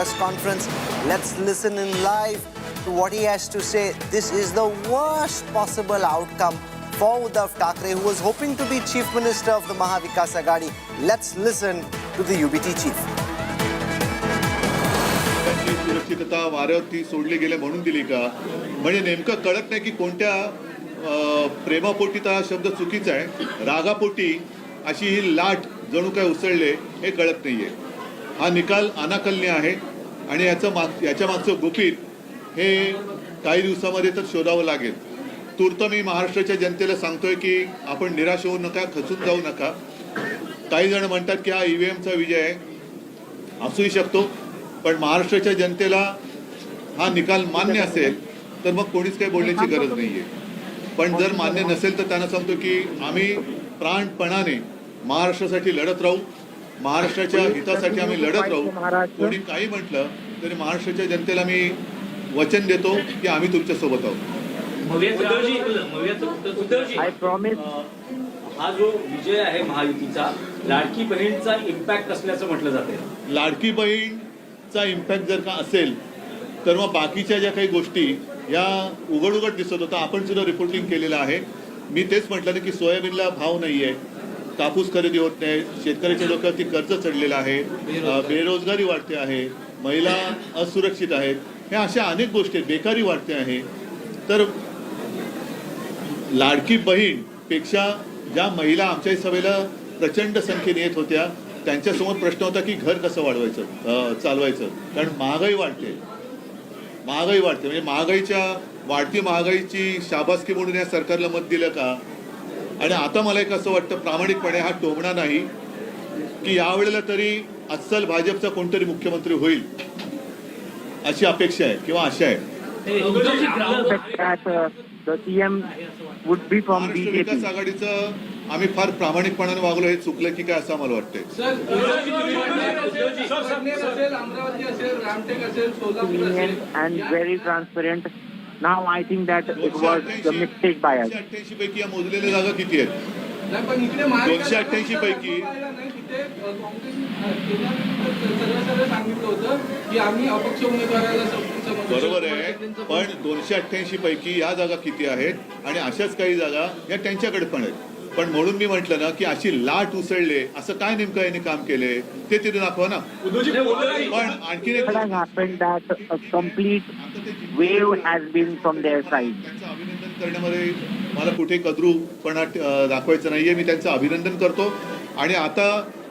press conference. Let's listen in live to what he has to say. This is the worst possible outcome for Uddhav Thackeray, who was hoping to be Chief Minister of the Mahavikas Aghadi. Let's listen to the UBT chief. सुरक्षितता वाऱ्यावरती सोडली गेले म्हणून दिली का? म्हणजे नेमकं कळत नाही की कोणत्या प्रेमापोटी हा शब्द चुकीचा आहे, रागापोटी अशी ही लाट जणू काय उसळले हे कळत नाहीये. हा निकाल अनाकलनीय आहे आणि याच्या मागचं गुपित हे काही दिवसामध्ये तर शोधावं लागेल. तूर्त मी महाराष्ट्राच्या जनतेला सांगतोय की आपण निराश होऊ नका, खचून जाऊ नका. काही जण म्हणतात की हा ईव्हीएमचा विजय आहे, असूही शकतो, पण महाराष्ट्राच्या जनतेला हा निकाल मान्य असेल तर मग कोणीच काही बोलण्याची गरज नाहीये. पण जर मान्य नसेल तर त्यांना सांगतो की आम्ही प्राणपणाने महाराष्ट्रासाठी लढत राहू, महाराष्ट्राच्या हितासाठी आम्ही लढत राहू. कोणी काही म्हटलं तरी महाराष्ट्राच्या जनतेला मी वचन देतो की आम्ही तुमच्या सोबत आहोत. I promise. हा जो विजय आहे महायुतीचा, लाडकी बहीणचा इम्पॅक्ट असल्याचं म्हटलं जाते. लाडकी बहीणचा इम्पॅक्ट जर का असेल तर मग बाकीच्या ज्या काही गोष्टी या उघड दिसत होता, आपण सुद्धा रिपोर्टिंग केलेलं आहे. मी तेच म्हटलं ना की सोयाबीनला भाव नाही आहे, कापूस खरेदी होत नाही, शेतकऱ्याच्या डोक्यावरती कर्ज चढलेलं आहे, बेरोजगारी वाढते आहे, महिला असुरक्षित आहेत, ह्या अशा अनेक गोष्टी, बेकारी वाढते आहे. तर लाडकी बहीण पेक्षा ज्या महिला आमच्या सभेला प्रचंड संख्येने येत होत्या त्यांच्यासमोर प्रश्न होता की घर कसं वाढवायचं, चालवायचं. कारण महागाई वाढते म्हणजे वाढती महागाईची शाबासकी म्हणून या सरकारला मत दिलं का? आणि आता मला एक असं वाटतं प्रामाणिकपणे, हा टोमणा नाही, की यावेळेला तरी अस्सल भाजपचा कोणतरी मुख्यमंत्री होईल अशी अपेक्षा आहे किंवा आशा आहे. विकास आघाडीचं आम्ही फार प्रामाणिकपणाने वागलो, हे चुकलं की काय असं आम्हाला वाटतंय. and very transparent. Now I think that it was a mistake by us. 288 पैकी या मोजलेल्या जागा किती आहेत? 288 पैकी बरोबर आहे, पण 288 पैकी या जागा किती आहेत आणि अशाच काही जागा या त्यांच्याकडे पण आहेत. पण म्हणून मी म्हटलं ना की अशी लाट उसळले, असं काय नेमकं यांनी काम केले ते तिथे दाखवा ना. पण आणखी एक complete wave has been from their side. त्यांचं अभिनंदन करण्यामध्ये मला कुठे कद्रूपणा दाखवायचं नाहीये. मी त्यांचं अभिनंदन करतो. आणि आता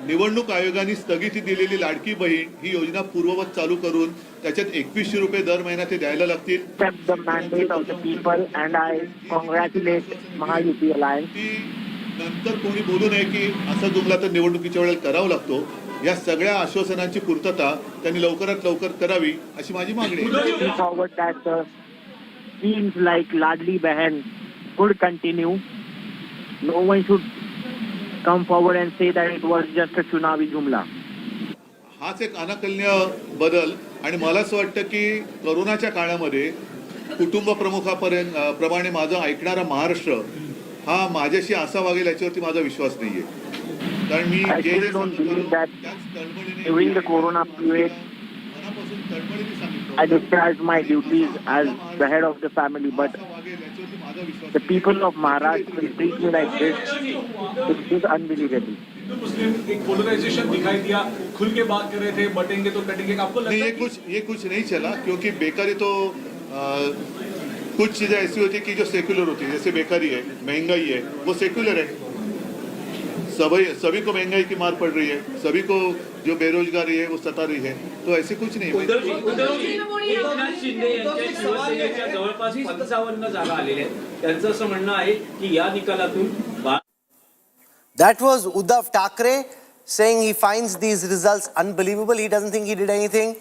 निवडणूक आयोगाने स्थगिती दिलेली लाडकी बहीण ही योजना पूर्ववत चालू करून त्याच्यात 2100 रुपये दर महिना ते द्यायला लागतील. The mandate of the people and I congratulate Mahayuti alliance. नंतर कोणी बोलू नये की असा जुमला तर निवडणुकीच्या वेळेला करावा लागतो. या सगळ्या आश्वासनांची पूर्तता त्यांनी लवकरात लवकर करावी अशी माझी मागणी आहे. Forward that seems like Ladli Behan could continue. No one should come forward and say that it was just a tsunami jumla. हाच एक अनाकलनीय बदल. आणि मला असं वाटतं की कोरोनाच्या काळामध्ये कुटुंब प्रमुखाप्रमाणे माझं ऐकणारा महाराष्ट्र हा माझ्याशी असा वागेल याच्यावरती माझा विश्वास नाहीये. कारण मी during the corona period I discharged my duties as the head of the family, but the people of Maharashtra will treat me like this. It is unbelievable. एक पोलराइजेशन दिखाई दिया, खुल के बात कर रहे थे, बटेंगे तो कटेंगे. आपको लगता है ये कुछ नहीं चला, क्योंकि बेकारी तो कुछ चीजें ऐसी होती है कि जो सेक्युलर होती है. जैसे बेकारी है, महंगाई है, वो सेक्युलर है. सभी को महंगाई की मार पड़ रही है, सभी को जो बेरोजगारी है वो सता रही है. तो ऐसे कुछ नहीं. एकनाथ शिंदे यांच्या शिवसेनेच्या जवळपास 55 जागा आलेल्या आहेत. त्यांचं असं म्हणणं आहे की या निकालातून That was Uddhav Thackeray saying he finds these results unbelievable. He doesn't think he did anything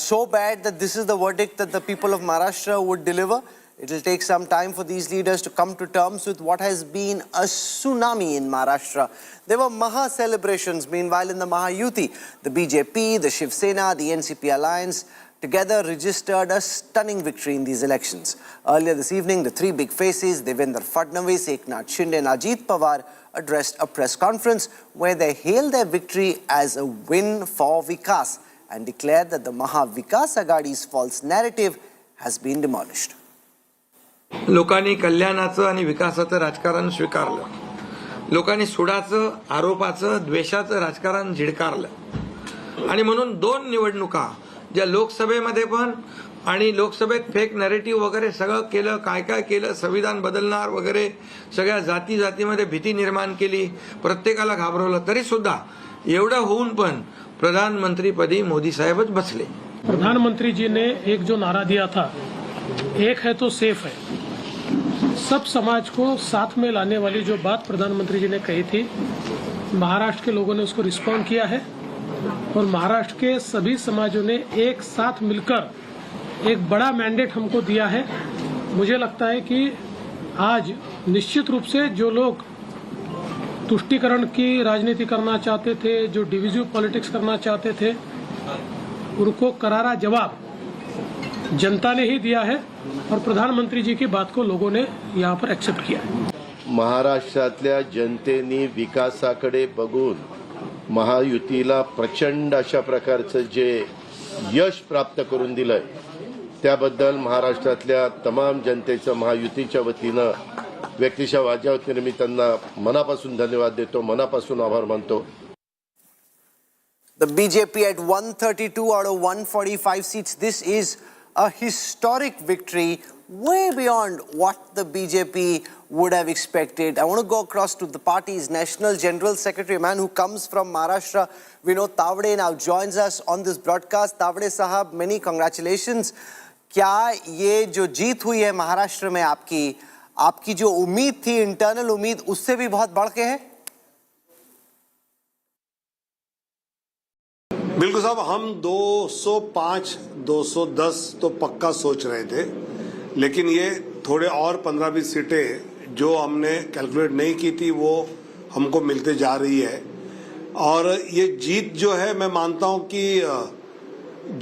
so bad that this is the verdict that the people of Maharashtra would deliver. It will take some time for these leaders to come to terms with what has been a tsunami in Maharashtra. There were Maha celebrations. Meanwhile, in the Mahayuti, the BJP, the Shiv Sena, the NCP alliance together registered a stunning victory in these elections. Earlier this evening, the three big faces, Devendra Fadnavis, Eknath Shinde and Ajit Pawar, addressed a press conference where they hailed their victory as a win for Vikas and declared that the Mahavikas Agadi's false narrative has been demolished. लोकांनी कल्याणाचं आणि विकासाचं राजकारण स्वीकारलं. लोकांनी सुडाचं, आरोपाचं, द्वेषाचं राजकारण झिडकारलं. आणि म्हणून दोन निवडणुका ज्या लोकसभेमध्ये पण आणि लोकसभेत फेक नॅरेटिव्ह वगैरे सगळं केलं, काय काय केलं, संविधान बदलणार वगैरे सगळ्या जातीमध्ये भीती निर्माण केली, प्रत्येकाला घाबरवलं, तरी सुद्धा एवढं होऊन पण प्रधानमंत्रीपदी मोदी साहेबच बसले. प्रधानमंत्री जी ने एक जो नारा दिया था, एक है तो सेफ है, सब समाज को साथ में लाने वाली जो बात प्रधानमंत्री जी ने कही थी, महाराष्ट्र के लोगों ने उसको रिस्पॉन्ड किया है और महाराष्ट्र के सभी समाजों ने एक साथ मिलकर एक बड़ा मैंडेट हमको दिया है. मुझे लगता है कि आज निश्चित रूप से जो लोग तुष्टीकरण की राजनीति करना चाहते थे, जो डिविजिव पॉलिटिक्स करना चाहते थे, उनको करारा जवाब जनता ने ही दिया है और प्रधानमंत्री जी की बात को लोगों ने यहाँ पर एक्सेप्ट किया है. महाराष्ट्रातल्या जनतेने विकासाकडे बघून महायुतीला प्रचंड अशा प्रकारचं जे यश प्राप्त करून दिलंय, त्याबद्दल महाराष्ट्रातल्या तमाम जनतेचं महायुतीच्या वतीनं व्यक्तिशः माझ्या वतीनं मी त्यांना मनापासून धन्यवाद देतो, मनापासून आभार मानतो. The BJP at 132 out of 145 seats. This is a historic victory, way beyond what the BJP would have expected. I want to go across to the party's National General Secretary, a man who comes from Maharashtra. Vinod Tavade now joins us on this broadcast. Tavade sahab, many congratulations. क्या ये जो जीत हुई है महाराष्ट्र में आपकी जो उम्मीद थी, इंटरनल उम्मीद, उससे भी बहुत बढ़ के है? बिल्कुल साहब, हम 205 210 तो पक्का सोच रहे थे, लेकिन ये थोड़े और 15-20 सीटें जो हमने कैलकुलेट नहीं की थी वो हमको मिलते जा रही है. और ये जीत जो है, मैं मानता हूं कि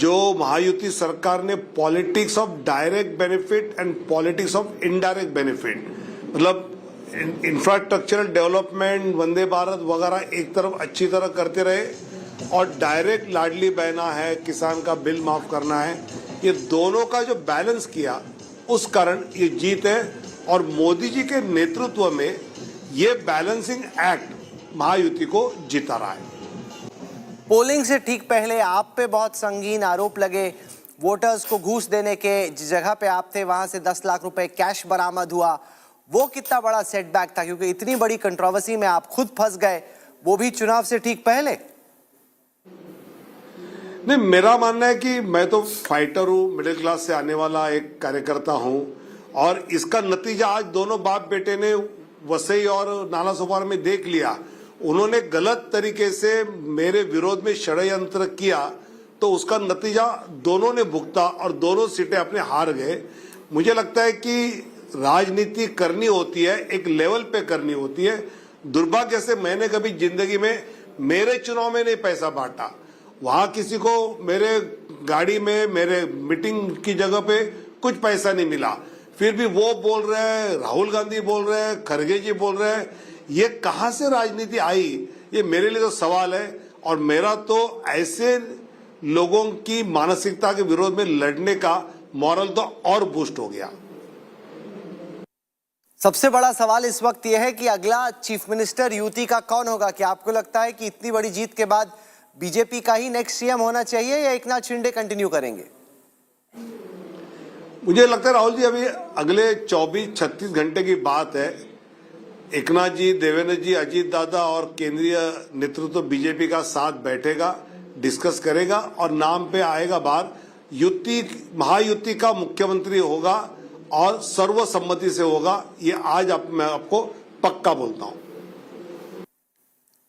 जो महायुति सरकार ने politics of direct benefit and politics of indirect benefit, मतलब इंफ्रास्ट्रक्चरल डेवलपमेंट, वंदे भारत वगैरह एक तरफ अच्छी तरह करते रहे और डायरेक्ट लाडली बहना है, किसान का बिल माफ करना है, ये दोनों का जो बैलेंस किया, उस कारण ये जीत है. और मोदी जी के नेतृत्व में ये बैलेंसिंग एक्ट महायुति को जिता रहा है. पोलिंग से ठीक पहले आप पे बहुत संगीन आरोप लगे, वोटर्स को घूस देने के, जिस जगह पे आप थे वहां से 10 लाख रुपए कैश बरामद हुआ. वो कितना बड़ा सेटबैक था, क्योंकि इतनी बड़ी कंट्रोवर्सी में आप खुद फंस गए, वो भी चुनाव से ठीक पहले? नहीं, मेरा मानना है कि मैं तो फाइटर हूं, मिडिल क्लास से आने वाला एक कार्यकर्ता हूं, और इसका नतीजा आज दोनों बाप बेटे ने वसई और नाला सोपारा में देख लिया. उन्होंने गलत तरीके से मेरे विरोध में षड्यंत्र किया, तो उसका नतीजा दोनों ने भुगता और दोनों सीटें अपने हार गए. मुझे लगता है कि राजनीति करनी होती है, एक लेवल पे करनी होती है. दुर्भाग्य से मैंने कभी जिंदगी में मेरे चुनाव में नहीं पैसा बांटा. वहां किसी को मेरे गाड़ी में, मेरे मीटिंग की जगह पे कुछ पैसा नहीं मिला. फिर भी वो बोल रहे हैं, राहुल गांधी बोल रहे हैं, खड़गे जी बोल रहे हैं, ये कहां से राजनीति आई? ये मेरे लिए तो सवाल है. और मेरा तो ऐसे लोगों की मानसिकता के विरोध में लड़ने का मॉरल तो और बूस्ट हो गया. सबसे बड़ा सवाल इस वक्त यह है कि अगला चीफ मिनिस्टर यूटी का कौन होगा? क्या आपको लगता है कि इतनी बड़ी जीत के बाद बीजेपी का ही नेक्स्ट सीएम होना चाहिए या एकनाथ शिंदे कंटिन्यू करेंगे? मुझे लगता है राहुल जी, अभी अगले 24-36 घंटे की बात है. एकनाथ जी, देवेंद्र जी, अजीत दादा और केंद्रीय नेतृत्व बीजेपी का साथ बैठेगा, डिस्कस करेगा और नाम पे आएगा बाहर. महायुति का मुख्यमंत्री होगा और सर्वसम्मति से होगा, ये आज मैं आपको पक्का बोलता हूं.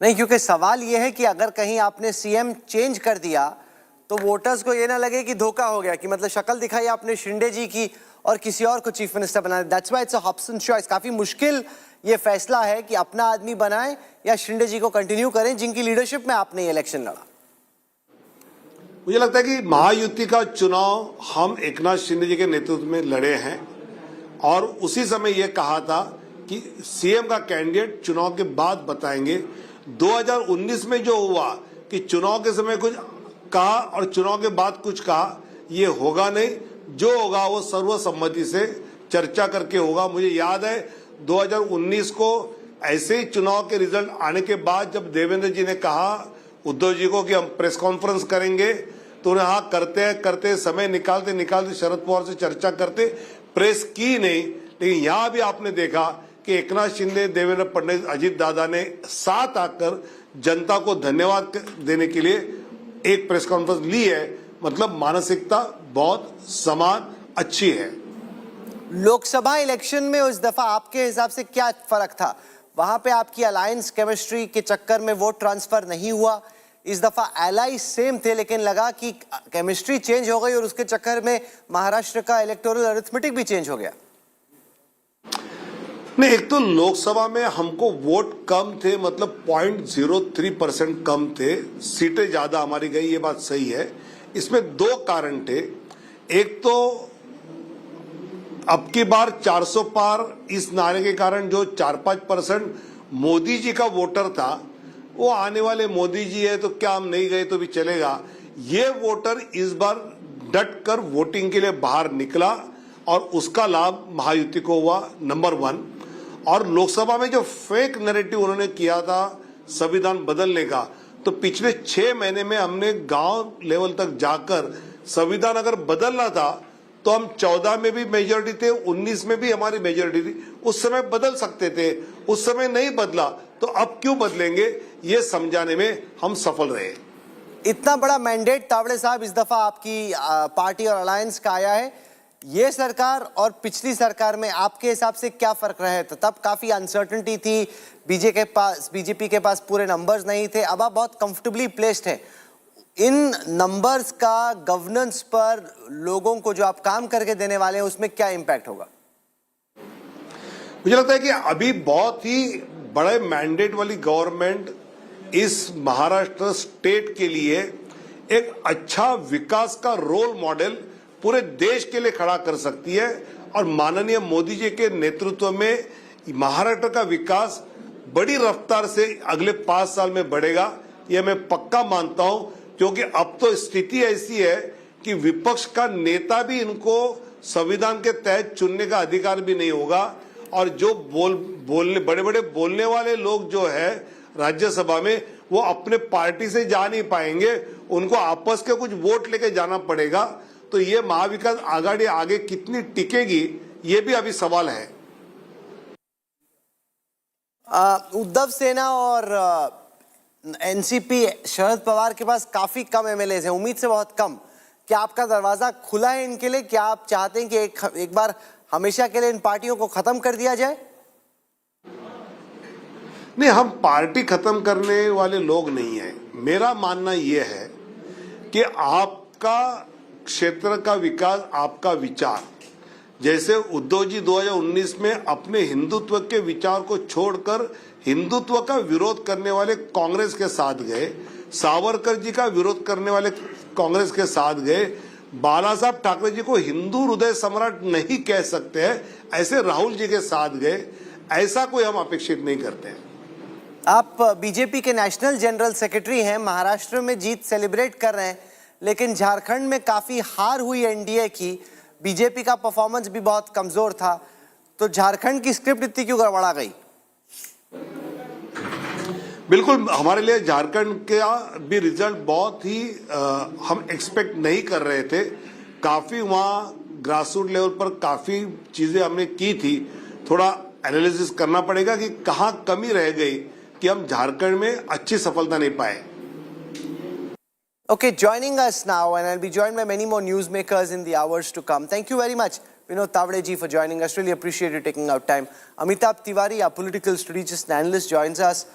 नहीं, क्योंकि सवाल यह है कि अगर कहीं आपने सीएम चेंज कर दिया तो वोटर्स को ये ना लगे कि धोखा हो गया, कि मतलब शक्ल दिखाई आपने शिंदे जी की और किसी और को चीफ मिनिस्टर बनाया. That's why it's a Hobson choice. काफी मुश्किल ये फैसला है कि अपना आदमी बनाएं या शिंदे जी को कंटिन्यू करें, जिनकी लीडरशिप में आपने ये इलेक्शन लड़ा. मुझे लगता है कि महायुति का चुनाव हम एकनाथ शिंदे जी के नेतृत्व में लड़े हैं और उसी समय यह कहा था कि सीएम का कैंडिडेट चुनाव के बाद बताएंगे. 2019 में जो हुआ कि चुनाव के समय कुछ कहा और चुनाव के बाद कुछ कहा, ये होगा नहीं। जो होगा वो सर्वसम्मति से चर्चा करके होगा। मुझे याद है 2019 को ऐसे ही चुनाव के रिजल्ट आने के बाद जब देवेंद्र जी ने कहा उद्धव जी को कि हम प्रेस कॉन्फ्रेंस करेंगे, तो उन्हें हाँ करते समय निकालते शरद पवार से चर्चा करते, प्रेस की नहीं। लेकिन यहाँ भी आपने देखा कि एकनाथ शिंदे, देवेंद्र फडणवीस, अजित दादा ने साथ आकर जनता को धन्यवाद देने के लिए एक प्रेस कॉन्फ्रेंस ली है। मतलब मानसिकता बहुत समान अच्छी है। लोकसभा इलेक्शन में उस दफा आपके हिसाब से क्या फर्क था? वहां पे आपकी अलायंस केमिस्ट्री के चक्कर में वोट ट्रांसफर नहीं हुआ। इस दफा एलाई सेम थे, लेकिन लगा कि केमिस्ट्री चेंज हो गई और उसके चक्कर में महाराष्ट्र का इलेक्टोरल अरिथमेटिक भी चेंज हो गया। नहीं, एक तो लोकसभा में हमको वोट कम थे, मतलब 0.03% कम थे, सीटें ज्यादा हमारी गई, ये बात सही है। इसमें दो कारण थे। एक तो अब की बार 400 पार इस नारे के कारण जो 4-5% मोदी जी का वोटर था, वो आने वाले मोदी जी है तो क्या हम नहीं गए तो भी चलेगा, ये वोटर इस बार डट कर वोटिंग के लिए बाहर निकला और उसका लाभ महायुति को हुआ, नंबर 1। और लोकसभा में जो फेक नैरेटिव उन्होंने किया था संविधान बदलने का, तो पिछले 6 महीने में हमने गांव लेवल तक जाकर संविधान अगर बदलना था तो हम 14 में भी मेजॉरिटी थे, 19 में भी हमारी मेजॉरिटी थी, उस समय बदल सकते थे। उस समय नहीं बदला तो अब क्यों बदलेंगे, ये समझाने में हम सफल रहे। इतना बड़ा मैंडेट तावड़े साहब इस दफा आपकी पार्टी और अलायंस का आया है। ये सरकार और पिछली सरकार में आपके हिसाब से क्या फर्क रहे? तो तब काफी अनसर्टेनिटी थी, बीजेपी के पास पूरे नंबर्स नहीं थे। अब आप बहुत कंफर्टेबली प्लेस्ड हैं। इन नंबर्स का गवर्नेंस पर लोगों को जो आप काम करके देने वाले हैं उसमें क्या इंपैक्ट होगा? मुझे लगता है कि अभी बहुत ही बड़े मैंडेट वाली गवर्नमेंट इस महाराष्ट्र स्टेट के लिए एक अच्छा विकास का रोल मॉडल पूरे देश के लिए खड़ा कर सकती है। और माननीय मोदी जी के नेतृत्व में महाराष्ट्र का विकास बड़ी रफ्तार से अगले 5 साल में बढ़ेगा, यह मैं पक्का मानता हूं। क्योंकि अब तो स्थिति ऐसी है कि विपक्ष का नेता भी इनको संविधान के तहत चुनने का अधिकार भी नहीं होगा। और जो बड़े बड़े बोलने वाले लोग जो है राज्यसभा में, वो अपने पार्टी से जा नहीं पाएंगे, उनको आपस के कुछ वोट लेके जाना पड़ेगा। तो ये महाविकास आघाड़ी आगे कितनी टिकेगी, ये भी अभी सवाल है। उद्धव सेना और एनसीपी शरद पवार के पास काफी कम एमएलए हैं, उम्मीद से बहुत कम। क्या आपका दरवाजा खुला है इनके लिए? क्या आप चाहते हैं कि एक बार हमेशा के लिए इन पार्टियों को खत्म कर दिया जाए? नहीं, हम पार्टी खत्म करने वाले लोग नहीं हैं। मेरा मानना यह है कि आपका क्षेत्र का विकास, आपका विचार, जैसे उद्धव जी 2019 में अपने हिंदुत्व के विचार को छोड़कर हिंदुत्व का विरोध करने वाले कांग्रेस के साथ गए, सावरकर जी का विरोध करने वाले कांग्रेस के साथ गए, बाला साहब ठाकरे जी को हिंदू हृदय सम्राट नहीं कह सकते हैं, ऐसे राहुल जी के साथ गए। ऐसा कोई हम अपेक्षित नहीं करते हैं। आप बीजेपी के नेशनल जनरल सेक्रेटरी हैं, महाराष्ट्र में जीत सेलिब्रेट कर रहे हैं, लेकिन झारखंड में काफी हार हुई एनडीए की, बीजेपी का परफॉर्मेंस भी बहुत कमजोर था, तो झारखंड की स्क्रिप्ट इतनी क्यों गड़बड़ा गई? बिल्कुल, हमारे लिए झारखंड का भी रिजल्ट बहुत ही हम एक्सपेक्ट नहीं कर रहे थे। काफी वहाँ ग्रासरूट लेवल पर काफी चीजें हमने की थी। थोड़ा एनालिसिस करना पड़ेगा कि कहाँ कमी रह गई कि हम झारखंड में अच्छी सफलता नहीं पाए। Okay, joining us now, and I'll be joined by many more newsmakers in the hours to come. Thank you very much, Vinod Tavade ji, for joining us. Really appreciate you taking out time. Amitabh Tiwari, our political strategist and analyst, joins us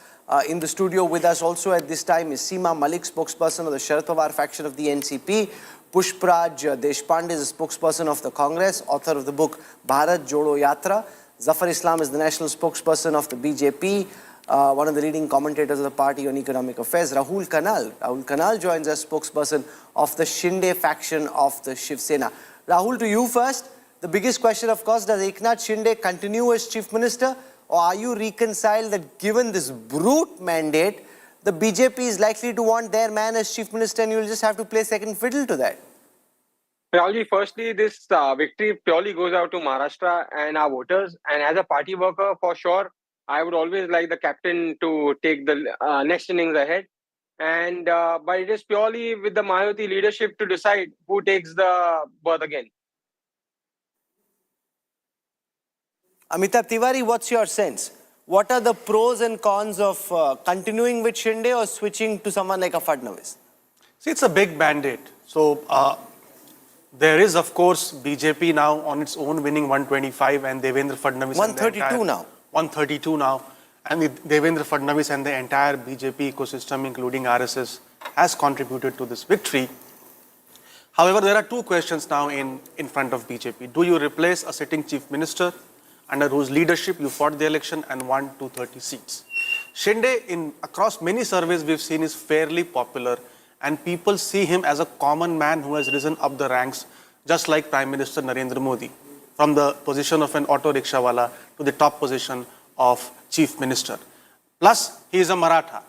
in the studio. With us also at this time is Seema Malik, spokesperson of the Sharad Pawar faction of the NCP. Pushpraj Deshpande is a spokesperson of the Congress, author of the book Bharat Jodo Yatra. Zafar Islam is the national spokesperson of the BJP. One of the leading commentators of the party on economic affairs, Rahul Kanal joins us, spokesperson of the Shinde faction of the Shiv Sena. Rahul, to you first. The biggest question, of course, does Eknath Shinde continue as chief minister, or are you reconciled that given this brute mandate, the BJP is likely to want their man as chief minister, and you'll just have to play second fiddle to that. Rahulji, firstly, this victory purely goes out to Maharashtra and our voters. And as a party worker, for sure, I would always like the captain to take the next innings ahead. And but it is purely with the Mahayuti leadership to decide who takes the berth again. Amitabh Tiwari, what's your sense? What are the pros and cons of continuing with Shinde or switching to someone like a Fadnavis? See, it's a big mandate. So there is, of course, BJP now on its own winning 125 and Devendra Fadnavis. 132 now. 132 now. And Devendra Fadnavis and the entire BJP ecosystem, including RSS, has contributed to this victory. However, there are two questions now in front of BJP. Do you replace a sitting chief minister under whose leadership you fought the election and won 230 seats? Shinde, across many surveys we've seen, is fairly popular, and people see him as a common man who has risen up the ranks, just like Prime Minister Narendra Modi, from the position of an auto rickshawala to the top position of chief minister. Plus, he is a Maratha.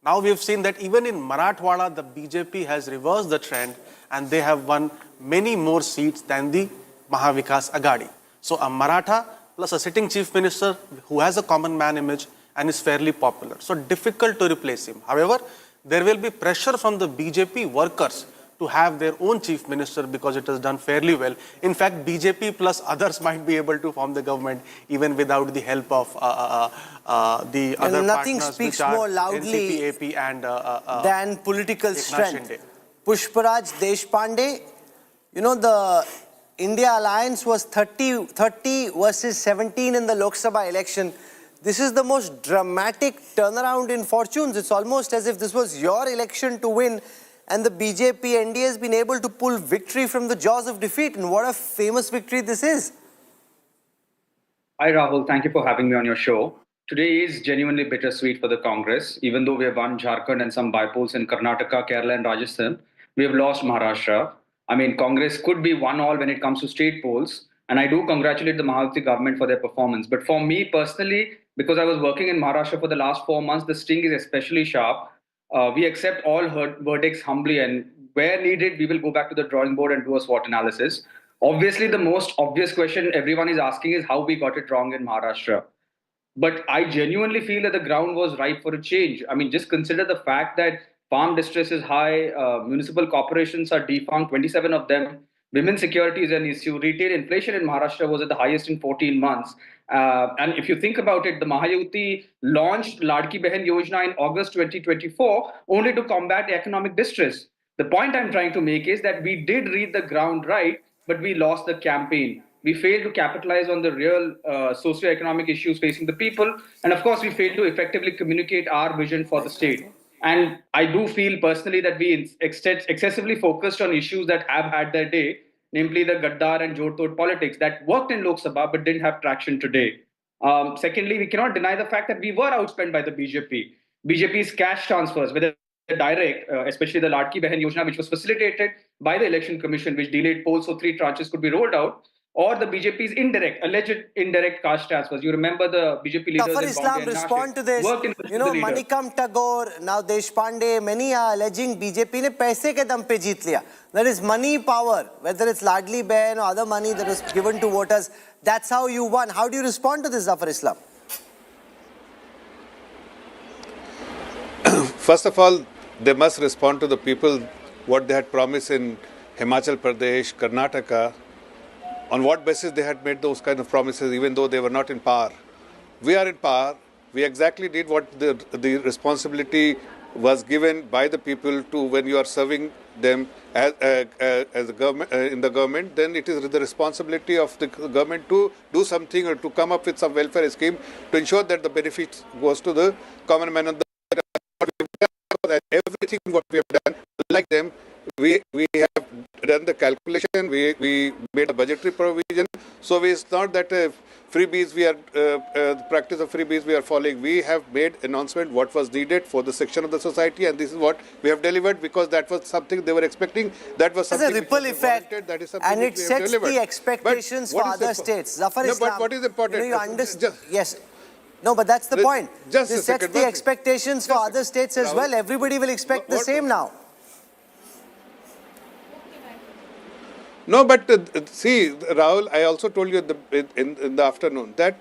Now we have seen that even in Marathwada, the BJP has reversed the trend and they have won many more seats than the Mahavikas Aghadi. So a Maratha plus a sitting chief minister who has a common man image and is fairly popular. So difficult to replace him. However, there will be pressure from the BJP workers to have their own chief minister because it has done fairly well. In fact, BJP plus others might be able to form the government even without the help of the other nothing partners, speaks which are more loudly NCP, AP and than political strength. Shinde. Pushparaj Deshpande, you know, the India alliance was 30 versus 17 in the Lok Sabha election. This is the most dramatic turnaround in fortunes. It's almost as if this was your election to win, and the BJP NDA has been able to pull victory from the jaws of defeat. And what a famous victory this is. Hi Rahul, thank you for having me on your show. Today is genuinely bittersweet for the Congress. Even though we have won Jharkhand and some by-polls in Karnataka, Kerala and Rajasthan, we have lost Maharashtra. I mean, Congress could be 1-all when it comes to state polls. And I do congratulate the Mahayuti government for their performance. But for me personally, because I was working in Maharashtra for the last 4 months, the sting is especially sharp. We accept all verdicts humbly, and where needed, we will go back to the drawing board and do a SWOT analysis. Obviously, the most obvious question everyone is asking is how we got it wrong in Maharashtra. But I genuinely feel that the ground was ripe for a change. I mean, just consider the fact that farm distress is high, municipal corporations are defunct, 27 of them. Women's security is an issue. Retail inflation in Maharashtra was at the highest in 14 months. And if you think about it, the Mahayuti launched Ladki Behan Yojana in August 2024 only to combat economic distress. The point I'm trying to make is that we did read the ground right, but we lost the campaign. We failed to capitalize on the real socio-economic issues facing the people. And of course, we failed to effectively communicate our vision for the state. And I do feel personally that we excessively focused on issues that have had their day, namely the Gaddar and Jod-Tod politics that worked in Lok Sabha but didn't have traction today. Secondly, we cannot deny the fact that we were outspent by the BJP. BJP's cash transfers, whether direct, especially the Ladki Behan Yojana, which was facilitated by the Election Commission, which delayed polls so 3 tranches could be rolled out, or the BJP's alleged indirect cash transfers. You remember the BJP leaders Zafar in Islam, Bombay and respond to Nashik this. worked in You know, the leader. Manikam Tagore, now Deshpande, many are alleging BJP ne paise ke dam pe jeet liya. That is money power, whether it's Ladli Behan or other money that was given to voters. That's how you won. How do you respond to this, Zafar Islam? First of all, they must respond to the people what they had promised in Himachal Pradesh, Karnataka. On what basis they had made those kind of promises, even though they were not in power. We are in power. We exactly did what the responsibility was given by the people to when you are serving them as a government in the government. Then it is the responsibility of the government to do something or to come up with some welfare scheme to ensure that the benefits goes to the common man. And everything what we have done, like them, we have done the calculation, we made a budgetary provision. So it's not that freebies we are, the practice of freebies we are following. We have made announcement what was needed for the section of the society, and this is what we have delivered because that was something they were expecting. That was something There's a ripple effect, that is something and it sets the expectations for other states. Zafar Islam, but what is important? You know, you understand? Yes. No, but that's the point. Just This a sets second. the expectations for other states as well. Everybody will expect the same now. No, but see, Rahul, I also told you in the afternoon that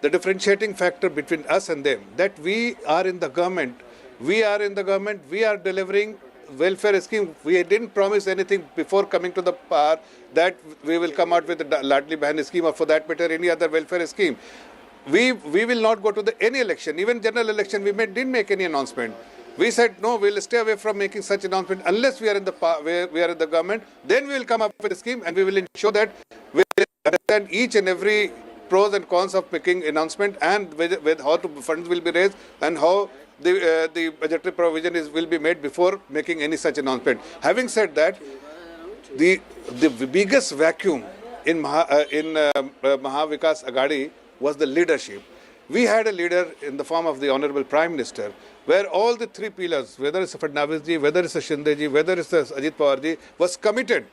the differentiating factor between us and them, that we are in the government, we are delivering welfare scheme. We didn't promise anything before coming to the power that we will come out with the Ladli Bahan scheme or for that matter any other welfare scheme. We will not go to any election, even general election. We didn't make any announcement. We said no, we'll stay away from making such announcement unless we are in the government. Then we will come up with a scheme and we will ensure that we understand each and every pros and cons of making announcement and with how funds will be raised and how the budgetary provision will be made before making any such announcement. Having said that, the biggest vacuum in Mahavikas Aghadi was the leadership. We had a leader in the form of the Honorable Prime Minister, where all the three pillars, whether it's Fadnavis ji, whether it's Shinde ji, whether it's Ajit Pawar ji, was committed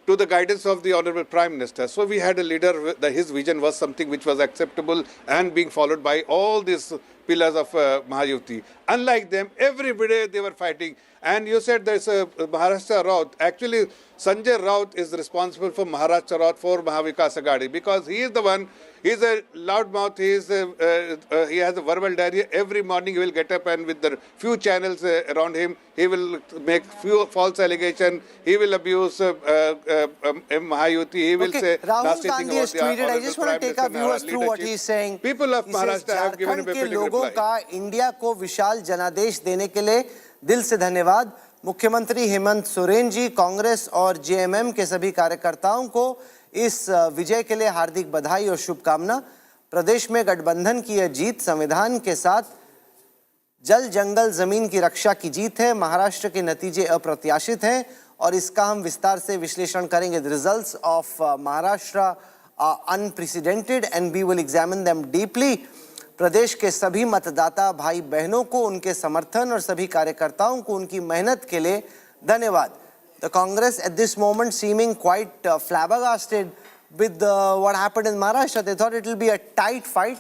to the guidance of the Honorable Prime Minister. So we had a leader, his vision was something which was acceptable and being followed by all these pillars of Mahayuti. Unlike them, every day they were fighting. And you said there's a Maharashtra Raut. Actually, Sanjay Raut is responsible for Maharashtra Raut for Mahavikas Aghadi because he is the one, he's a loudmouth, he has a verbal diarrhea. Every morning he will get up and with the few channels around him, he will make few false allegations, he will abuse Mahayuti, he will say Rahul Gandhi has tweeted, I just want to take our viewers through what he's saying. People of Maharashtra have given a befitting reply. लोगों का India को विशाल जनादेश देने के लिए दिल से धन्यवाद। मुख्यमंत्री हेमंत सोरेन जी, कांग्रेस और जेएमएम के सभी कार्यकर्ताओं को इस विजय के लिए हार्दिक बधाई और शुभकामना। प्रदेश में गठबंधन की यह जीत संविधान के साथ जल जंगल जमीन की रक्षा की जीत है। महाराष्ट्र के नतीजे अप्रत्याशित हैं और इसका हम विस्तार से विश्लेषण करेंगे। The results of Maharashtra are unprecedented and we will examine them deeply. प्रदेश के सभी मतदाता भाई बहनों को उनके समर्थन और सभी कार्यकर्ताओं को उनकी मेहनत के लिए धन्यवाद। The Congress at this moment seeming quite flabbergasted with what happened in Maharashtra. They thought it will be a tight fight.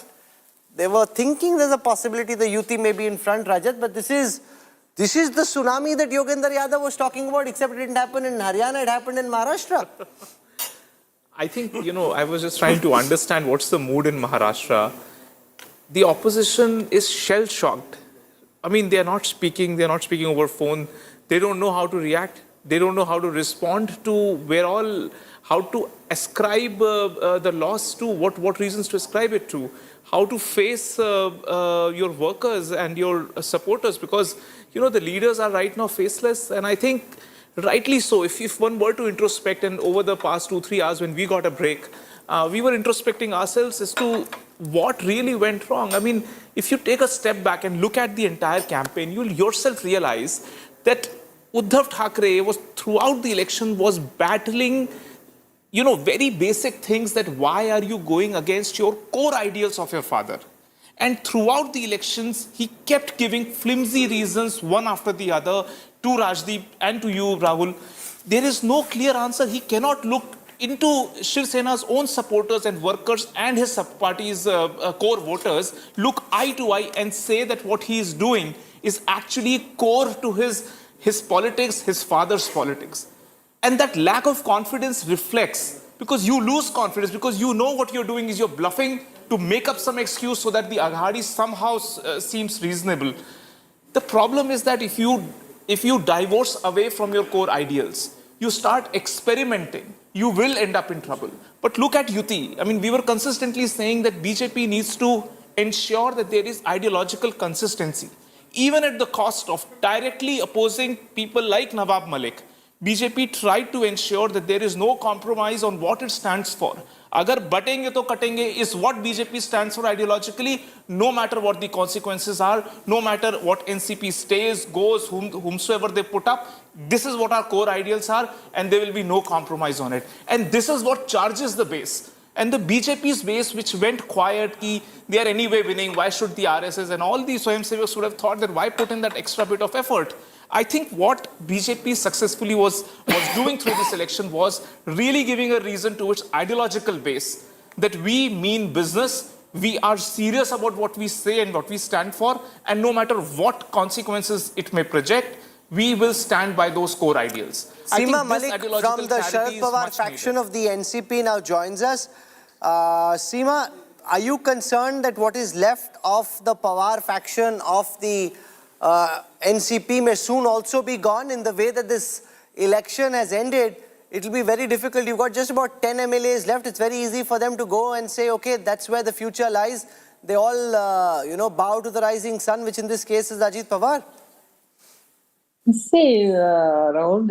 They were thinking there's a possibility the Yuti may be in front, Rajat, but this is the tsunami that Yogendra Yadav was talking about, except it didn't happen in Haryana, it happened in Maharashtra. I think, I was just trying to understand what's the mood in Maharashtra. The opposition is shell-shocked. I mean, they're not speaking over phone. They don't know how to react. They don't know how to respond to how to ascribe the loss to, what reasons to ascribe it to, how to face your workers and your supporters, because, the leaders are right now faceless, and I think rightly so. If one were to introspect, and over the past 2-3 hours when we got a break, we were introspecting ourselves as to what really went wrong. I mean, if you take a step back and look at the entire campaign, you'll yourself realize that Uddhav Thackeray was throughout the election was battling, very basic things, that why are you going against your core ideals of your father? And throughout the elections, he kept giving flimsy reasons, one after the other, to Rajdeep and to you, Rahul. There is no clear answer. He cannot look into Shiv Sena's own supporters and workers and his party's core voters, look eye to eye and say that what he is doing is actually core to his politics, his father's politics. And that lack of confidence reflects, because you lose confidence, because you know what you're doing is you're bluffing to make up some excuse so that the Aghadi somehow seems reasonable. The problem is that if you divorce away from your core ideals, you start experimenting, you will end up in trouble. But look at Yuti. I mean, we were consistently saying that BJP needs to ensure that there is ideological consistency, even at the cost of directly opposing people like Nawab Malik. BJP tried to ensure that there is no compromise on what it stands for. Agar batenge to katenge is what BJP stands for ideologically, no matter what the consequences are, no matter what NCP stays, goes, whomsoever they put up. This is what our core ideals are, and there will be no compromise on it. And this is what charges the base. And the BJP's base, which went quiet, they are anyway winning, why should the RSS and all these Swayamsevaks would have thought that why put in that extra bit of effort? I think what BJP successfully was doing through this election was really giving a reason to its ideological base that we mean business, we are serious about what we say and what we stand for, and no matter what consequences it may project, we will stand by those core ideals. Seema Malik from the Sharad Pawar faction of the NCP now joins us. Seema, are you concerned that what is left of the Pawar faction of the NCP may soon also be gone? In the way that this election has ended, it will be very difficult. You've got just about 10 MLAs left. It's very easy for them to go and say, okay, that's where the future lies. They all, bow to the rising sun, which in this case is Ajit Pawar. See, Rahul,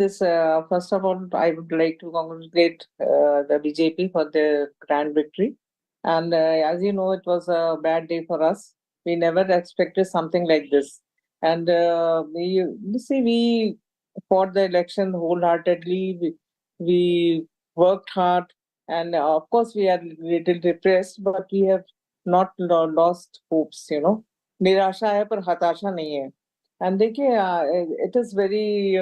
first of all, I would like to congratulate the BJP for their grand victory. And as you know, it was a bad day for us. We never expected something like this. And we fought the election wholeheartedly. We worked hard. And of course, we are a little depressed, but we have not lost hopes, Nirasha hai, par hatasha nahi hai. And it is very,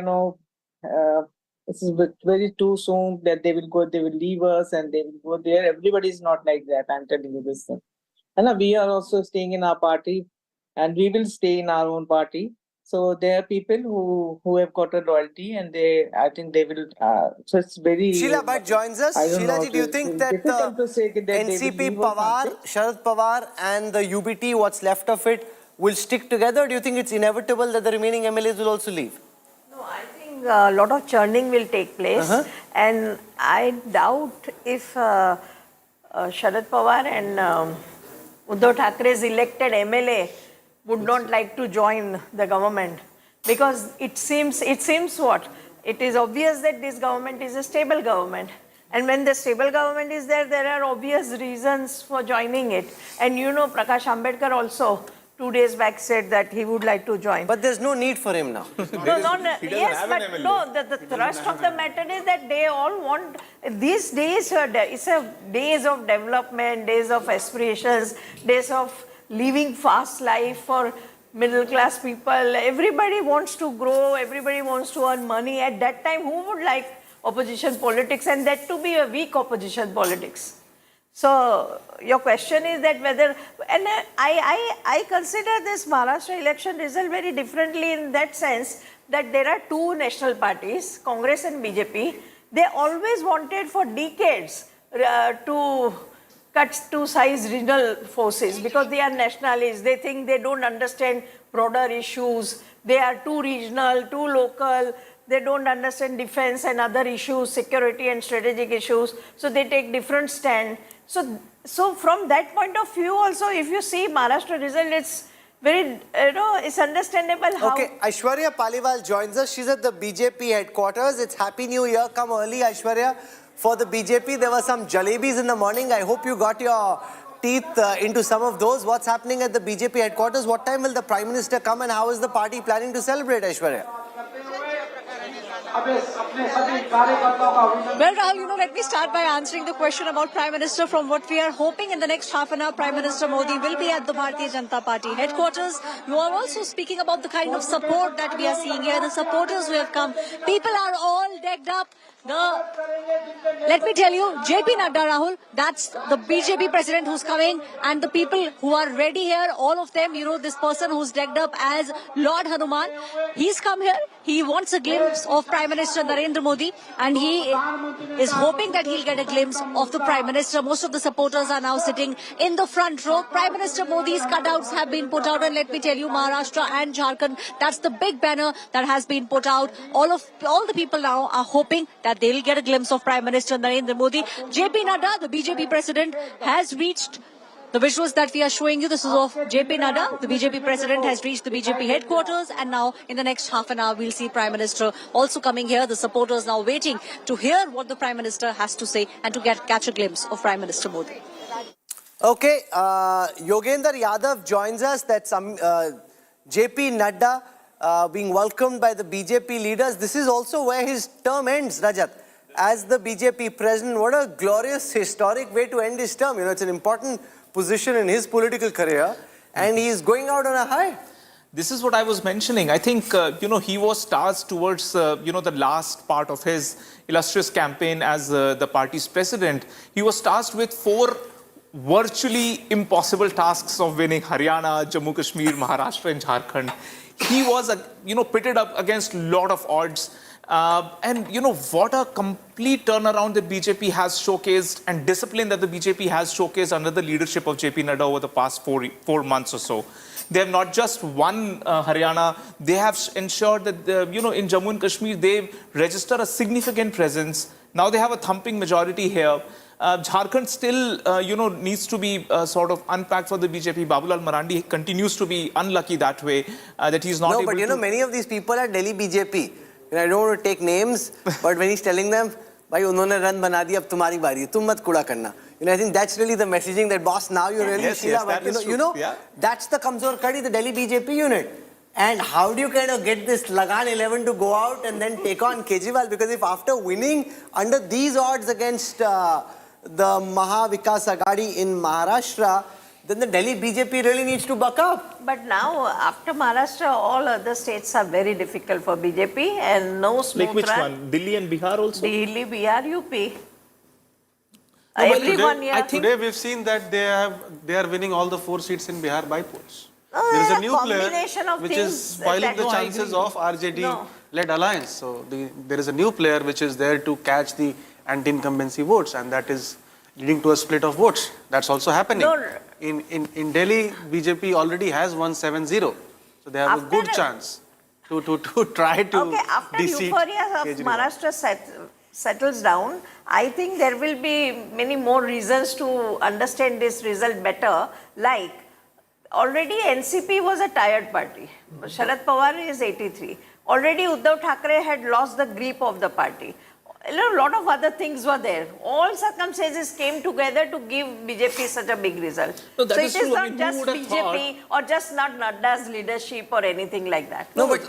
it's very too soon that they will leave us and they will go there. Everybody is not like that, I'm telling you this thing. And we are also staying in our party and we will stay in our own party. So there are people who have got a loyalty and I think they will, so it's very... Sheila Bhatt joins us. Sheila ji, do you think that the NCP Pawar, Sharad Pawar and the UBT, what's left of it, will stick together? Do you think it's inevitable that the remaining MLAs will also leave? No, I think a lot of churning will take place. And I doubt if Sharad Pawar and Uddhav Thackeray's elected MLA would not like to join the government. Because it seems what? It is obvious that this government is a stable government. And when the stable government is there, there are obvious reasons for joining it. And Prakash Ambedkar also 2 days back said that he would like to join. But there's no need for him now. The thrust of the matter is that they all want, these days, it's a days of development, days of aspirations, days of living fast life for middle class people. Everybody wants to grow, everybody wants to earn money. At that time, who would like opposition politics, and that to be a weak opposition politics? So your question is that whether, and I consider this Maharashtra election result very differently in that sense that there are two national parties, Congress and BJP. They always wanted for decades to cut to size regional forces because they are nationalists. They think they don't understand broader issues. They are too regional, too local. They don't understand defense and other issues, security and strategic issues. So they take different stand. So from that point of view also, if you see Maharashtra result, it's very, it's understandable how... Okay, Aishwarya Paliwal joins us. She's at the BJP headquarters. It's Happy New Year. Come early, Aishwarya. For the BJP, there were some jalebis in the morning. I hope you got your teeth into some of those. What's happening at the BJP headquarters? What time will the Prime Minister come and how is the party planning to celebrate, Aishwarya? Well, Rahul, let me start by answering the question about Prime Minister. From what we are hoping in the next half an hour, Prime Minister Modi will be at the Bharatiya Janata Party headquarters. You are also speaking about the kind of support that we are seeing here, the supporters who have come. People are all decked up. Let me tell you, JP Nadda, Rahul, that's the BJP president who's coming, and the people who are ready here, all of them, this person who's decked up as Lord Hanuman, he's come here. He wants a glimpse of Prime Minister Narendra Modi, and he is hoping that he'll get a glimpse of the Prime Minister. Most of the supporters are now sitting in the front row. Prime Minister Modi's cutouts have been put out, and let me tell you, Maharashtra and Jharkhand, that's the big banner that has been put out. All the people now are hoping that they'll get a glimpse of Prime Minister Narendra Modi. JP Nadda, the BJP president, has reached. The visuals that we are showing you, this is of JP Nadda. The BJP president has reached the BJP headquarters, and now in the next half an hour, we'll see Prime Minister also coming here. The supporters now waiting to hear what the Prime Minister has to say and to catch a glimpse of Prime Minister Modi. Okay, Yogendra Yadav joins us. That's JP Nadda being welcomed by the BJP leaders. This is also where his term ends, Rajat. As the BJP president, what a glorious, historic way to end his term. It's an important position in his political career, and he is going out on a high. This is what I was mentioning. I think, he was tasked towards, the last part of his illustrious campaign as the party's president. He was tasked with 4 virtually impossible tasks of winning Haryana, Jammu Kashmir, Maharashtra, and Jharkhand. He was, pitted up against a lot of odds. And what a complete turnaround the BJP has showcased and discipline that the BJP has showcased under the leadership of JP Nadda over the past four months or so. They have not just won Haryana, they have ensured that, in Jammu and Kashmir, they've registered a significant presence. Now they have a thumping majority here. Jharkhand still, needs to be sort of unpacked for the BJP. Babulal Marandi continues to be unlucky that way, that he's not able to... No, but many of these people are Delhi BJP. I don't want to take names, but when he's telling them, "Bhai, unhone run bana diya, ab tumhari bari hai, tum mat kuda karna." I think that's really the messaging that, boss, now you're really Sheila. But that's the Kamzor Kadi, the Delhi BJP unit. And how do you kind of get this Lagan 11 to go out and then take on Kejriwal? Because if after winning under these odds against the Maha-Vikas Aghadi in Maharashtra, then the Delhi BJP really needs to buck up. But now, after Maharashtra, all other states are very difficult for BJP and no smooth Like which run. one? Delhi and Bihar also? Delhi, Bihar, UP. Today we've seen that they are winning all the 4 seats in Bihar by polls. There is a new player which is spoiling the chances of RJD-led alliance. So there is a new player which is there to catch the anti-incumbency votes, and that is leading to a split of votes. That's also happening. In Delhi, BJP already has 170. So they have a good chance to try to after defeat euphoria of Kejriwal. Maharashtra settles down, I think there will be many more reasons to understand this result better. Like, already NCP was a tired party. Sharad Pawar is 83. Already Uddhav Thackeray had lost the grip of the party. A lot of other things were there. All circumstances came together to give BJP such a big result. No, that so is it is true. not just BJP or just not Nadda's leadership or anything like that. No, but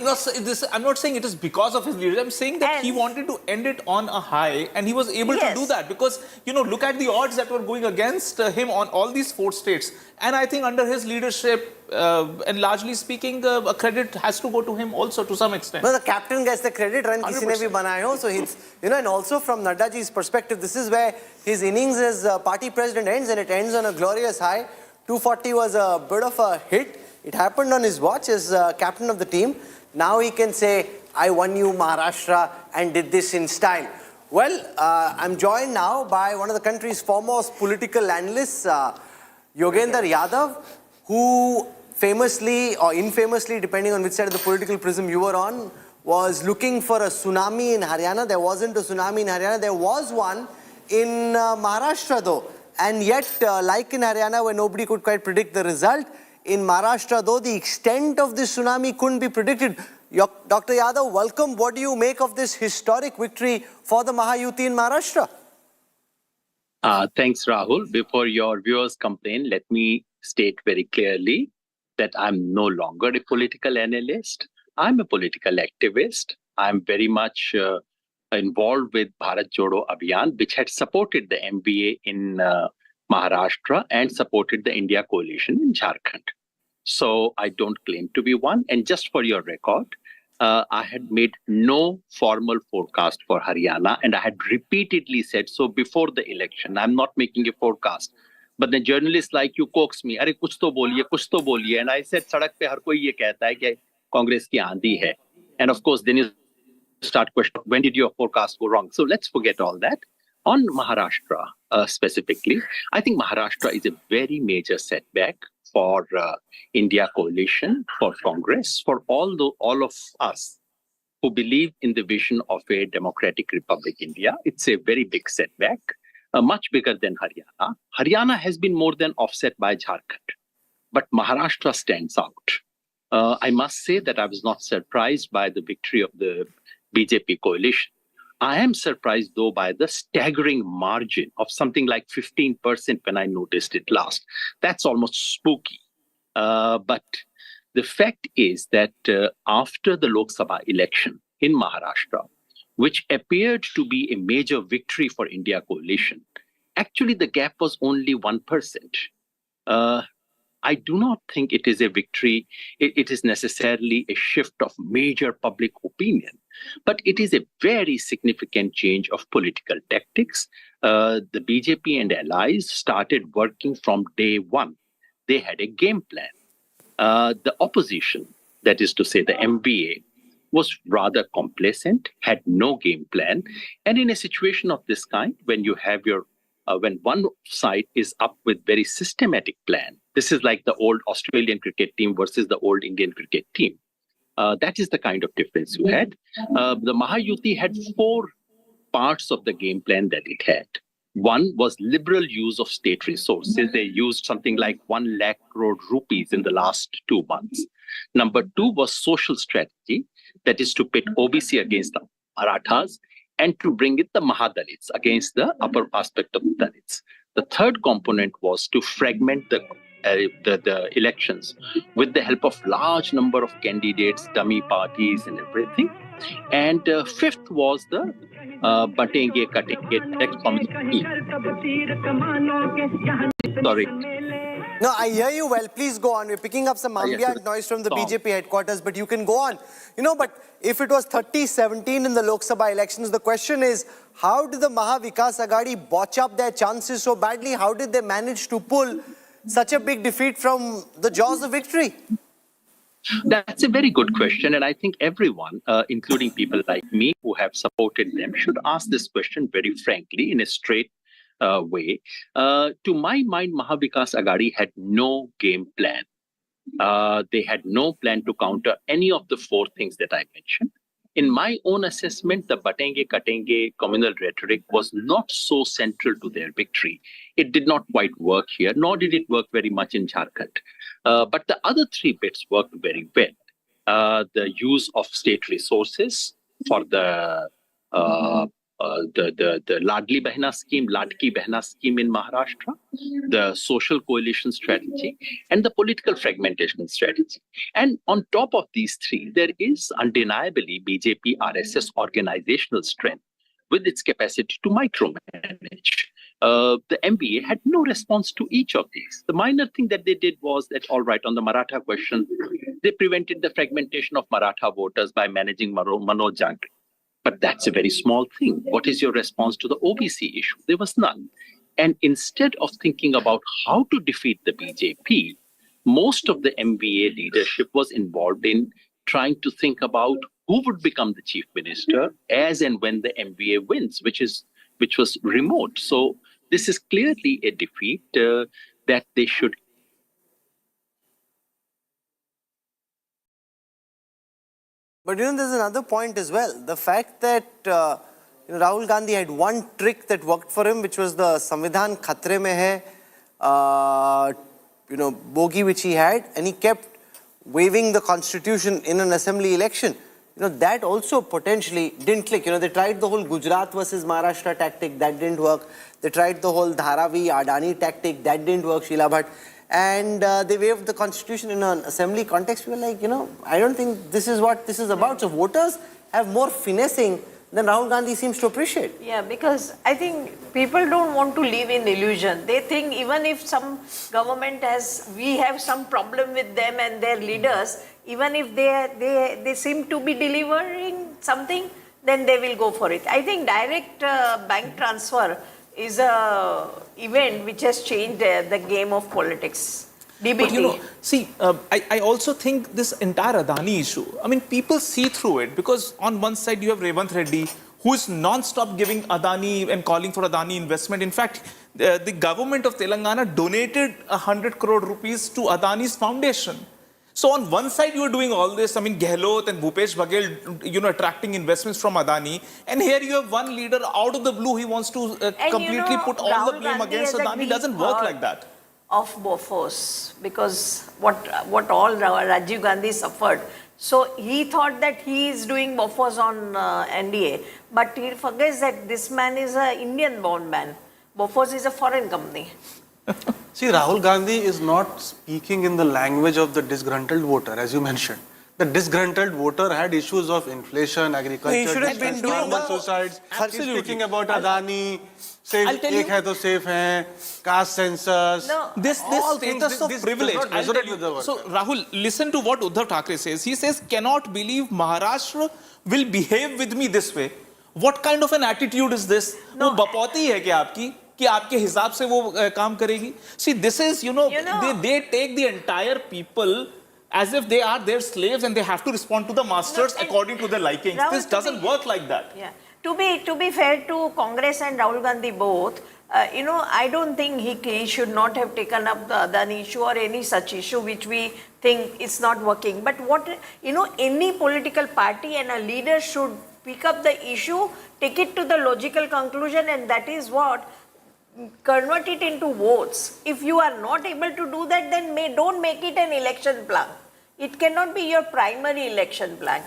I'm not saying it is because of his leadership. I'm saying that he wanted to end it on a high, and he was able to do that because, look at the odds that were going against him on all these 4 states. And I think under his leadership, and largely speaking, credit has to go to him also to some extent. No, the captain gets the credit, run kisi ne bhi banaya ho. So he's, and also from Naddaji's perspective, this is where his innings as party president ends, and it ends on a glorious high. 240 was a bit of a hit. It happened on his watch as captain of the team. Now he can say, I won you Maharashtra and did this in style. Well, I'm joined now by one of the country's foremost political analysts, Yogendra Yadav, who famously or infamously, depending on which side of the political prism you were on, was looking for a tsunami in Haryana. There wasn't a tsunami in Haryana. There was one in Maharashtra though. And yet, like in Haryana, where nobody could quite predict the result, in Maharashtra though, the extent of this tsunami couldn't be predicted. Dr. Yadav, welcome. What do you make of this historic victory for the Mahayuti in Maharashtra? Thanks, Rahul. Before your viewers complain, let me state very clearly that I'm no longer a political analyst. I'm a political activist. I'm very much involved with Bharat Jodo Abhiyan, which had supported the MBA in Maharashtra and supported the India coalition in Jharkhand. So I don't claim to be one. And just for your record, I had made no formal forecast for Haryana, and I had repeatedly said so before the election. I'm not making a forecast. But the journalists like you coax me, "Arey, kuch to boliye," and I said, "Sadak pe har koi ye kehta hai ki Congress ki aandhi hai." And of course, then you start questioning, when did your forecast go wrong? So let's forget all that. On Maharashtra specifically, I think Maharashtra is a very major setback for India coalition, for Congress, for all of us who believe in the vision of a democratic republic India. It's a very big setback, much bigger than Haryana. Haryana has been more than offset by Jharkhand, but Maharashtra stands out. I must say that I was not surprised by the victory of the BJP coalition. I am surprised, though, by the staggering margin of something like 15% when I noticed it last. That's almost spooky. But the fact is that after the Lok Sabha election in Maharashtra, which appeared to be a major victory for India coalition, actually the gap was only 1%. I do not think it is a victory. It is necessarily a shift of major public opinion, but it is a very significant change of political tactics. The BJP and allies started working from day one. They had a game plan. The opposition, that is to say the MBA, was rather complacent, had no game plan. And in a situation of this kind, when you have when one side is up with very systematic plan, this is like the old Australian cricket team versus the old Indian cricket team. That is the kind of difference you had. The Mahayuti had 4 parts of the game plan that it had. One was liberal use of state resources. They used something like 1 lakh crore rupees in the last 2 months. Number 2 was social strategy, that is to pit OBC against the Marathas and to bring it the Mahadalits against the upper aspect of the Dalits. The third component was to fragment the elections with the help of large number of candidates, dummy parties and everything. And fifth was the Batenge Katenge tax promise scheme. Sorry. No, I hear you well. Please go on. We're picking up some ambient noise from the BJP headquarters, but you can go on. But if it was 30-17 in the Lok Sabha elections, the question is, how did the Maha Vikas Aghadi botch up their chances so badly? How did they manage to pull such a big defeat from the jaws of victory? That's a very good question. And I think everyone, including people like me who have supported them, should ask this question very frankly in a straight way. To my mind, Mahavikas Aghadi had no game plan. They had no plan to counter any of the 4 things that I mentioned. In my own assessment, the Batenge Katenge communal rhetoric was not so central to their victory. It did not quite work here, nor did it work very much in Jharkhand. But the other 3 bits worked very well. The use of state resources for the Ladli Behna scheme, Ladki Behna scheme in Maharashtra, the social coalition strategy, and the political fragmentation strategy. And on top of these 3, there is undeniably BJP RSS organizational strength with its capacity to micromanage. The MBA had no response to each of these. The minor thing that they did was that, all right, on the Maratha question, they prevented the fragmentation of Maratha voters by managing Manoj Jagre. But that's a very small thing. What is your response to the OBC issue? There was none. And instead of thinking about how to defeat the BJP, most of the MBA leadership was involved in trying to think about who would become the chief minister as and when the MBA wins, which was remote. So this is clearly a defeat that they should. But there's another point as well. The fact that Rahul Gandhi had one trick that worked for him, which was the Samvidhan Khatre Mein Hai, bogey which he had, and he kept waving the constitution in an assembly election. That also potentially didn't click. They tried the whole Gujarat versus Maharashtra tactic, that didn't work. They tried the whole Dharavi, Adani tactic, that didn't work, Sheila Bhatt. And they waved the constitution in an assembly context. We were like, I don't think this is what this is about. So voters have more finessing than Rahul Gandhi seems to appreciate. Yeah, because I think people don't want to live in illusion. They think even if some government we have some problem with them and their leaders, even if they seem to be delivering something, then they will go for it. I think direct bank transfer is a event which has changed the game of politics. DBT. But I also think this entire Adani issue, people see through it, because on one side you have Revanth Reddy, who is non-stop giving Adani and calling for Adani investment. In fact, the government of Telangana donated 100 crore rupees to Adani's foundation. So on one side you are doing all this, Gehlot and Bhupesh Baghel, attracting investments from Adani, and here you have one leader out of the blue, he wants to completely put all the blame against Adani. It doesn't work like that. Of Bofors, because what all Rajiv Gandhi suffered. So he thought that he is doing Bofors on NDA, but he forgets that this man is an Indian-born man. Bofors is a foreign company. See, Rahul Gandhi is not speaking in the language of the disgruntled voter, as you mentioned. The disgruntled voter had issues of inflation, agriculture, he should have been distress, doing farmer the- suicides. Absolutely. He's speaking about Adani, saying I'll tell ek you- hai to safe hai, caste census. No. This All things, status of this privilege. does not I'll tell resonate you. with the worker. So Rahul, listen to what Uddhav Thackeray says. He says, "Cannot believe Maharashtra will behave with me this way." What kind of an attitude is this? वो बपौती है क्या आपकी कि आपके हिसाब से वो काम करेगी? See, this is they take the entire people as if they are their slaves and they have to respond to the masters according to their likings. Rahul, This doesn't work like that. Yeah. To be fair to Congress and Rahul Gandhi both, I don't think he should not have taken up the Adani issue or any such issue which we think is not working. But any political party and a leader should pick up the issue, take it to the logical conclusion, and that is what convert it into votes. If you are not able to do that, then don't make it an election plan. It cannot be your primary election plan.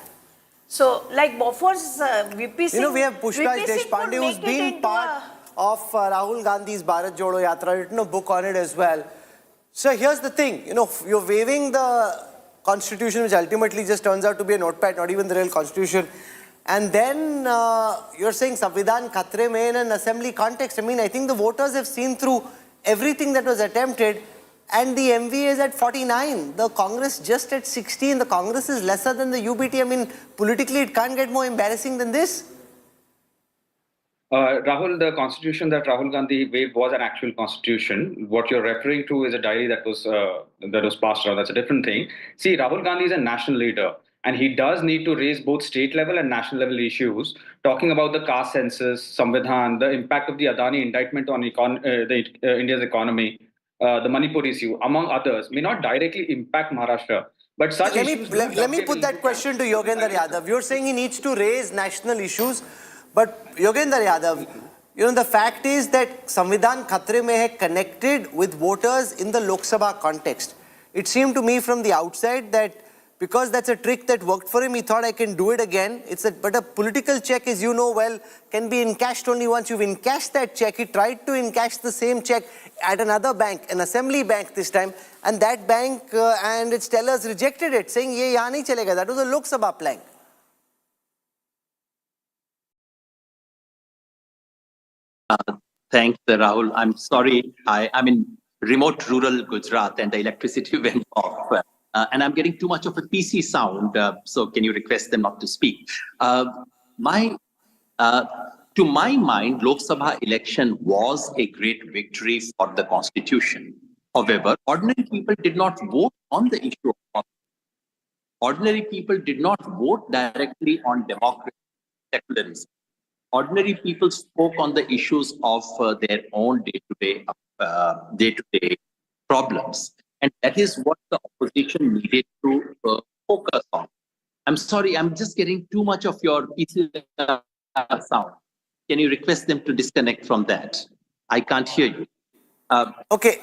So, like Bofors, VP Singh, we have Pushkar Deshpande, who's been part of Rahul Gandhi's Bharat Jodo Yatra, written a book on it as well. So here's the thing, you're waiving the constitution, which ultimately just turns out to be a notepad, not even the real constitution. And then you're saying Samvidhan Khatre mein in an assembly context. I mean, I think the voters have seen through everything that was attempted, and the MVA is at 49. The Congress just at 16. The Congress is lesser than the UBT. I mean, politically, it can't get more embarrassing than this. Rahul, the constitution that Rahul Gandhi waived was an actual constitution. What you're referring to is a diary that was passed around. That's a different thing. See, Rahul Gandhi is a national leader, and he does need to raise both state level and national level issues, talking about the caste census, Samvidhan, the impact of the Adani indictment on India's economy, the Manipur issue, among others, may not directly impact Maharashtra. But such issues... Let me put that question to Yogendra Yadav. You're saying he needs to raise national issues, but Yogendra Yadav, the fact is that Samvidhan Khatre mein hai connected with voters in the Lok Sabha context. It seemed to me from the outside that because that's a trick that worked for him, he thought I can do it again. But a political check, as you know well, can be encashed only once you've encashed that check. He tried to encash the same check at another bank, an assembly bank this time, and that bank and its tellers rejected it, saying, "Ye yahan nahi chalega." That was a Lok Sabha plank. Thanks, Rahul. I'm sorry. I'm in remote rural Gujarat and the electricity went off. And I'm getting too much of a PC sound, so can you request them not to speak? To my mind, Lok Sabha election was a great victory for the constitution. However, ordinary people did not vote on the issue of constitution. Ordinary people did not vote directly on democracy, secularism. Ordinary people spoke on the issues of their own day-to-day problems. And that is what the opposition needed to focus on. I'm sorry, I'm just getting too much of your PC sound. Can you request them to disconnect from that? I can't hear you. Okay,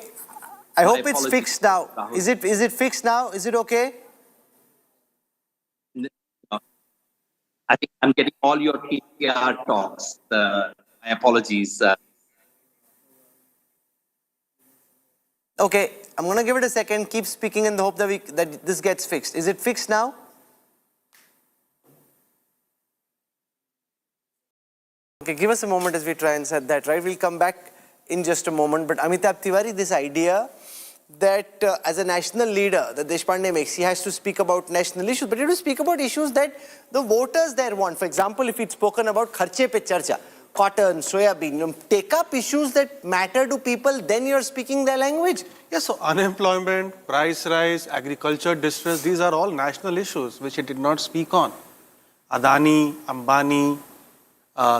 I hope it's apologies, fixed now. Rahul. Is it fixed now? Is it okay? I think I'm getting all your PTR talks. My apologies. Okay, I'm going to give it a second. Keep speaking in the hope that this gets fixed. Is it fixed now? Okay, give us a moment as we try and set that right. We'll come back in just a moment. But Amitabh Tiwari, this idea that as a national leader, that Deshpande makes, he has to speak about national issues, but he has to speak about issues that the voters there want. For example, if he'd spoken about kharche pe charcha, cotton, soybean, take up issues that matter to people, then you're speaking their language. Yes, so unemployment, price rise, agriculture distress, these are all national issues which he did not speak on. Adani, Ambani,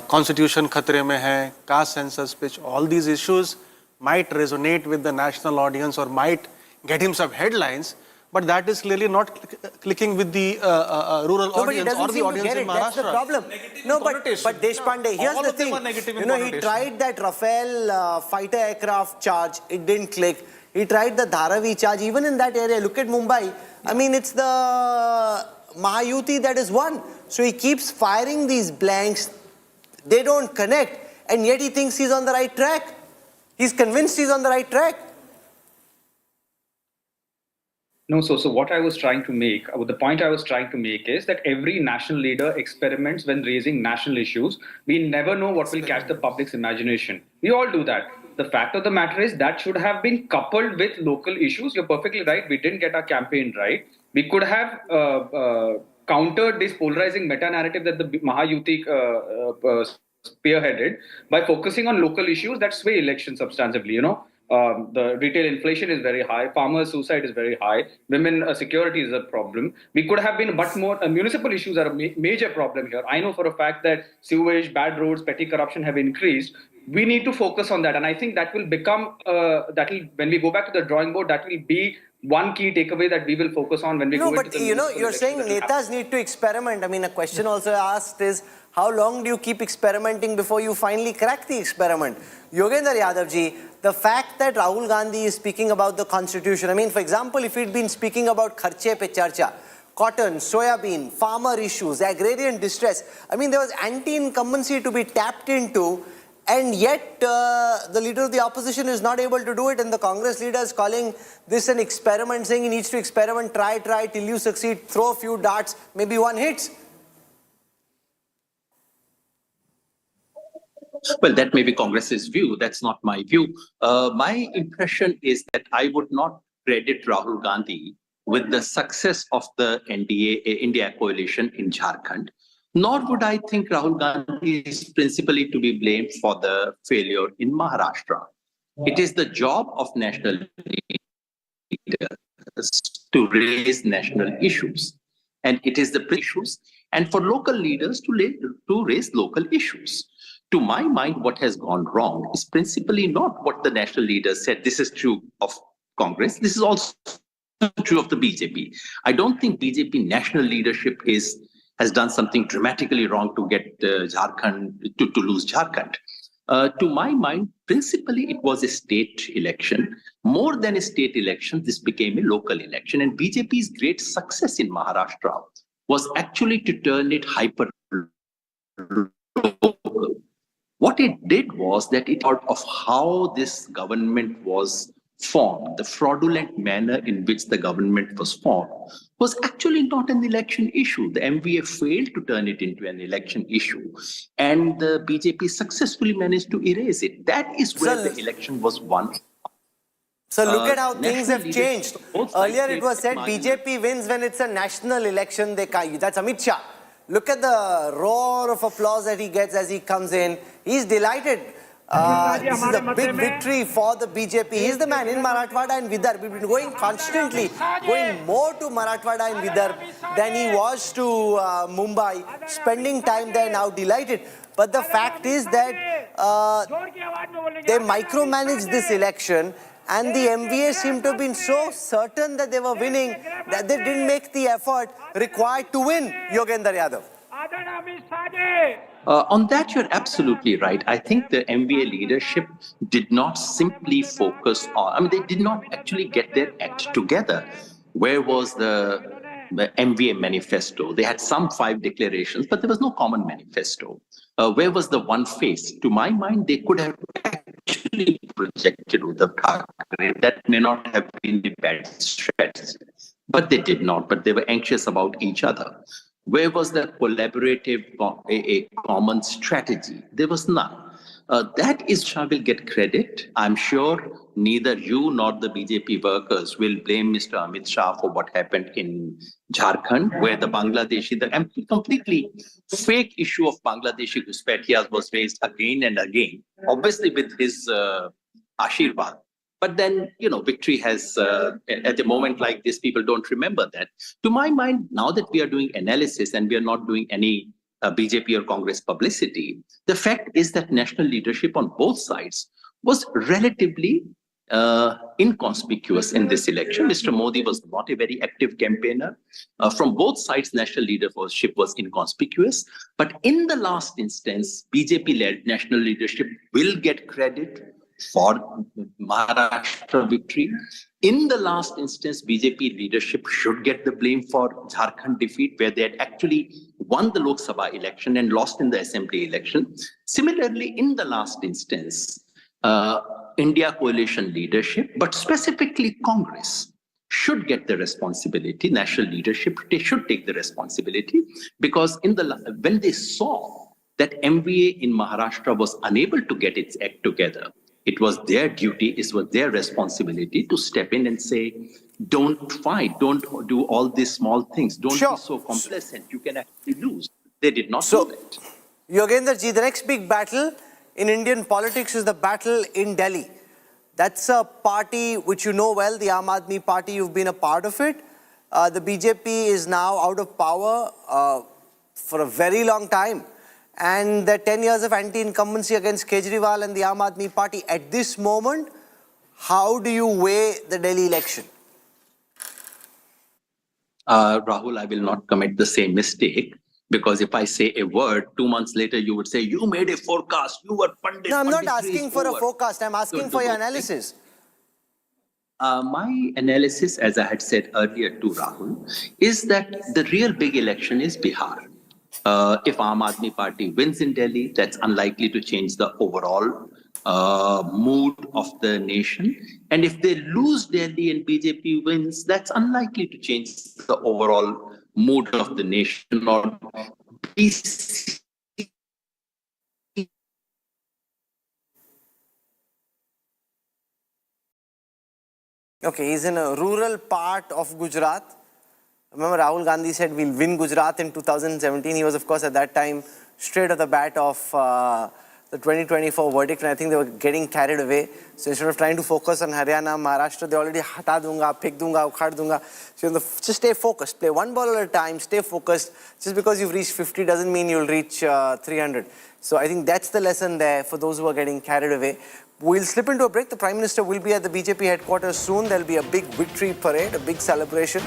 constitution khatre mein hai, caste census, which all these issues might resonate with the national audience or might get him some headlines, but that is clearly not clicking with the rural audience or the audience in Maharashtra. That's the problem. No, but Deshpande, here's the thing. He tried that Rafale fighter aircraft charge. It didn't click. He tried the Dharavi charge. Even in that area, look at Mumbai. I mean, it's the Mahayuti that is won. So he keeps firing these blanks. They don't connect. And yet he thinks he's on the right track. He's convinced he's on the right track. No, so what I was trying to make, the point I was trying to make is that every national leader experiments when raising national issues. We never know what will catch the public's imagination. We all do that. The fact of the matter is that should have been coupled with local issues. You're perfectly right. We didn't get our campaign right. We could have countered this polarizing meta-narrative that the Mahayuti spearheaded by focusing on local issues that sway elections substantively, the retail inflation is very high, farmer suicide is very high, women security is a problem. We could have been much more, municipal issues are a major problem here. I know for a fact that sewage, bad roads, petty corruption have increased. We need to focus on that. And I think that will become, when we go back to the drawing board, that will be one key takeaway that we will focus on when we go into the you're saying netas need to experiment. I mean, a question also asked is, how long do you keep experimenting before you finally crack the experiment? Yogendra Yadav ji, the fact that Rahul Gandhi is speaking about the constitution, I mean, for example, if he'd been speaking about kharche pe charcha, cotton, soybean, farmer issues, agrarian distress, I mean, there was anti-incumbency to be tapped into, and yet the leader of the opposition is not able to do it, and the Congress leader is calling this an experiment, saying he needs to experiment, try till you succeed, throw a few darts, maybe one hits. Well, that may be Congress's view. That's not my view. My impression is that I would not credit Rahul Gandhi with the success of the India coalition in Jharkhand, nor would I think Rahul Gandhi is principally to be blamed for the failure in Maharashtra. It is the job of national leaders to raise national issues, and it is the issues, and for local leaders to raise local issues. To my mind, what has gone wrong is principally not what the national leaders said. This is true of Congress. This is also true of the BJP. I don't think BJP national leadership has done something dramatically wrong to get Jharkhand to lose Jharkhand. To my mind, principally it was a state election. More than a state election, this became a local election. And BJP's great success in Maharashtra was actually to turn it hyper local. What it did was that it thought of how this government was formed, the fraudulent manner in which the government was formed was actually not an election issue. The MVA failed to turn it into an election issue, and the BJP successfully managed to erase it. That is where the election was won. So look at how things have changed. Earlier it was said BJP wins when it's a national election. That's Amit Shah. Look at the roar of applause that he gets as he comes in. He's delighted. This is a big victory for the BJP. He's the man in Marathwada and Vidarbha. We've been going constantly, going more to Marathwada and Vidarbha than he was to Mumbai, spending time there, now delighted. But the fact is that they micromanaged this election, and the MVA seemed to have been so certain that they were winning that they didn't make the effort required to win, Yogendra Yadav. On that, you're absolutely right. I think the MVA leadership did not simply focus on, they did not actually get their act together. Where was the MVA manifesto? They had some 5 declarations, but there was no common manifesto. Where was the one face? To my mind, they could have actually projected Uddhav Thackeray. That may not have been the bad strategy, but they did not. But they were anxious about each other. Where was the collaborative, a common strategy? There was none. That is, Shah will get credit. I'm sure neither you nor the BJP workers will blame Mr. Amit Shah for what happened in Jharkhand, where the Bangladeshi, the completely fake issue of Bangladeshi Ghuspaitias was raised again and again, obviously with his Ashirwad. But then, victory has, at a moment like this, people don't remember that. To my mind, now that we are doing analysis and we are not doing any BJP or Congress publicity, the fact is that national leadership on both sides was relatively inconspicuous in this election. Mr. Modi was not a very active campaigner. From both sides, national leadership was inconspicuous. But in the last instance, BJP-led national leadership will get credit for Maharashtra victory. In the last instance, BJP leadership should get the blame for Jharkhand defeat, where they had actually won the Lok Sabha election and lost in the assembly election. Similarly, in the last instance, India coalition leadership, but specifically Congress, should get the responsibility. National leadership, they should take the responsibility, because when they saw that MVA in Maharashtra was unable to get its act together, it was their duty, it was their responsibility to step in and say, don't fight, don't do all these small things, don't be so complacent, you can actually lose. They did not do that. Yogendra ji, the next big battle in Indian politics is the battle in Delhi. That's a party which you know well, the Aam Aadmi Party, you've been a part of it. The BJP is now out of power for a very long time. And the 10 years of anti-incumbency against Kejriwal and the Aam Aadmi Party at this moment, how do you weigh the Delhi election? Rahul, I will not commit the same mistake, because if I say a word, 2 months later you would say, you made a forecast, you were pundit. No, I'm not asking for a forecast, I'm asking for your analysis. My analysis, as I had said earlier to Rahul, is that the real big election is Bihar. If Aam Aadmi Party wins in Delhi, that's unlikely to change the overall mood of the nation. And if they lose Delhi and BJP wins, that's unlikely to change the overall mood of the nation or peace. Okay, he's in a rural part of Gujarat. Remember, Rahul Gandhi said we'll win Gujarat in 2017. He was, of course, at that time straight off the bat of the 2024 verdict, and I think they were getting carried away. So instead of trying to focus on Haryana, Maharashtra, they already hata dunga, phek dunga, ukhad dunga. So just stay focused. Play one ball at a time, stay focused. Just because you've reached 50 doesn't mean you'll reach 300. So I think that's the lesson there for those who are getting carried away. We'll slip into a break. The Prime Minister will be at the BJP headquarters soon. There'll be a big victory parade, a big celebration,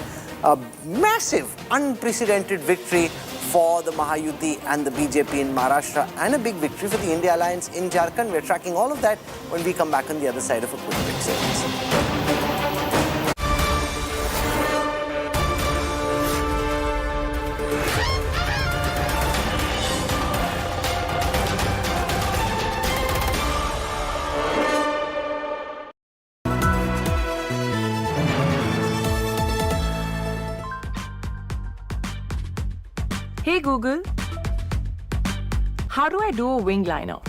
a massive, unprecedented victory for the Mahayuti and the BJP in Maharashtra, and a big victory for the India Alliance in Jharkhand. We're tracking all of that when we come back on the other side of a quick break. Hey Google, how do I do a wing liner?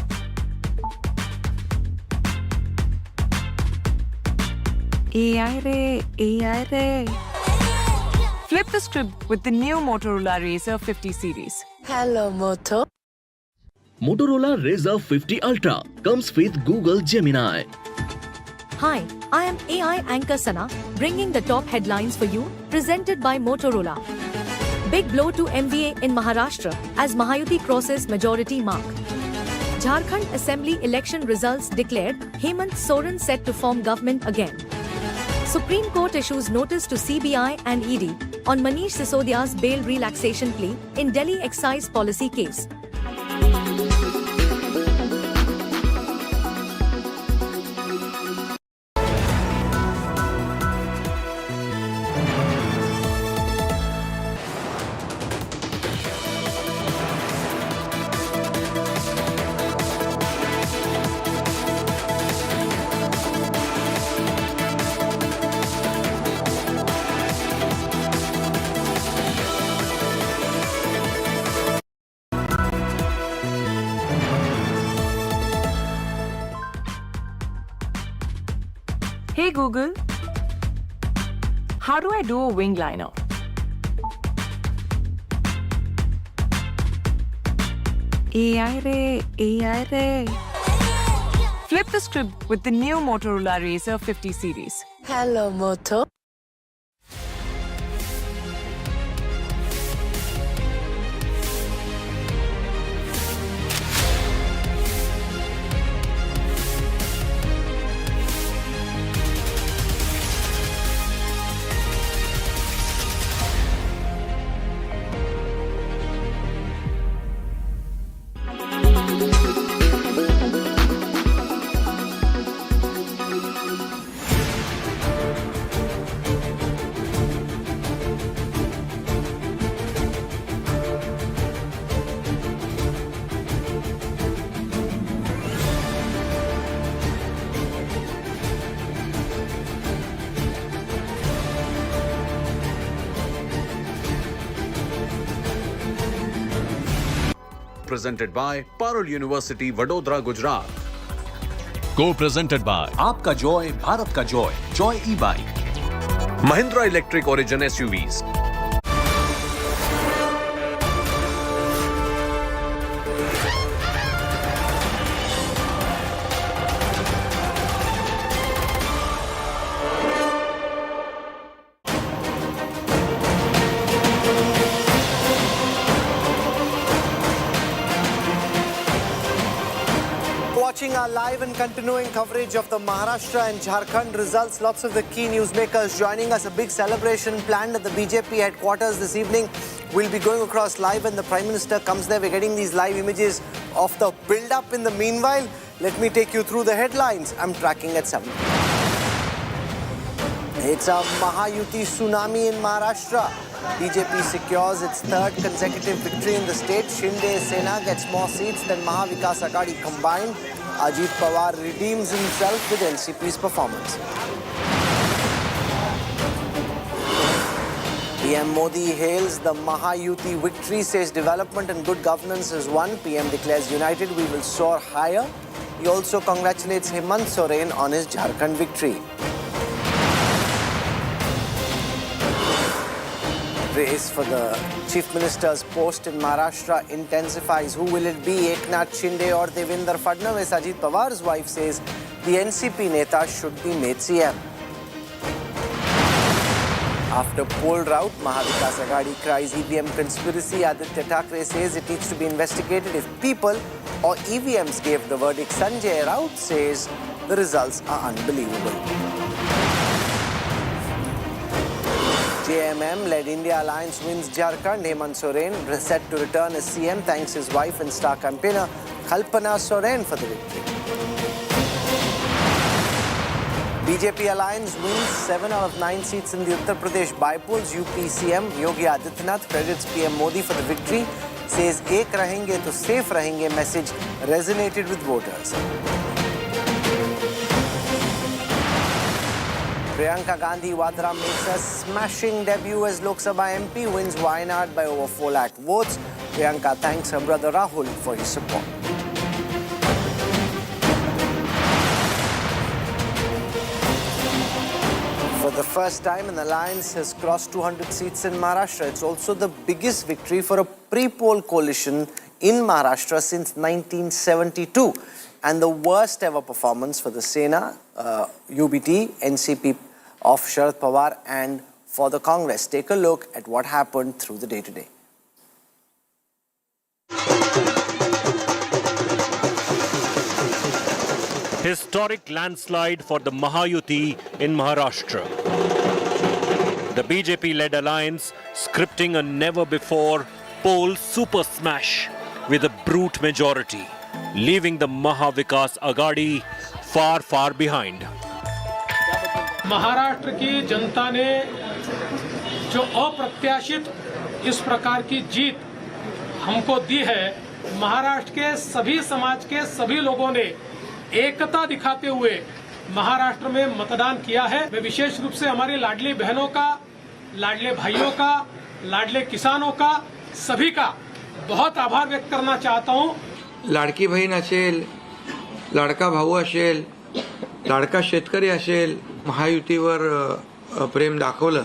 AI Ray. Flip the script with the new Motorola Razr 50 series. Hello, Moto. Motorola Razr 50 Ultra comes with Google Gemini. Hi, I am AI anchor Sana, bringing the top headlines for you, presented by Motorola. Big blow to MVA in Maharashtra as Mahayuti crosses majority mark. Jharkhand Assembly election results declared, Hemant Soren set to form government again. Supreme Court issues notice to CBI and ED on Manish Sisodia's bail relaxation plea in Delhi excise policy case. Hey Google, how do I do a wing liner? AI Ray. Flip the script with the new Motorola Razr 50 series. Hello, Moto. Co-presented by Parul University, Vadodara, Gujarat. Co-presented by Aapka Joy, Bharat Ka Joy, Joy E-Bike. Mahindra Electric Origin SUVs. Watching our live and continuing coverage of the Maharashtra and Jharkhand results. Lots of the key newsmakers joining us. A big celebration planned at the BJP headquarters this evening. We'll be going across live when the Prime Minister comes there. We're getting these live images of the build-up in the meanwhile. Let me take you through the headlines. I'm tracking at 7. It's a Mahayuti tsunami in Maharashtra. BJP secures its third consecutive victory in the state. Shinde Sena gets more seats than Maha Vikas Aghadi combined. Ajit Pawar redeems himself with NCP's performance. PM Modi hails the Mahayuti victory, says development and good governance is won. PM declares united, we will soar higher. He also congratulates Hemant Soren on his Jharkhand victory. Race for the Chief Minister's post in Maharashtra intensifies. Who will it be, Eknath Shinde or Devendra Fadnavis? Ajit Pawar's wife says the NCP Neta should be made CM. After poll rout, Maha Vikas Aghadi cries EVM conspiracy. Aditya Thackeray says it needs to be investigated if people or EVMs gave the verdict. Sanjay Raut says the results are unbelievable. JMM-led India Alliance wins Jharkhand. Hemant Soren set to return as CM, thanks his wife and star campaigner Kalpana Soren for the victory. BJP Alliance wins 7 out of 9 seats in the Uttar Pradesh bypolls. UP CM Yogi Adityanath credits PM Modi for the victory. Says ek rahenge to safe rahenge message resonated with voters. Priyanka Gandhi Vadra makes a smashing debut as Lok Sabha MP, wins Wayanad by over 4 lakh votes. Priyanka thanks her brother Rahul for his support. For the first time, an alliance has crossed 200 seats in Maharashtra. It's also the biggest victory for a pre-poll coalition in Maharashtra since 1972. And the worst ever performance for the Sena, UBT, NCP of Sharad Pawar and for the Congress. Take a look at what happened through the day-to-day. Historic landslide for the Mahayuti in Maharashtra. The BJP-led alliance scripting a never-before poll super smash with a brute majority, leaving the Maha Vikas Aghadi far, far behind. Maharashtra की जनता ने जो अप्रत्याशित इस प्रकार की जीत हमको दी है, महाराष्ट्र के सभी समाज के सभी लोगों ने एकता दिखाते हुए महाराष्ट्र में मतदान किया है। मैं विशेष रूप से हमारी लाडली बहनों का, लाडले भाइयों का, लाडले किसानों का, सभी का बहुत आभार व्यक्त करना चाहता हूं। लाडकी बहीण असेल, लाडका भाऊ असेल, लाडका शेतकरी असेल, महायुतीवर प्रेम दाखवलं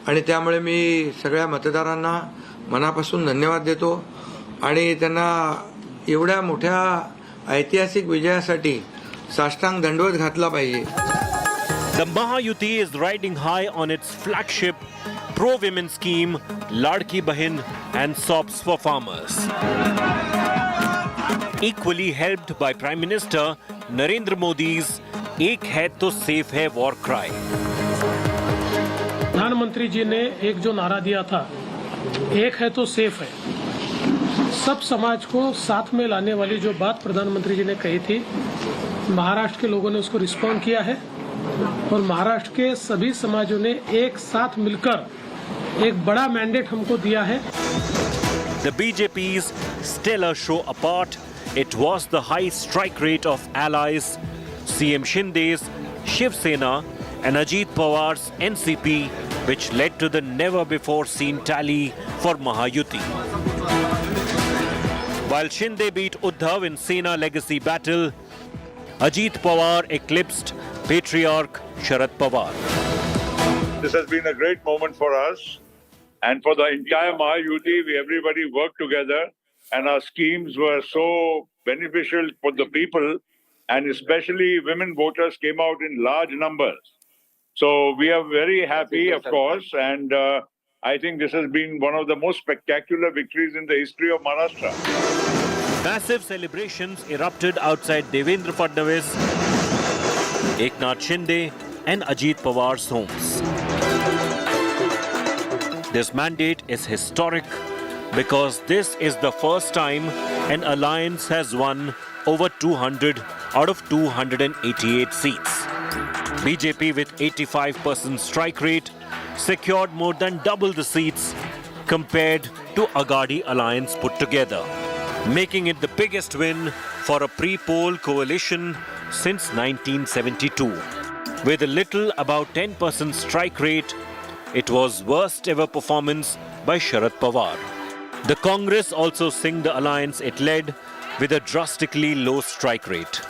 आणि त्यामुळे मी सगळ्या मतदारांना मनापासून धन्यवाद देतो आणि त्यांना एवढ्या मोठ्या ऐतिहासिक विजयासाठी साष्टांग दंडवत घातला पाहिजे. The Mahayuti is riding high on its flagship pro-women scheme, Ladki Bahin and SOPs for farmers. Equally helped by Prime Minister Narendra Modi's एक है तो सेफ है वॉर क्राई. प्रधानमंत्री जी ने एक जो नारा दिया था, एक है तो सेफ है, सब समाज को साथ में लाने वाली जो बात प्रधानमंत्री जी ने कही थी, महाराष्ट्र के लोगों ने उसको रिस्पॉन्ड किया है और महाराष्ट्र के सभी समाजों ने एक साथ मिलकर एक बड़ा मैंडेट हमको दिया है. The BJP's stellar show apart, it was the high strike rate of allies, CM Shinde's Shiv Sena and Ajit Pawar's NCP, which led to the never-before-seen tally for Mahayuti. While Shinde beat Uddhav in Sena legacy battle, Ajit Pawar eclipsed patriarch Sharad Pawar. This has been a great moment for us and for the entire Mahayuti. Everybody worked together and our schemes were so beneficial for the people, and especially women voters came out in large numbers. So we are very happy, of course, and I think this has been one of the most spectacular victories in the history of Maharashtra. Massive celebrations erupted outside Devendra Fadnavis, Eknath Shinde and Ajit Pawar's homes. This mandate is historic because this is the first time an alliance has won over 200 out of 288 seats. BJP with 85% strike rate secured more than double the seats compared to Agadi alliance put together, making it the biggest win for a pre-poll coalition since 1972. With a little about 10% strike rate, it was worst ever performance by Sharad Pawar. The Congress also singed the alliance it led with a drastically low strike rate.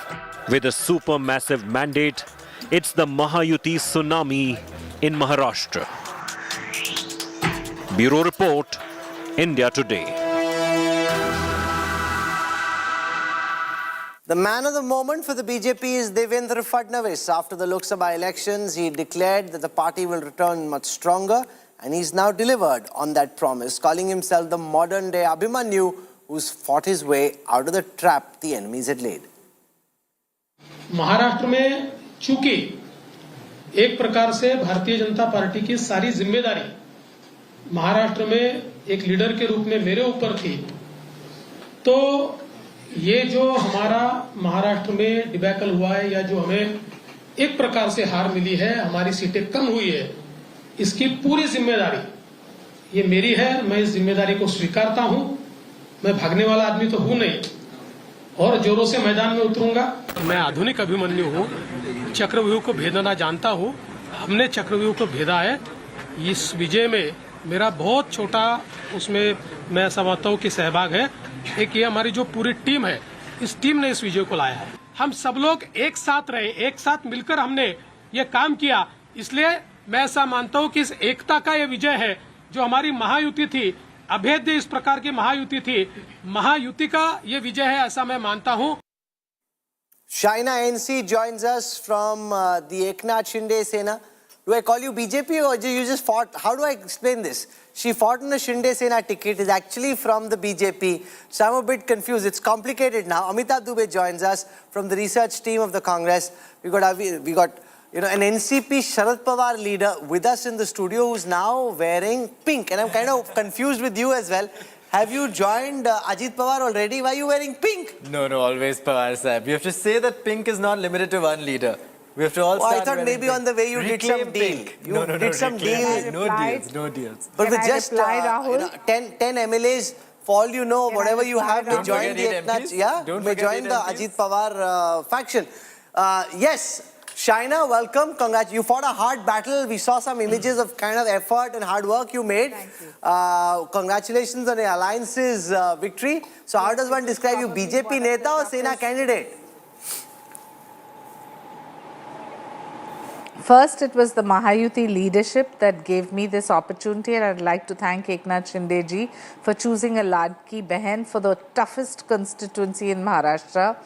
With a super massive mandate, it's the Mahayuti tsunami in Maharashtra. Bureau Report, India Today. The man of the moment for the BJP is Devendra Fadnavis. After the Lok Sabha elections, he declared that the party will return much stronger, and he's now delivered on that promise, calling himself the modern-day Abhimanyu, who's fought his way out of the trap the enemies had laid. Maharashtra में चूंकि एक प्रकार से Bharatiya Janata party की सारी जिम्मेदारी महाराष्ट्र में एक लीडर के रूप में मेरे ऊपर थी, तो ये जो हमारा महाराष्ट्र में डिबैकल हुआ है या जो हमें एक प्रकार से हार मिली है, हमारी सीटें कम हुई है, इसकी पूरी जिम्मेदारी ये मेरी है। मैं इस जिम्मेदारी को स्वीकारता हूं। मैं भागने वाला आदमी तो हूं नहीं और जोरों से मैदान में उतरूंगा। मैं आधुनिक अभिमन्यु हूं, चक्रव्यूह को भेदना जानता हूं। हमने चक्रव्यूह को भेदा है। इस विजय में मेरा बहुत छोटा उसमें मैं समझता हूं कि सहभाग है। एक ये हमारी जो पूरी टीम है, इस टीम ने इस विजय को लाया है। हम सब लोग एक साथ रहे, एक साथ मिलकर हमने ये काम किया, इसलिए मैं ऐसा मानता हूं कि इस एकता का ये विजय है। जो हमारी महायुति थी, अभेद्य इस प्रकार की महायुति थी, महायुति का ये विजय है, ऐसा मैं मानता हूं। Shaina NC joins us from the Eknath Shinde Sena. Do I call you BJP or you just fought? How do I explain this? She fought on the Shinde Sena ticket, is actually from the BJP. So I'm a bit confused. It's complicated now. Amitabh Dubey joins us from the research team of the Congress. We got an NCP Sharad Pawar leader with us in the studio who's now wearing pink. And I'm kind of confused with you as well. Have you joined Ajit Pawar already? Why are you wearing pink? No, always Pawar sahab. You have to say that pink is not limited to one leader. We have to all start I thought maybe pink. on the way you did some deal. You did some deal. No deals. But with just 10 MLAs, for all you know, whatever you have, may join the Eknath, may join the Ajit Pawar faction. Yes, Shaina, welcome. Congrats. You fought a hard battle. We saw some images of kind of effort and hard work you made. Thank you. Congratulations on the alliance's victory. So how does one describe you, BJP Neta or Sena candidate? First, it was the Mahayuti leadership that gave me this opportunity, and I'd like to thank Eknath Shinde ji for choosing a Ladki Behen for the toughest constituency in Maharashtra.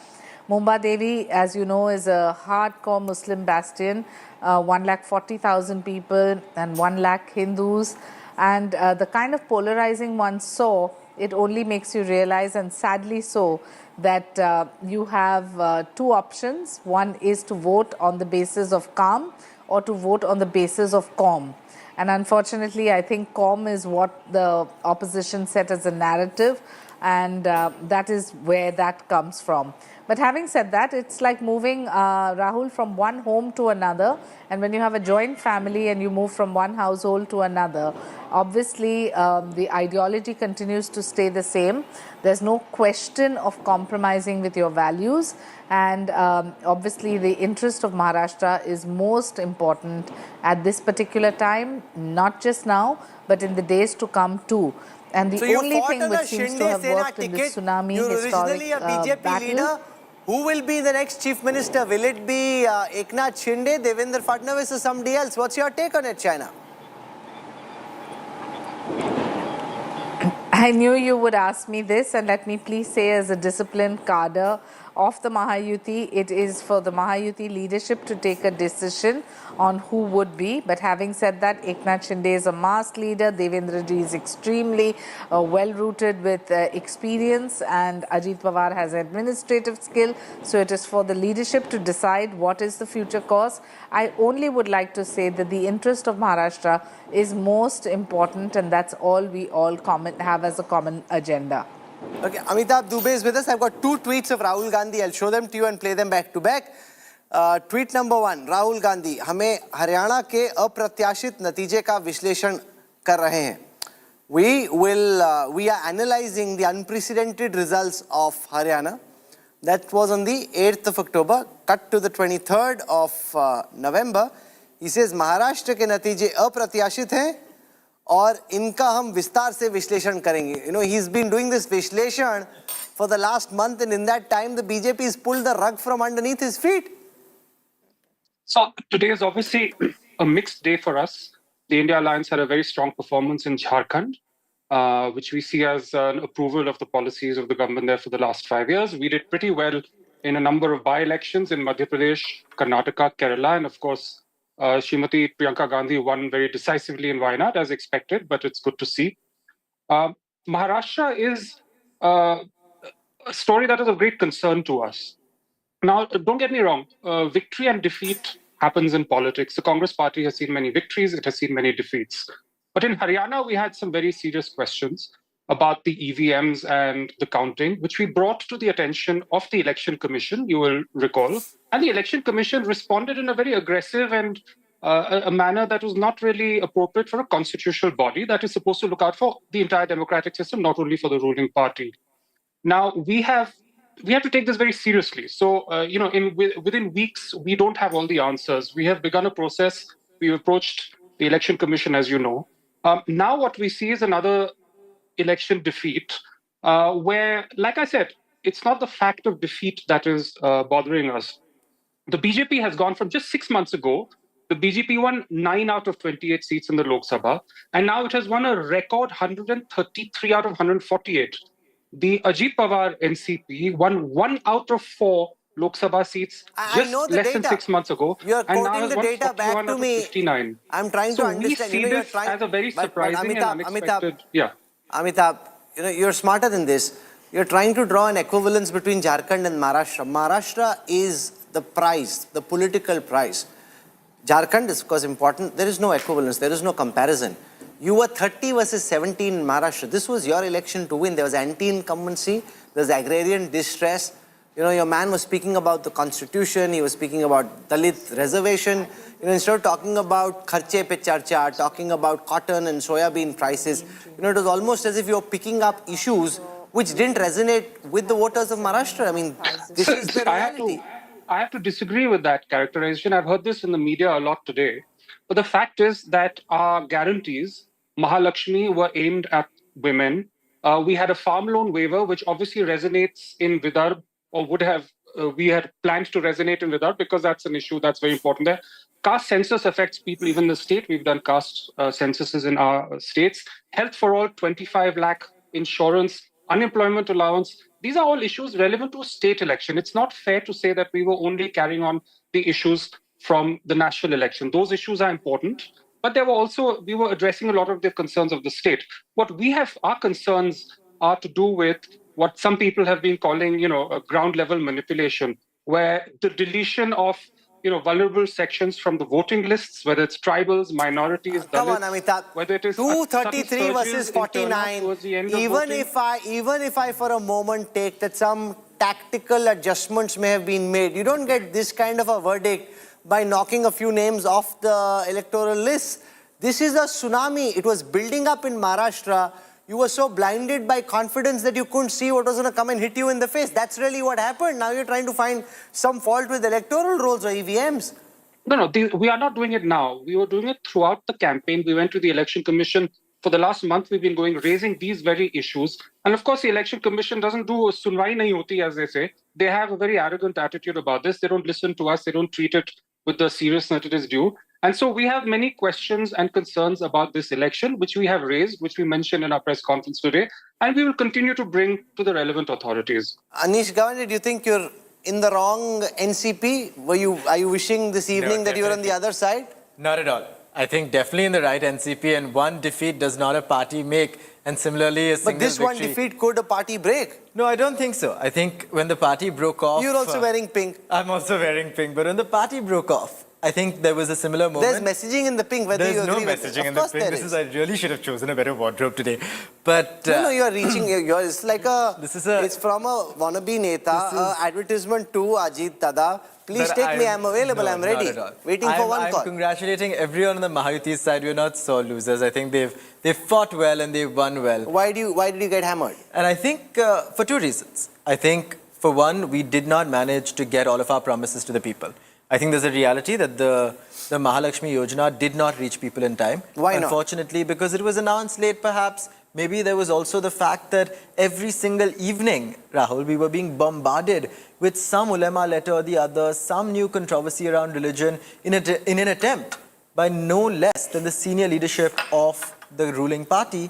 Mumba Devi, as you know, is a hardcore Muslim bastion, 140,000 people and 1 lakh Hindus. And the kind of polarizing one saw, it only makes you realize, and sadly so, that you have two options. One is to vote on the basis of calm or to vote on the basis of calm. And unfortunately, I think calm is what the opposition set as a narrative, and that is where that comes from. But having said that, it's like moving, Rahul, from one home to another. And when you have a joint family and you move from one household to another, obviously the ideology continues to stay the same. There's no question of compromising with your values. And obviously the interest of Maharashtra is most important at this particular time, not just now, but in the days to come too. And the So you only fought thing on which a seems to Shinde have Sena worked in this ticket. tsunami You're historic originally a BJP battle. leader. Who will be the next chief minister? Will it be Eknath Shinde, Devendra Fadnavis, or somebody else? What's your take on it, China? I knew you would ask me this, and let me please say, as a disciplined cadre of the Mahayuti, it is for the Mahayuti leadership to take a decision on who would be. But having said that, Eknath Shinde is a mass leader, Devendra ji is extremely well-rooted with experience, and Ajit Pawar has administrative skill. So it is for the leadership to decide what is the future course. I only would like to say that the interest of Maharashtra is most important, and that's all we all have as a common agenda. Okay, Amitabh Dubey is with us. I've got two tweets of Rahul Gandhi. I'll show them to you and play them back to back. Tweet number 1, Rahul Gandhi, हमें हरियाणा के अप्रत्याशित नतीजे का विश्लेषण कर रहे हैं. We are analyzing the unprecedented results of Haryana. That was on the 8th of October. Cut to the 23rd of November. He says Maharashtra के नतीजे अप्रत्याशित हैं और इनका हम विस्तार से विश्लेषण करेंगे. You know, he's been doing this विश्लेषण for the last month, and in that time the BJP has pulled the rug from underneath his feet. So today is obviously a mixed day for us. The India Alliance had a very strong performance in Jharkhand, which we see as an approval of the policies of the government there for the last 5 years. We did pretty well in a number of by-elections in Madhya Pradesh, Karnataka, Kerala, and of course, Srimati Priyanka Gandhi won very decisively in Wayanad, as expected, but it's good to see. Maharashtra is a story that is of great concern to us. Now, don't get me wrong, victory and defeat happens in politics. The Congress party has seen many victories, it has seen many defeats. But in Haryana, we had some very serious questions about the EVMs and the counting, which we brought to the attention of the Election Commission, you will recall. And the Election Commission responded in a very aggressive and a manner that was not really appropriate for a constitutional body that is supposed to look out for the entire democratic system, not only for the ruling party. Now, we have to take this very seriously. So, within weeks, we don't have all the answers. We have begun a process. We've approached the Election Commission, as you know. Now what we see is another election defeat, where, like I said, it's not the fact of defeat that is bothering us. The BJP has gone from just 6 months ago, the BJP won 9 out of 28 seats in the Lok Sabha, and now it has won a record 133 out of 148. The Ajit Pawar NCP won 1 out of 4 Lok Sabha seats just less than 6 months ago. You're and now quoting has the won data 41 back to out me. of 59. I'm trying to understand. We see this as a very surprising and unexpected. Amitabh, you're smarter than this. You're trying to draw an equivalence between Jharkhand and Maharashtra. Maharashtra is the prize, the political prize. Jharkhand is, of course, important. There is no equivalence. There is no comparison. You were 30 versus 17 in Maharashtra. This was your election to win. There was anti-incumbency. There was agrarian distress. Your man was speaking about the constitution. He was speaking about Dalit reservation. Instead of talking about kharche pe charcha, talking about cotton and soybean prices, it was almost as if you were picking up issues which didn't resonate with the voters of Maharashtra. I mean, this is the reality. I have to disagree with that characterization. I've heard this in the media a lot today. But the fact is that our guarantees, Mahalakshmi, were aimed at women. We had a farm loan waiver, which obviously resonates in Vidarbha, or would have, we had planned to resonate in Vidarbha, because that's an issue that's very important there. Caste census affects people even in the state. We've done caste censuses in our states. Health for all, 25 lakh, insurance, unemployment allowance. These are all issues relevant to a state election. It's not fair to say that we were only carrying on the issues from the national election. Those issues are important, but we were addressing a lot of the concerns of the state. What we have, our concerns are to do with what some people have been calling, a ground level manipulation, where the deletion of vulnerable sections from the voting lists, whether it's tribals, minorities, Come Dalits, on, Amitabh. whether it is 233 versus 49. Even if I for a moment take that some tactical adjustments may have been made, you don't get this kind of a verdict by knocking a few names off the electoral list. This is a tsunami. It was building up in Maharashtra. You were so blinded by confidence that you couldn't see what was going to come and hit you in the face. That's really what happened. Now you're trying to find some fault with electoral rolls or EVMs. No, we are not doing it now. We were doing it throughout the campaign. We went to the Election Commission for the last month, we've been raising these very issues. And of course, the Election Commission doesn't do sunwai nahi hoti, as they say. They have a very arrogant attitude about this. They don't listen to us. They don't treat it with the seriousness it is due. And so we have many questions and concerns about this election, which we have raised, which we mentioned in our press conference today, and we will continue to bring to the relevant authorities. Anish Gawande, do you think you're in the wrong NCP? Are you wishing this evening that you were on the other side? Not at all. I think definitely in the right NCP, and one defeat does not a party make. And similarly, a single But this victory. one defeat could a party break. No, I don't think so. I think when the party broke off... You're also wearing pink. I'm also wearing pink. But when the party broke off, I think there was a similar moment. There's messaging in the pink, whether There's you agree no with messaging it. in the pink. I really should have chosen a better wardrobe today. But... no, you're reaching... it's like a... it's from a wannabe neta, advertisement to Ajit Tada. Please take me, I'm available, I'm ready. Waiting for one call. I'm congratulating everyone on the Mahayuti's side. We're not sore losers. I think they've fought well and they've won well. Why did you get hammered? And I think for two reasons. I think, for one, we did not manage to get all of our promises to the people. I think there's a reality that the Mahalakshmi Yojana did not reach people in time. Why not? Unfortunately, because it was announced late perhaps. Maybe there was also the fact that every single evening, Rahul, we were being bombarded with some ulema letter or the other, some new controversy around religion in an attempt by no less than the senior leadership of the ruling party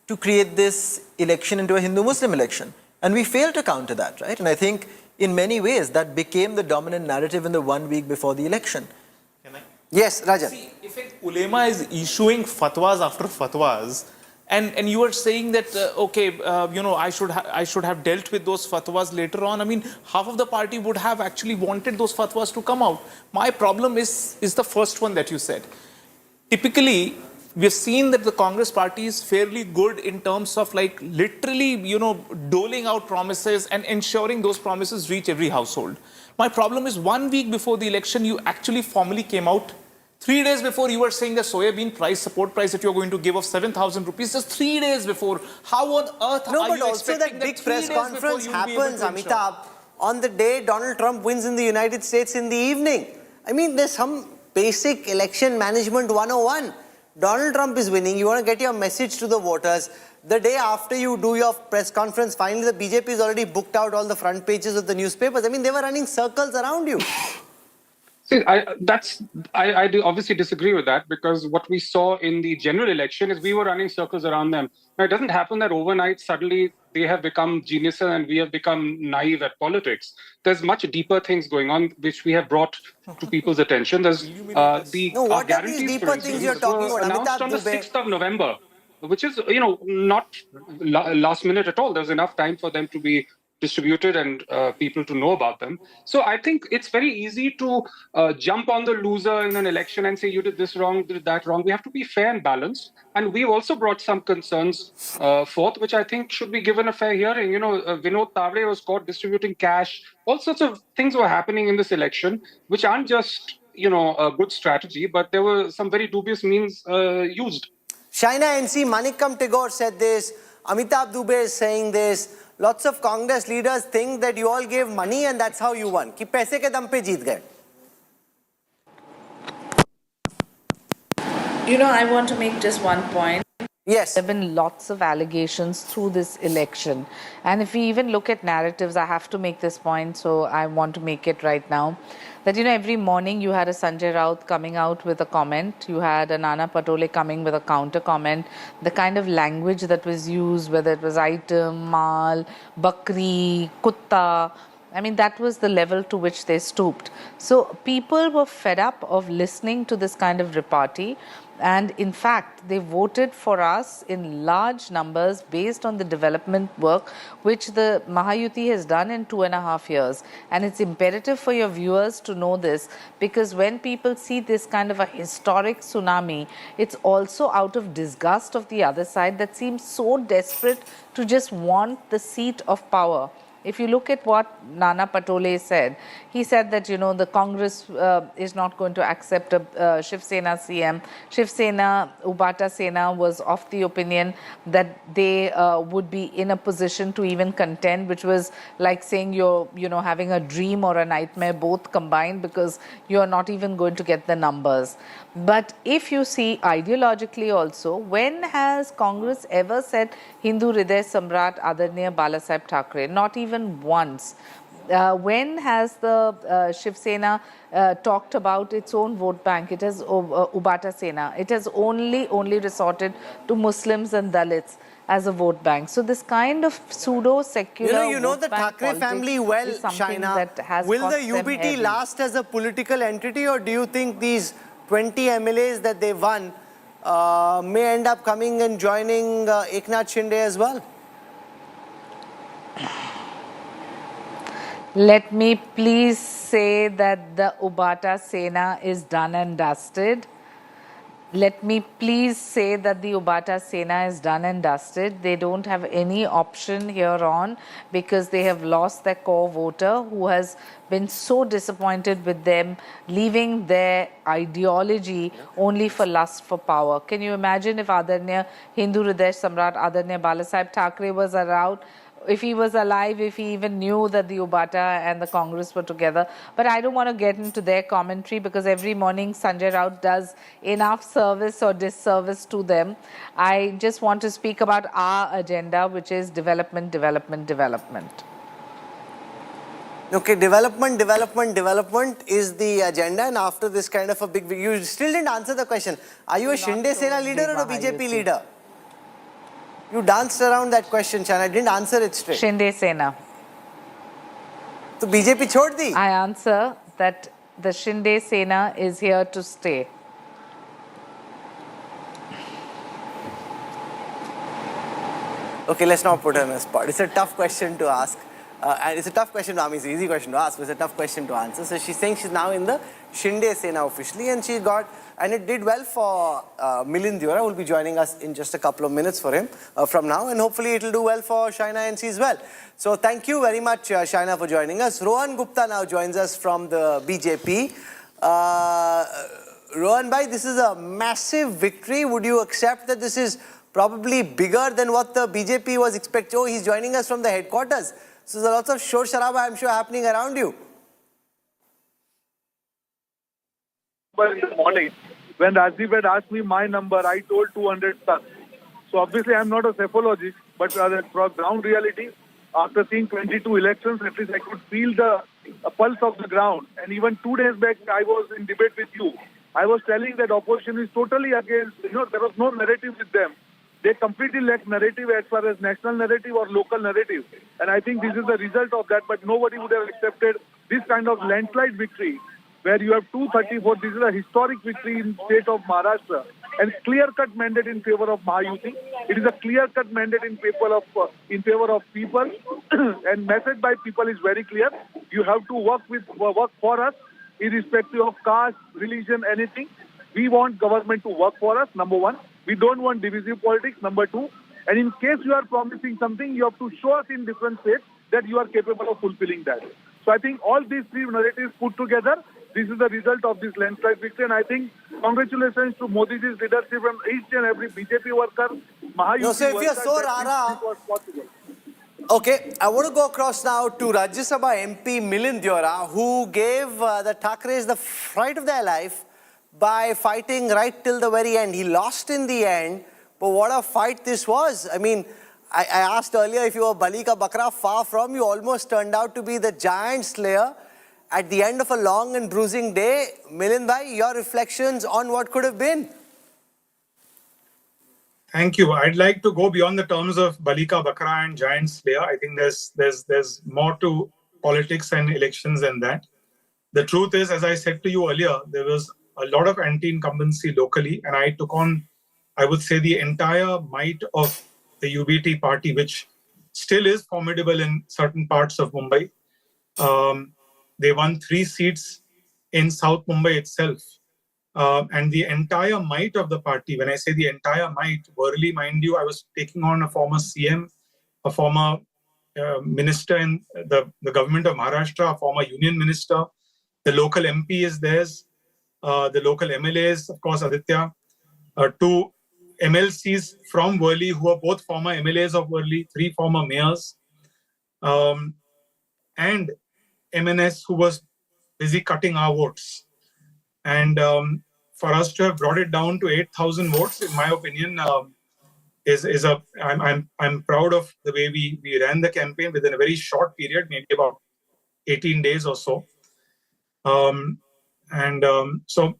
to create this election into a Hindu-Muslim election. And we failed to counter that, right? And I think in many ways that became the dominant narrative in the 1 week before the election. Yes, Rajan. See, if an ulema is issuing fatwas after fatwas, and you are saying that, I should have dealt with those fatwas later on. I mean, half of the party would have actually wanted those fatwas to come out. My problem is the first one that you said. Typically, we have seen that the Congress party is fairly good in terms of literally, doling out promises and ensuring those promises reach every household. My problem is 1 week before the election, you actually formally came out. 3 days before, you were saying the soybean price, support price that you're going to give of 7,000 rupees, just 3 days before. How on earth are you also that big press conference happens, Amitabh, Amitabh, on the day Donald Trump wins in the United States in the evening. I mean, there's some basic election management 101. Donald Trump is winning. You want to get your message to the voters. The day after you do your press conference, finally the BJP has already booked out all the front pages of the newspapers. I mean, they were running circles around you. See, I do obviously disagree with that, because what we saw in the general election is we were running circles around them. Now, it doesn't happen that overnight suddenly they have become geniuses and we have become naive at politics. There's much deeper things going on which we have brought to people's attention. There's what are these deeper things you're talking about? Announced on the 6th of November, which is not last minute at all. There's enough time for them to be distributed and people to know about them. So I think it's very easy to jump on the loser in an election and say you did this wrong, did that wrong. We have to be fair and balanced. And we've also brought some concerns forth, which I think should be given a fair hearing. Vinod Tavre was caught distributing cash. All sorts of things were happening in this election, which aren't just, a good strategy, but there were some very dubious means used. Shaina NC, Manickam Tagore said this. Amitabh Dubey is saying this. Lots of Congress leaders think that you all gave money and that's how you won. Ki paise ke dam pe jeet gaye. I want to make just one point. Yes. There have been lots of allegations through this election. And if we even look at narratives, I have to make this point, so I want to make it right now. That, every morning you had a Sanjay Raut coming out with a comment. You had a Nana Patole coming with a counter comment. The kind of language that was used, whether it was item, mal, bakri, kutta, I mean, that was the level to which they stooped. So people were fed up of listening to this kind of repartee. And in fact, they voted for us in large numbers based on the development work which the Mahayuti has done in 2.5 years. And it's imperative for your viewers to know this, because when people see this kind of a historic tsunami, it's also out of disgust of the other side that seems so desperate to just want the seat of power. If you look at what Nana Patole said, he said that, the Congress is not going to accept a Shiv Sena CM. Shiv Sena, Ubata Sena was of the opinion that they would be in a position to even contend, which was like saying you're, having a dream or a nightmare both combined, because you're not even going to get the numbers. But if you see ideologically also, when has Congress ever said Hindu Hriday Samrat Adarniya Balasaheb Thackeray? Not even once. When has the Shiv Sena talked about its own vote bank? It has Ubata Sena. It has only resorted to Muslims and Dalits as a vote bank. So this kind of pseudo-secular You know vote the bank Thackeray family well, is something Shaina. that has Will the cost them UBT heavy. last as a political entity, or do you think these 20 MLAs that they won may end up coming and joining Eknath Shinde as well? Let me please say that the Ubata Sena is done and dusted. Let me please say that the Ubata Sena is done and dusted. They don't have any option here on, because they have lost their core voter who has been so disappointed with them, leaving their ideology only for lust for power. Can you imagine if Adarniya Hindu Hriday Samrat Adarniya Balasaheb Thackeray was around? If he was alive, if he even knew that the Ubata and the Congress were together. But I don't want to get into their commentary, because every morning Sanjay Raut does enough service or disservice to them. I just want to speak about our agenda, which is development, development, development. Okay, development is the agenda, and after this kind of a big... You still didn't answer the question. Are you a Shinde Sena leader or a BJP leader? You danced around that question, Shaina. Didn't answer it straight. Shinde Sena. So BJP chhod di? I answer that the Shinde Sena is here to stay. Okay, let's not put her on the spot. It's a tough question to ask. And it's a tough question to ask. It's an easy question to ask, but it's a tough question to answer. So she's saying she's now in the Shinde Sena officially, and she got, and it did well for Milind Deora, who will be joining us in just a couple of minutes from now, and hopefully it will do well for Shaina NC as well. So thank you very much, Shaina, for joining us. Rohan Gupta now joins us from the BJP. Rohan bhai, this is a massive victory. Would you accept that this is probably bigger than what the BJP was expecting? Oh, he's joining us from the headquarters. So there's lots of shor sharaba, I'm sure, happening around you. But in the morning, when Rajiv had asked me my number, I told 200 plus. So obviously I'm not a cephalogist, but for ground reality, after seeing 22 elections, at least I could feel the pulse of the ground. And even 2 days back, I was in debate with you. I was telling that opposition is totally against, there was no narrative with them. They completely lack narrative as far as national narrative or local narrative. And I think this is the result of that, but nobody would have accepted this kind of landslide victory, where you have 234. This is a historic victory in state of Maharashtra, and clear-cut mandate in favor of Mahayuti. It is a clear-cut mandate in favor of people, and message by people is very clear. You have to work for us, irrespective of caste, religion, anything. We want government to work for us, number one. We don't want divisive politics, number two. And in case you are promising something, you have to show us in different states that you are capable of fulfilling that. So I think all these three narratives put together, this is the result of this landslide victory. And I think congratulations to Modi's leadership and each and every BJP worker, Mahayuti No, so if you're so rara... Okay, I want to go across now to Rajya Sabha MP Milind Deora, who gave the Thackerays the fright of their life by fighting right till the very end. He lost in the end, but what a fight this was. I mean, I asked earlier if you were Bali ka Bakra, far from. You almost turned out to be the giant slayer at the end of a long and bruising day. Milind bhai, your reflections on what could have been? Thank you. I'd like to go beyond the terms of Bali ka Bakra and giant slayer. I think there's more to politics and elections than that. The truth is, as I said to you earlier, there was a lot of anti-incumbency locally, and I took on, I would say, the entire might of the UBT party, which still is formidable in certain parts of Mumbai. They won 3 seats in South Mumbai itself. And the entire might of the party, when I say the entire might, Worli, mind you, I was taking on a former CM, a former minister in the government of Maharashtra, a former union minister. The local MP is theirs. The local MLAs, of course, Aditya. Two MLCs from Worli who are both former MLAs of Worli, 3 former mayors, and MNS who was busy cutting our votes. And for us to have brought it down to 8,000 votes, in my opinion, I'm proud of the way we ran the campaign within a very short period, maybe about 18 days or so. So,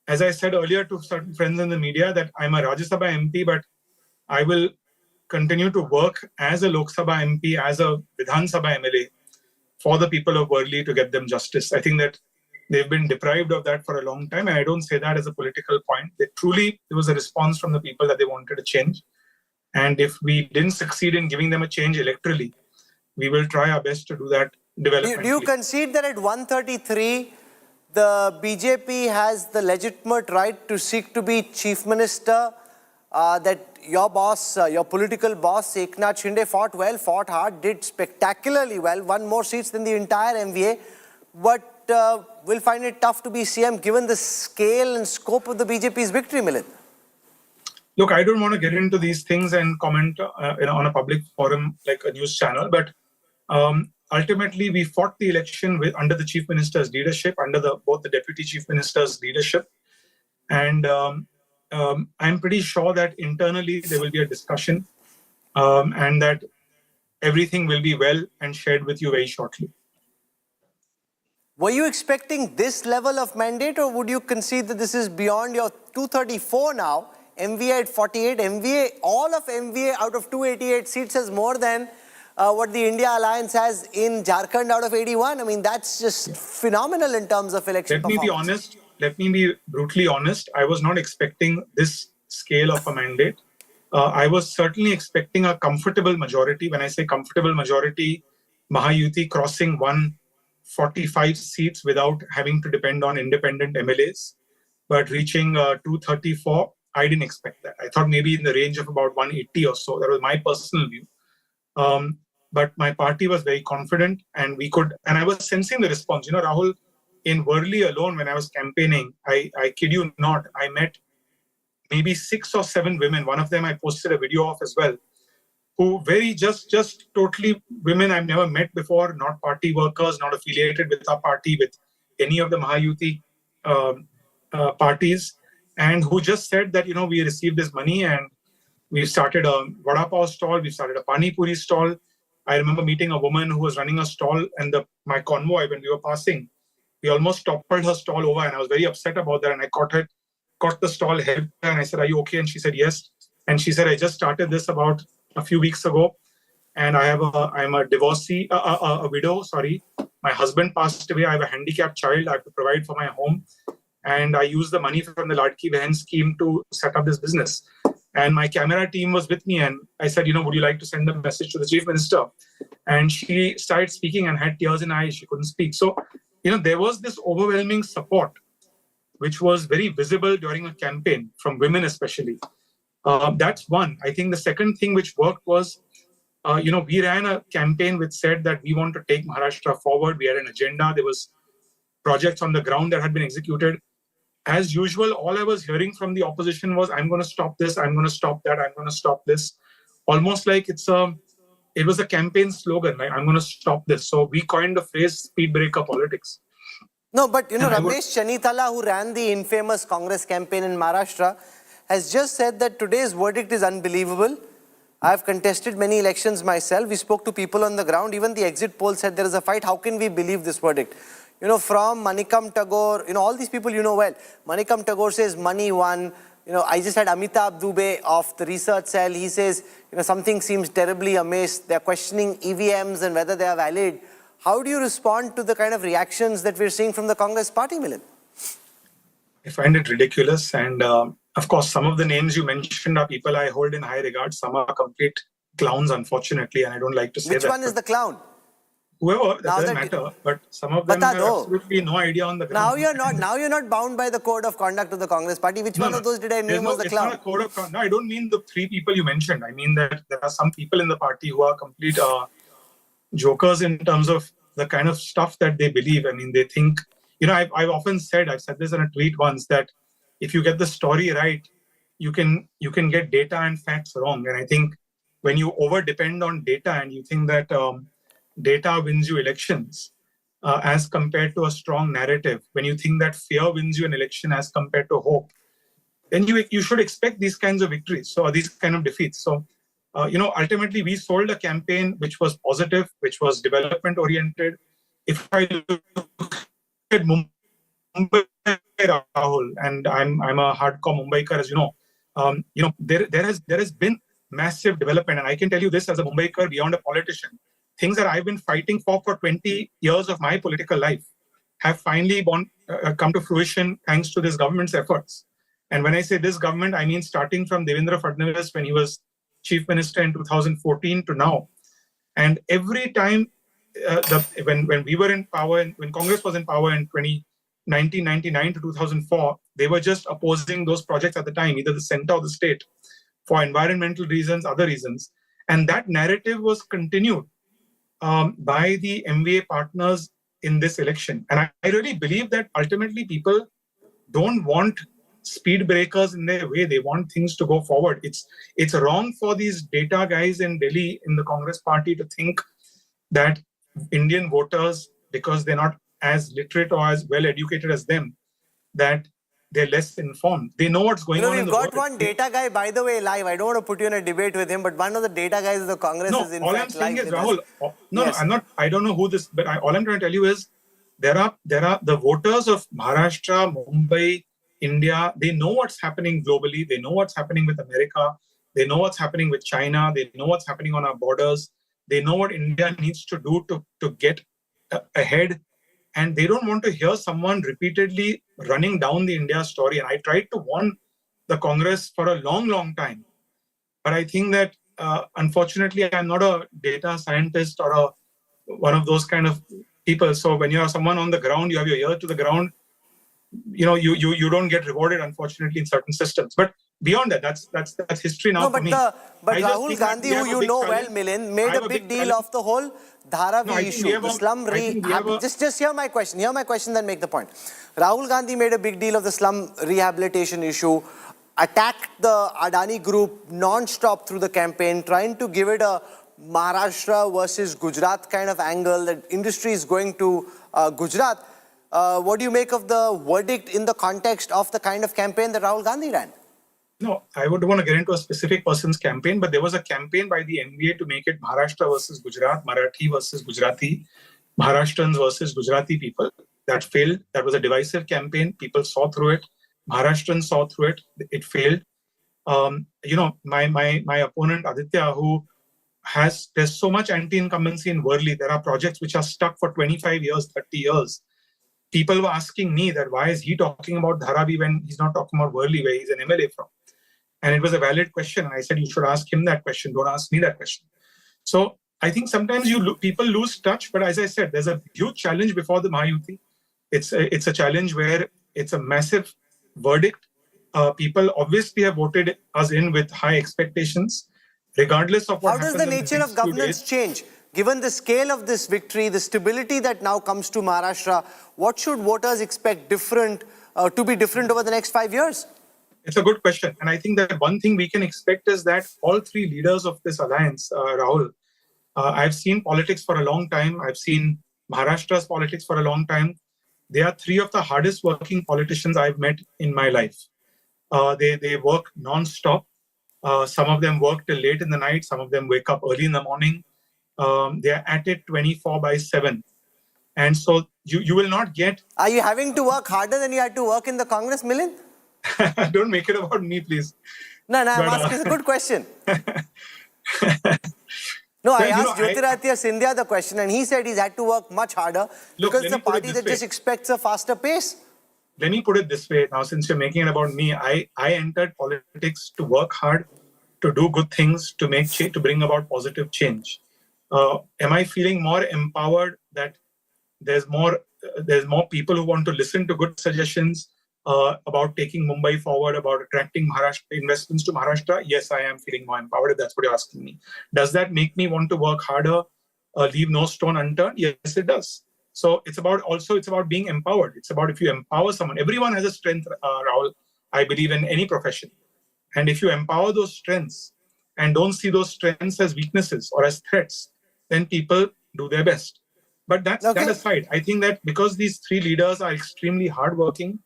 as I said earlier to certain friends in the media, that I'm a Rajya Sabha MP, but I will continue to work as a Lok Sabha MP, as a Vidhan Sabha MLA for the people of Worli to get them justice. I think that they've been deprived of that for a long time, and I don't say that as a political point. There was a response from the people that they wanted a change. And if we didn't succeed in giving them a change electorally, we will try our best to do that developmentally. Do you concede that at 133, the BJP has the legitimate right to seek to be chief minister, that your boss, your political boss, Eknath Shinde, fought well, fought hard, did spectacularly well, won more seats than the entire MVA, but will find it tough to be CM given the scale and scope of the BJP's victory, Milind? Look, I don't want to get into these things and comment on a public forum like a news channel, but ultimately we fought the election under the chief minister's leadership, under both the deputy chief minister's leadership, and I'm pretty sure that internally there will be a discussion and that everything will be well and shared with you very shortly. Were you expecting this level of mandate, or would you concede that this is beyond your 234 now? MVA at 48, all of MVA out of 288 seats has more than what the India Alliance has in Jharkhand out of 81. I mean, that's just phenomenal in terms of election performance. Let me be brutally honest. I was not expecting this scale of a mandate. I was certainly expecting a comfortable majority. When I say comfortable majority, Mahayuti crossing 145 seats without having to depend on independent MLAs, but reaching 234, I didn't expect that. I thought maybe in the range of about 180 or so. That was my personal view. But my party was very confident, and and I was sensing the response. You know, Rahul, in Worli alone, when I was campaigning, I kid you not, I met maybe 6 or 7 women. One of them I posted a video of as well, who very just totally women I've never met before, not party workers, not affiliated with our party, with any of the Mahayuti parties, and who just said that, you know, we received this money and we started a vada pav stall, we started a pani puri stall. I remember meeting a woman who was running a stall, and my convoy, when we were passing, we almost toppled her stall over, and I was very upset about that. And I caught the stall, helped her, and I said, "Are you okay?" And she said, "Yes." And she said, "I just started this about a few weeks ago, and I'm a divorcee, a widow. Sorry, my husband passed away. I have a handicapped child. I have to provide for my home, and I use the money from the Ladki Behan scheme to set up this business." And my camera team was with me, and I said, "You know, would you like to send a message to the chief minister?" And she started speaking and had tears in her eyes. She couldn't speak. So, you know, there was this overwhelming support, which was very visible during a campaign from women, especially. That's one. I think the second thing which worked was, we ran a campaign which said that we want to take Maharashtra forward. We had an agenda. There was projects on the ground that had been executed. As usual, all I was hearing from the opposition was, "I'm going to stop this, I'm going to stop that, I'm going to stop this." Almost like it was a campaign slogan, like, "I'm going to stop this." So we coined the phrase speed breaker politics. No, but you know, Ramesh Chanitala, who ran the infamous Congress campaign in Maharashtra, has just said that today's verdict is unbelievable. I've contested many elections myself. We spoke to people on the ground. Even the exit poll said there is a fight. How can we believe this verdict? You know, from Manikam Tagore, you know, all these people you know well. Manikam Tagore says money won. You know, I just had Amitabh Dubey of the research cell. He says, you know, something seems terribly amiss. They're questioning EVMs and whether they are valid. How do you respond to the kind of reactions that we're seeing from the Congress party, Milind? I find it ridiculous. And of course, some of the names you mentioned are people I hold in high regard. Some are complete clowns, unfortunately, and I don't like to say that. Which one is the clown? Whoever, that doesn't matter, but some of them have absolutely no idea on the ground. Now you're not bound by the code of conduct of the Congress party. Which one of those did I name was the clown? It's not a code of conduct. No, I don't mean the 3 people you mentioned. I mean that there are some people in the party who are complete jokers in terms of the kind of stuff that they believe. I mean, they think, I've often said, I've said this in a tweet once, that if you get the story right, you can get data and facts wrong. And I think when you over depend on data and you think that data wins you elections as compared to a strong narrative, when you think that fear wins you an election as compared to hope, then you should expect these kinds of victories, or these kind of defeats. So, ultimately we sold a campaign which was positive, which was development oriented. If I look at Mumbai, Rahul, and I'm a hardcore Mumbaikar, as you know, there has been massive development, and I can tell you this as a Mumbaikar beyond a politician. Things that I've been fighting for 20 years of my political life have finally come to fruition thanks to this government's efforts. And when I say this government, I mean starting from Devendra Fadnavis when he was chief minister in 2014 to now. And every time when we were in power, when Congress was in power in 1999 to 2004, they were just opposing those projects at the time, either the center or the state, for environmental reasons, other reasons. And that narrative was continued by the MVA partners in this election. And I really believe that ultimately people don't want speed breakers in their way. They want things to go forward. It's wrong for these data guys in Delhi in the Congress party to think that Indian voters, because they're not as literate or as well educated as them, that they're less informed. They know what's going on in the world. We've got one data guy, by the way, live. I don't want to put you in a debate with him, but one of the data guys of the Congress is in fact live. All I'm saying is, Rahul, I'm not, I don't know who this, but all I'm trying to tell you is there are the voters of Maharashtra, Mumbai, India, they know what's happening globally. They know what's happening with America. They know what's happening with China. They know what's happening on our borders. They know what India needs to do to get ahead. And they don't want to hear someone repeatedly running down the India story. And I tried to warn the Congress for a long, long time. But I think that, unfortunately, I'm not a data scientist or one of those kind of people. So when you're someone on the ground, you have your ear to the ground, you don't get rewarded, unfortunately, in certain systems. But beyond that, that's history now for me. But Rahul Gandhi, who you know well, Milind, made a big deal of the whole Dharavi issue, the slum Just hear my question. Hear my question, then make the point. Rahul Gandhi made a big deal of the slum rehabilitation issue, attacked the Adani group non-stop through the campaign, trying to give it a Maharashtra versus Gujarat kind of angle, that industry is going to Gujarat. What do you make of the verdict in the context of the kind of campaign that Rahul Gandhi ran? No, I would want to get into a specific person's campaign, but there was a campaign by the MVA to make it Maharashtra versus Gujarat, Marathi versus Gujarati, Maharashtrians versus Gujarati people. That failed. That was a divisive campaign. People saw through it. Maharashtrians saw through it. It failed. My opponent Aditya, there's so much anti-incumbency in Worli. There are projects which are stuck for 25 years, 30 years. People were asking me that why is he talking about Dharavi when he's not talking about Worli, where he's an MLA from? And it was a valid question. And I said, you should ask him that question. Don't ask me that question. So I think sometimes people lose touch. But as I said, there's a huge challenge before the Mahayuti. It's a challenge where it's a massive verdict. People obviously have voted us in with high expectations, regardless of what happens. How does the nature of governance change? Given the scale of this victory, the stability that now comes to Maharashtra, what should voters expect to be different over the next 5 years? It's a good question. And I think that one thing we can expect is that all three leaders of this alliance, Rahul, I've seen politics for a long time. I've seen Maharashtra's politics for a long time. They are three of the hardest working politicians I've met in my life. They work non-stop. Some of them work till late in the night. Some of them wake up early in the morning. They are at it 24/7. And so you will not get... Are you having to work harder than you had to work in the Congress, Milind? Don't make it about me, please. No, I'm asking a good question. No, I asked Jyotiraditya Scindia the question and he said he's had to work much harder because it's a party that just expects a faster pace. Let me put it this way. Now, since you're making it about me, I entered politics to work hard, to do good things, to bring about positive change. Am I feeling more empowered that there's more people who want to listen to good suggestions about taking Mumbai forward, about attracting investments to Maharashtra? Yes, I am feeling more empowered if that's what you're asking me. Does that make me want to work harder? leave no stone unturned? Yes, it does. So it's about being empowered. It's about if you empower someone, everyone has a strength, Rahul, I believe, in any profession. And if you empower those strengths and don't see those strengths as weaknesses or as threats, then people do their best. But that aside, I think that because these three leaders are extremely hardworking,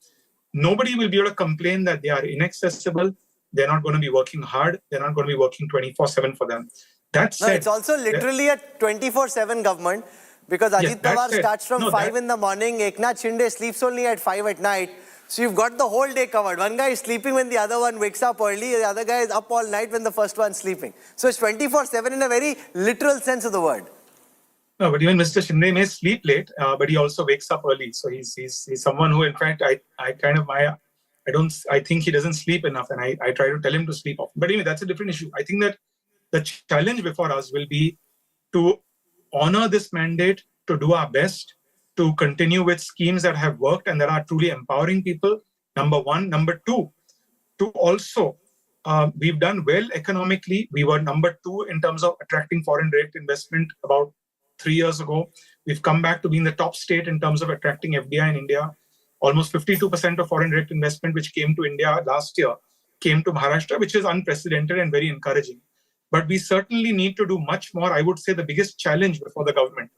nobody will be able to complain that they are inaccessible. They're not going to be working hard. They're not going to be working 24/7 for them. That said, it's also literally a 24/7 government, because Ajit Pawar starts from 5 in the morning, Eknath Shinde sleeps only at 5 at night. So you've got the whole day covered. One guy is sleeping when the other one wakes up early, the other guy is up all night when the first one's sleeping. So it's 24/7 in a very literal sense of the word. No, but even Mr. Shinde may sleep late, but he also wakes up early. So he's someone who, in fact, I think he doesn't sleep enough, and I try to tell him to sleep off. But anyway, that's a different issue. I think that the challenge before us will be to honor this mandate, to do our best, to continue with schemes that have worked and that are truly empowering people, number one. Number two, to also, we've done well economically. We were number 2 in terms of attracting foreign direct investment about 3 years ago. We've come back to being the top state in terms of attracting FDI in India. Almost 52% of foreign direct investment which came to India last year came to Maharashtra, which is unprecedented and very encouraging. But we certainly need to do much more. I would say the biggest challenge before the government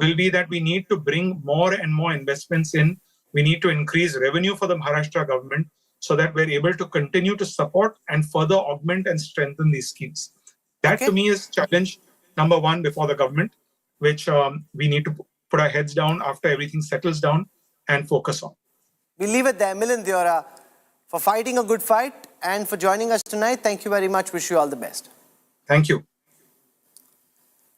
will be that we need to bring more and more investments in. We need to increase revenue for the Maharashtra government so that we're able to continue to support and further augment and strengthen these schemes. That to me is challenge number 1 before the government, which we need to put our heads down after everything settles down and focus on. We'll leave it there. Milind Deora, for fighting a good fight and for joining us tonight. Thank you very much. Wish you all the best. Thank you.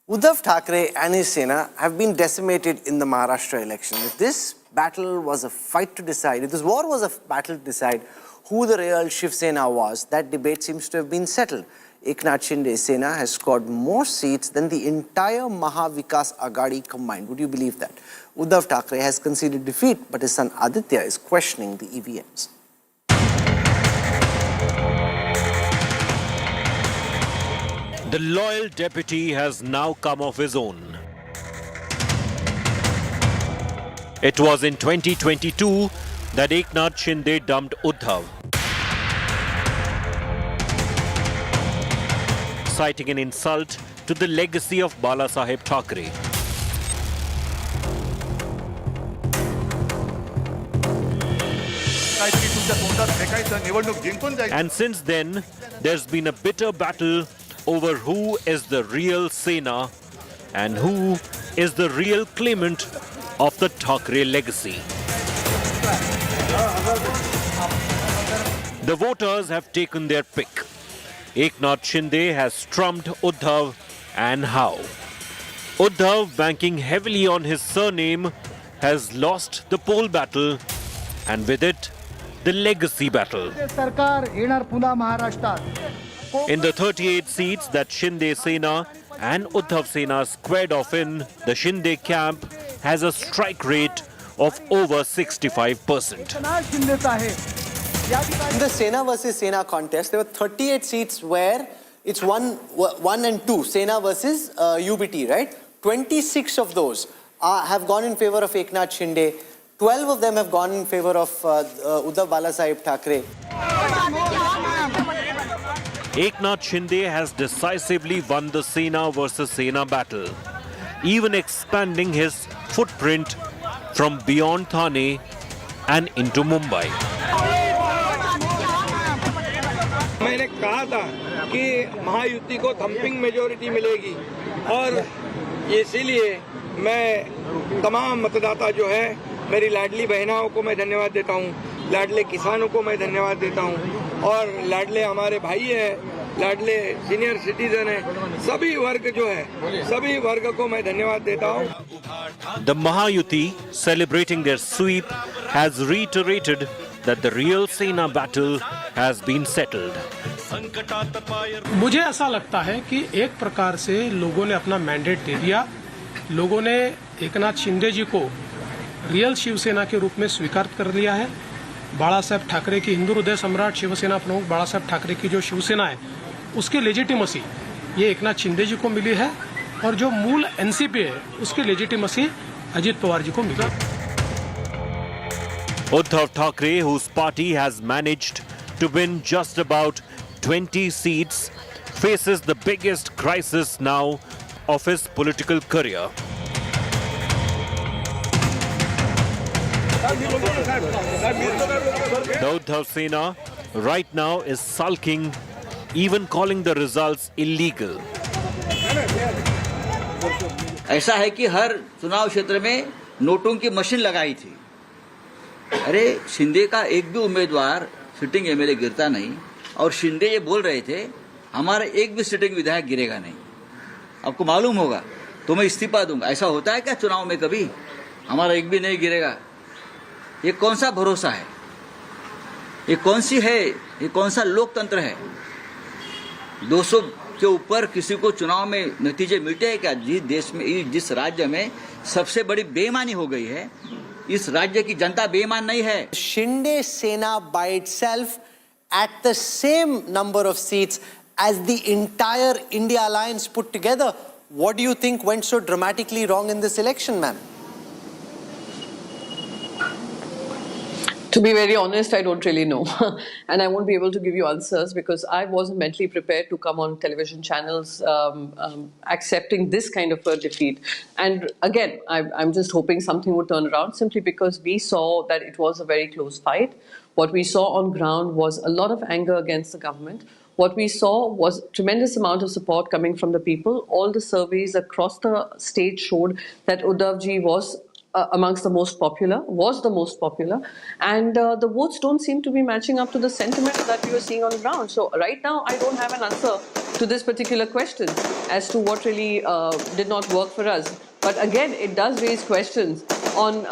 Uddhav Thackeray and his Sena have been decimated in the Maharashtra election. If this battle was a fight to decide, if this war was a battle to decide who the real Shiv Sena was, that debate seems to have been settled. Eknath Shinde's Sena has scored more seats than the entire Maha Vikas Aghadi combined. Would you believe that? Uddhav Thackeray has conceded defeat, but his son Aditya is questioning the EVMs. The loyal deputy has now come of his own. It was in 2022 that Eknath Shinde dumped Uddhav, citing an insult to the legacy of Balasaheb Thackeray. And since then, there's been a bitter battle over who is the real Sena and who is the real claimant of the Thackeray legacy. The voters have taken their pick. Eknath Shinde has trumped Uddhav, and how? Uddhav, banking heavily on his surname, has lost the poll battle, and with it, the legacy battle. In the 38 seats that Shinde Sena and Uddhav Sena squared off in, the Shinde camp has a strike rate of over 65%. In the Sena versus Sena contest, there were 38 seats where it's 1 and 2, Sena versus UBT, right? 26 of those have gone in favor of Eknath Shinde. 12 of them have gone in favor of Uddhav Balasaheb Thackeray. Eknath Shinde has decisively won the Sena versus Sena battle, even expanding his footprint from beyond Thane and into Mumbai. मैंने कहा था कि महायुति को thumping majority मिलेगी और इसीलिए मैं तमाम मतदाता जो है मेरी लाडली बहनाओं को मैं धन्यवाद देता हूँ, लाडले किसानों को मैं धन्यवाद देता हूँ और लाडले हमारे भाई हैं, लाडले सीनियर सिटीजन हैं, सभी वर्ग जो है सभी वर्ग को मैं धन्यवाद देता हूँ. The Mahayuti, celebrating their sweep, has reiterated that the real Sena battle has been settled. मुझे ऐसा लगता है कि एक प्रकार से लोगों ने अपना मैंडेट दे दिया. लोगों ने एकनाथ शिंदे जी को रियल शिवसेना के रूप में स्वीकार कर लिया है. बाला साहब ठाकरे की हिंदू हृदय सम्राट शिवसेना प्रमुख बाला साहब ठाकरे की जो शिवसेना है उसकी लेजिटिमेसी ये एकनाथ शिंदे जी को मिली है और जो मूल एनसीपी है उसकी लेजिटिमेसी अजीत पवार जी को मिला। Uddhav Thackeray, whose party has managed to win just about 20 seats, faces the biggest crisis now of his political career. The Uddhav Sena right now is sulking, even calling the results illegal. ऐसा है कि हर चुनाव क्षेत्र में नोटों की machine लगाई थी। अरे शिंदे का एक भी उम्मीदवार सिटिंग एमएलए गिरता नहीं, और शिंदे ये बोल रहे थे हमारा एक भी सिटिंग विधायक गिरेगा नहीं। आपको मालूम होगा तो मैं इस्तीफा दूंगा। ऐसा होता है क्या चुनाव में कभी? हमारा एक भी नहीं गिरेगा। ये कौन सा भरोसा है? ये कौन सी है? ये कौन सा लोकतंत्र है? 200 के ऊपर किसी को चुनाव में नतीजे मिलते हैं क्या? जिस देश में, जिस राज्य में सबसे बड़ी बेईमानी हो गई है, इस राज्य की जनता बेईमान नहीं है। Shinde Sena by itself at the same number of seats as the entire India alliance put together. What do you think went so dramatically wrong in this election, ma'am? To be very honest, I don't really know. And I won't be able to give you answers because I wasn't mentally prepared to come on television channels accepting this kind of a defeat. And again, I'm just hoping something would turn around simply because we saw that it was a very close fight. What we saw on ground was a lot of anger against the government. What we saw was tremendous amount of support coming from the people. All the surveys across the state showed that Uddhav ji was amongst the most popular, and the votes don't seem to be matching up to the sentiment that we were seeing on ground. So right now, I don't have an answer to this particular question as to what really did not work for us. But again, it does raise questions on,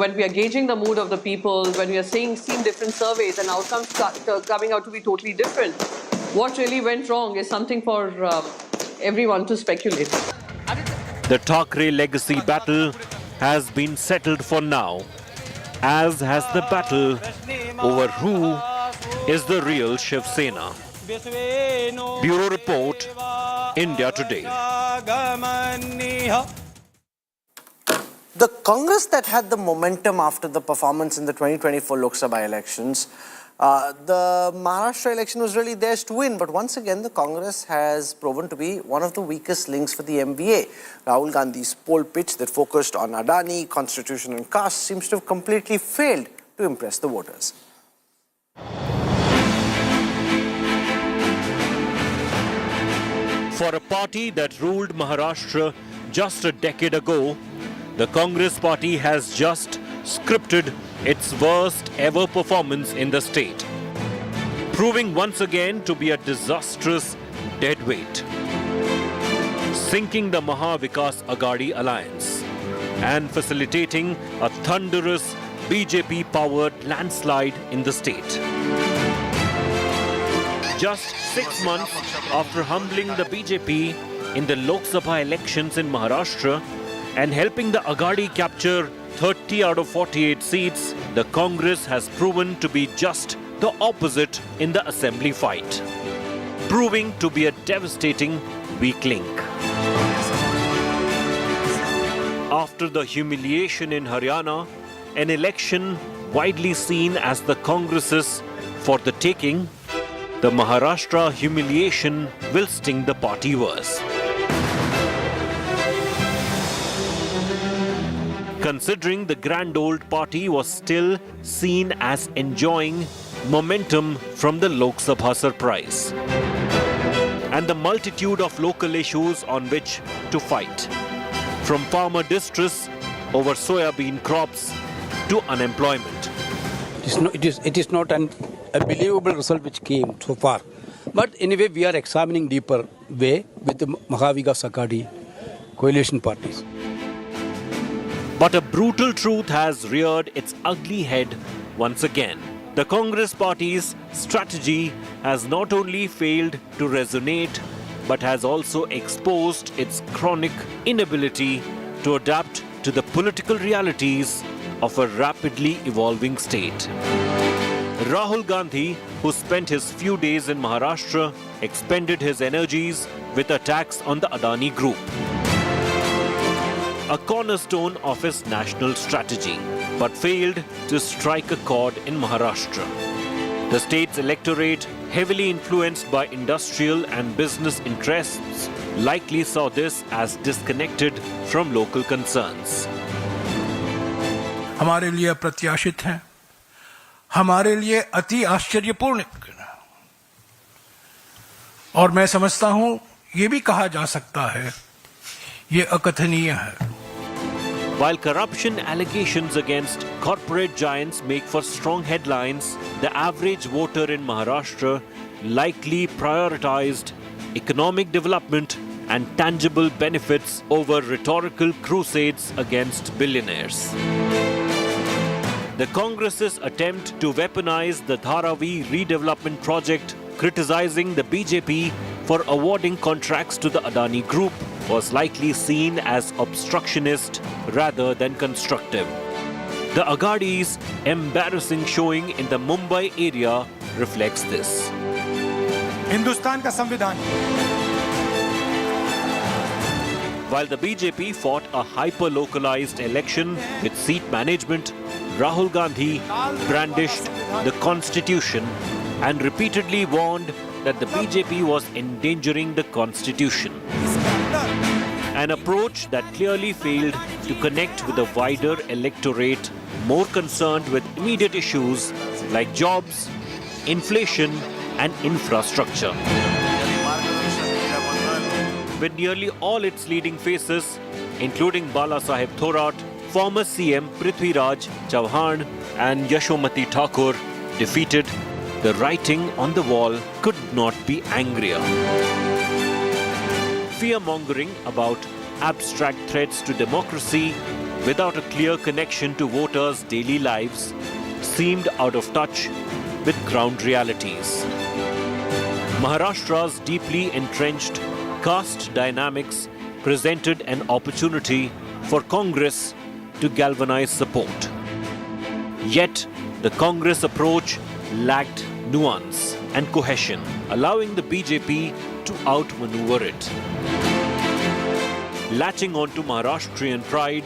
when we are gauging the mood of the people, when we are seeing different surveys and outcomes coming out to be totally different. What really went wrong is something for everyone to speculate. The Thackeray legacy battle has been settled for now, as has the battle over who is the real Shiv Sena. Bureau Report, India Today. The Congress that had the momentum after the performance in the 2024 Lok Sabha elections, the Maharashtra election was really theirs to win, but once again the Congress has proven to be one of the weakest links for the MVA. Rahul Gandhi's poll pitch that focused on Adani, constitution and caste seems to have completely failed to impress the voters. For a party that ruled Maharashtra just a decade ago, the Congress party has just scripted its worst ever performance in the state, proving once again to be a disastrous deadweight, sinking the Maha-Vikas Aghadi alliance and facilitating a thunderous BJP-powered landslide in the state. Just 6 months after humbling the BJP in the Lok Sabha elections in Maharashtra and helping the Aghadi capture 30 out of 48 seats, the Congress has proven to be just the opposite in the assembly fight, proving to be a devastating weak link. After the humiliation in Haryana, an election widely seen as the Congress's for the taking, the Maharashtra humiliation will sting the party worse. Considering the grand old party was still seen as enjoying momentum from the Lok Sabha surprise and the multitude of local issues on which to fight, from farmer distress over soybean crops to unemployment. It is not a believable result which came so far. But anyway, we are examining deeper way with the Maha-Vikas Aghadi coalition parties. But a brutal truth has reared its ugly head once again. The Congress party's strategy has not only failed to resonate, but has also exposed its chronic inability to adapt to the political realities of a rapidly evolving state. Rahul Gandhi, who spent his few days in Maharashtra, expended his energies with attacks on the Adani Group, a cornerstone of his national strategy, but failed to strike a chord in Maharashtra. The state's electorate, heavily influenced by industrial and business interests, likely saw this as disconnected from local concerns. हमारे लिए अप्रत्याशित है, हमारे लिए अति आश्चर्यपूर्ण, और मैं समझता हूं ये भी कहा जा सकता है, ये अकथनीय है. While corruption allegations against corporate giants make for strong headlines, the average voter in Maharashtra likely prioritized economic development and tangible benefits over rhetorical crusades against billionaires. The Congress's attempt to weaponize the Dharavi redevelopment project, criticizing the BJP for awarding contracts to the Adani Group, was likely seen as obstructionist rather than constructive. The Aghadi's embarrassing showing in the Mumbai area reflects this. Hindustan का संविधान. While the BJP fought a hyper-localized election with seat management, Rahul Gandhi brandished the constitution and repeatedly warned that the BJP was endangering the constitution. An approach that clearly failed to connect with a wider electorate more concerned with immediate issues like jobs, inflation, and infrastructure. With nearly all its leading faces, including Bala Saheb Thorat, former CM Prithviraj Chauhan, and Yashomati Thakur, defeated, the writing on the wall could not be angrier. Fear-mongering about abstract threats to democracy without a clear connection to voters' daily lives seemed out of touch with ground realities. Maharashtra's deeply entrenched caste dynamics presented an opportunity for Congress to galvanize support. Yet, the Congress approach lacked nuance and cohesion, allowing the BJP to outmaneuver it. Latching onto Maharashtrian pride,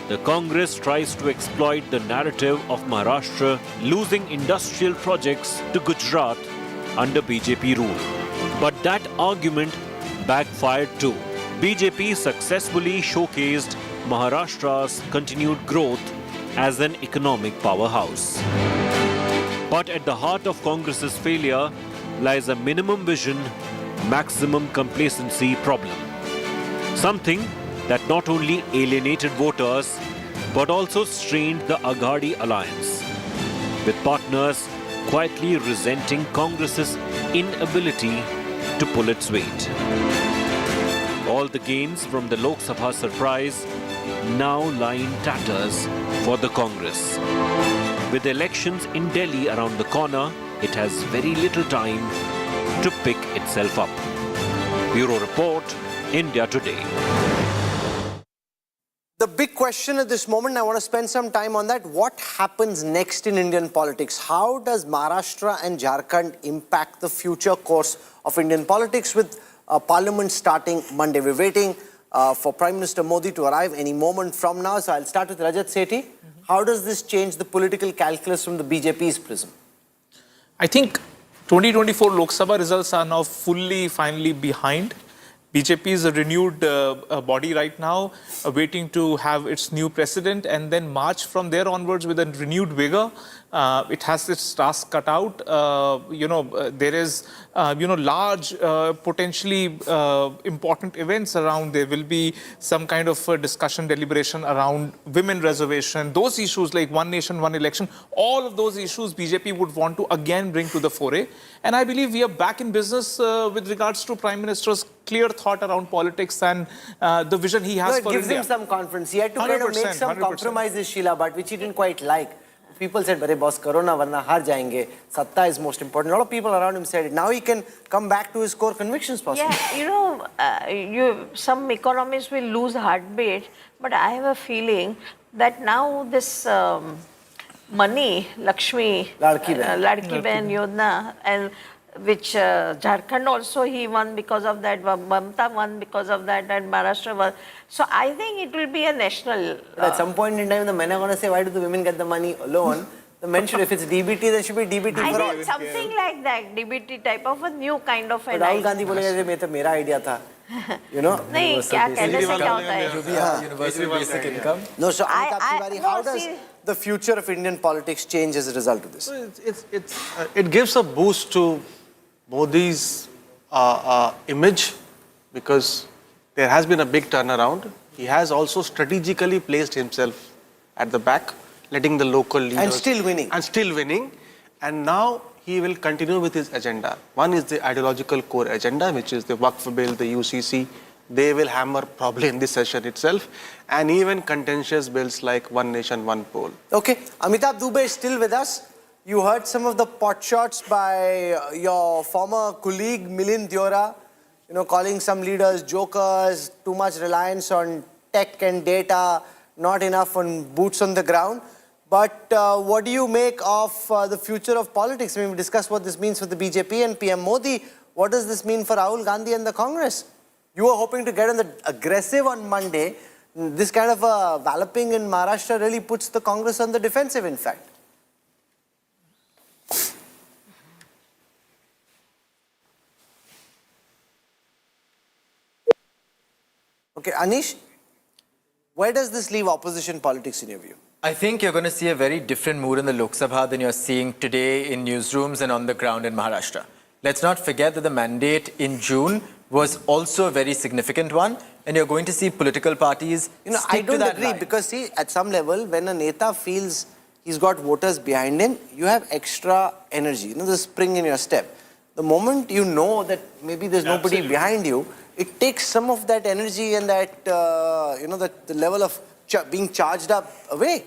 the Congress tries to exploit the narrative of Maharashtra losing industrial projects to Gujarat under BJP rule. But that argument backfired too. BJP successfully showcased Maharashtra's continued growth as an economic powerhouse. But at the heart of Congress's failure lies a minimum vision, maximum complacency problem. Something that not only alienated voters but also strained the Aghadi alliance, with partners quietly resenting Congress's inability to pull its weight. All the gains from the Lok Sabha surprise now lie in tatters for the Congress. With elections in Delhi around the corner, it has very little time to pick itself up. Bureau Report, India Today. The big question at this moment, I want to spend some time on that. What happens next in Indian politics? How does Maharashtra and Jharkhand impact the future course of Indian politics with Parliament starting Monday? We're waiting for Prime Minister Modi to arrive any moment from now. So I'll start with Rajat Sethi. How does this change the political calculus from the BJP's prism? I think 2024 Lok Sabha results are now finally behind. BJP is a renewed body right now, waiting to have its new president and then march from there onwards with a renewed vigor. It has its task cut out. There is, large, potentially important events around. There will be some kind of discussion, deliberation around women reservation. Those issues like one nation, one election, all of those issues BJP would want to again bring to the foray. And I believe we are back in business with regards to Prime Minister's clear thought around politics and the vision he has for India. It gives him some confidence. He had to kind of make some 100%. compromises, Sheila, but which he didn't quite like. People said, "Bare boss, Corona varna har jayenge. Satta is most important." A lot of people around him said it. Now he can come back to his core convictions, possibly. Yeah, some economists will lose heartbeat, but I have a feeling that now this money, Lakshmi, Ladki Behan Yojana, and which Jharkhand also he won because of that, Mamta won because of that, and Maharashtra won. So I think it will be a national. At some point in time, the men are going to say, why do the women get the money alone? The men should, if it's DBT, there should be DBT I for all. think something like that, DBT type of a new kind of an Rahul Gandhi बोलेगा ये तो मेरा idea था, you know. नहीं क्या कहने से क्या होता है? Universal basic income. No, so Amitabh Tiwari, how does the future of Indian politics change as a result of this? It gives a boost to Modi's image because there has been a big turnaround. He has also strategically placed himself at the back, letting the local leaders... And still winning. And still winning. And now he will continue with his agenda. One is the ideological core agenda, which is the Waqf bill, the UCC. They will hammer probably in this session itself. And even contentious bills like One Nation, One Poll. Okay, Amitabh Dubey is still with us. You heard some of the pot shots by your former colleague Milind Deora, you know, calling some leaders jokers, too much reliance on tech and data, not enough on boots on the ground. But what do you make of the future of politics? I mean, we discussed what this means for the BJP and PM Modi. What does this mean for Rahul Gandhi and the Congress? You were hoping to get on the aggressive on Monday. This kind of walloping in Maharashtra really puts the Congress on the defensive, in fact. Okay, Anish, where does this leave opposition politics in your view? I think you're going to see a very different mood in the Lok Sabha than you're seeing today in newsrooms and on the ground in Maharashtra. Let's not forget that the mandate in June was also a very significant one, and you're going to see political parties I don't agree because see, at some level, when a Neta feels he's got voters behind him, you have extra energy, the spring in your step. The moment you know that maybe there's nobody behind you, it takes some of that energy and that, the level of being charged up away.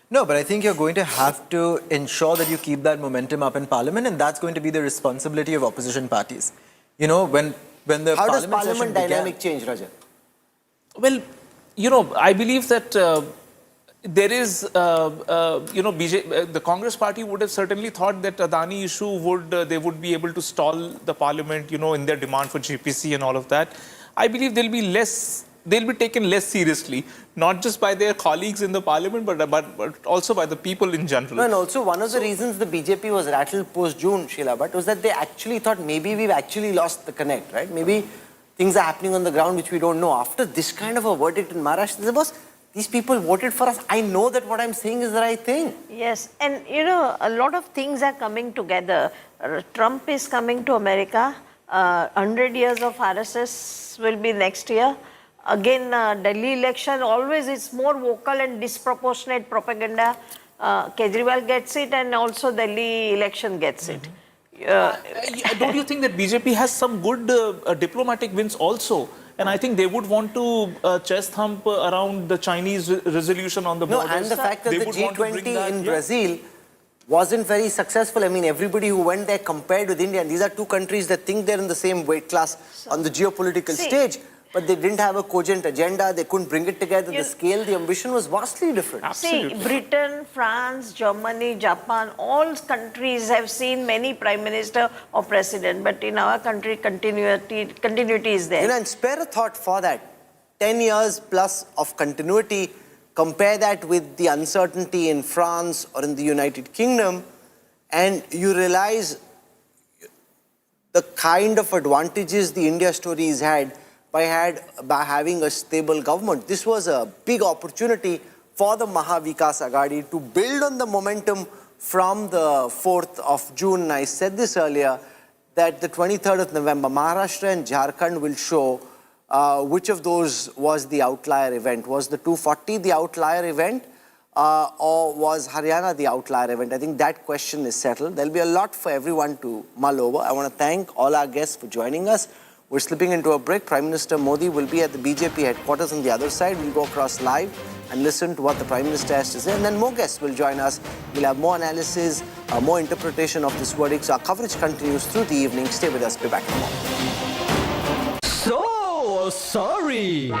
No, but I think you're going to have to ensure that you keep that momentum up in Parliament, and that's going to be the responsibility of opposition parties. You know, when the How does Parliament Parliament session dynamic began, change, Rajat? Well, I believe that there is, the Congress party would have certainly thought that Adani issue they would be able to stall the Parliament, in their demand for GPC and all of that. I believe they'll be taken less seriously, not just by their colleagues in the Parliament, but also by the people in general. No, and also one of the reasons the BJP was rattled post-June, Sheila Bhatt, was that they actually thought maybe we've actually lost the connect, right? Maybe things are happening on the ground which we don't know. After this kind of a verdict in Maharashtra, they said, boss, these people voted for us. I know that what I'm saying is the right thing. Yes, and a lot of things are coming together. Trump is coming to America. 100 years of RSS will be next year. Again, Delhi election, always it's more vocal and disproportionate propaganda. Kejriwal gets it, and also Delhi election gets it. Don't you think that BJP has some good diplomatic wins also? And I think they would want to chest thump around the Chinese resolution on the borders. No, and the fact that the G20 in Brazil wasn't very successful. I mean, everybody who went there compared with India, and these are two countries that think they're in the same weight class on the geopolitical stage, but they didn't have a cogent agenda. They couldn't bring it together. The scale, the ambition was vastly different. Absolutely. See, Britain, France, Germany, Japan, all countries have seen many prime minister or president, but in our country, continuity is there. And spare a thought for that. 10 years plus of continuity, compare that with the uncertainty in France or in the United Kingdom, and you realize the kind of advantages the India story has had by having a stable government. This was a big opportunity for the Mahavikas Aghadi to build on the momentum from the 4th of June. I said this earlier, that the 23rd of November, Maharashtra and Jharkhand will show which of those was the outlier event. Was the 240 the outlier event, or was Haryana the outlier event? I think that question is settled. There'll be a lot for everyone to mull over. I want to thank all our guests for joining us. We're slipping into a break. Prime Minister Modi will be at the BJP headquarters on the other side. We'll go across live and listen to what the Prime Minister has to say. And then more guests will join us. We'll have more analysis, more interpretation of this verdict. So our coverage continues through the evening. Stay with us. Be back in a moment. So sorry.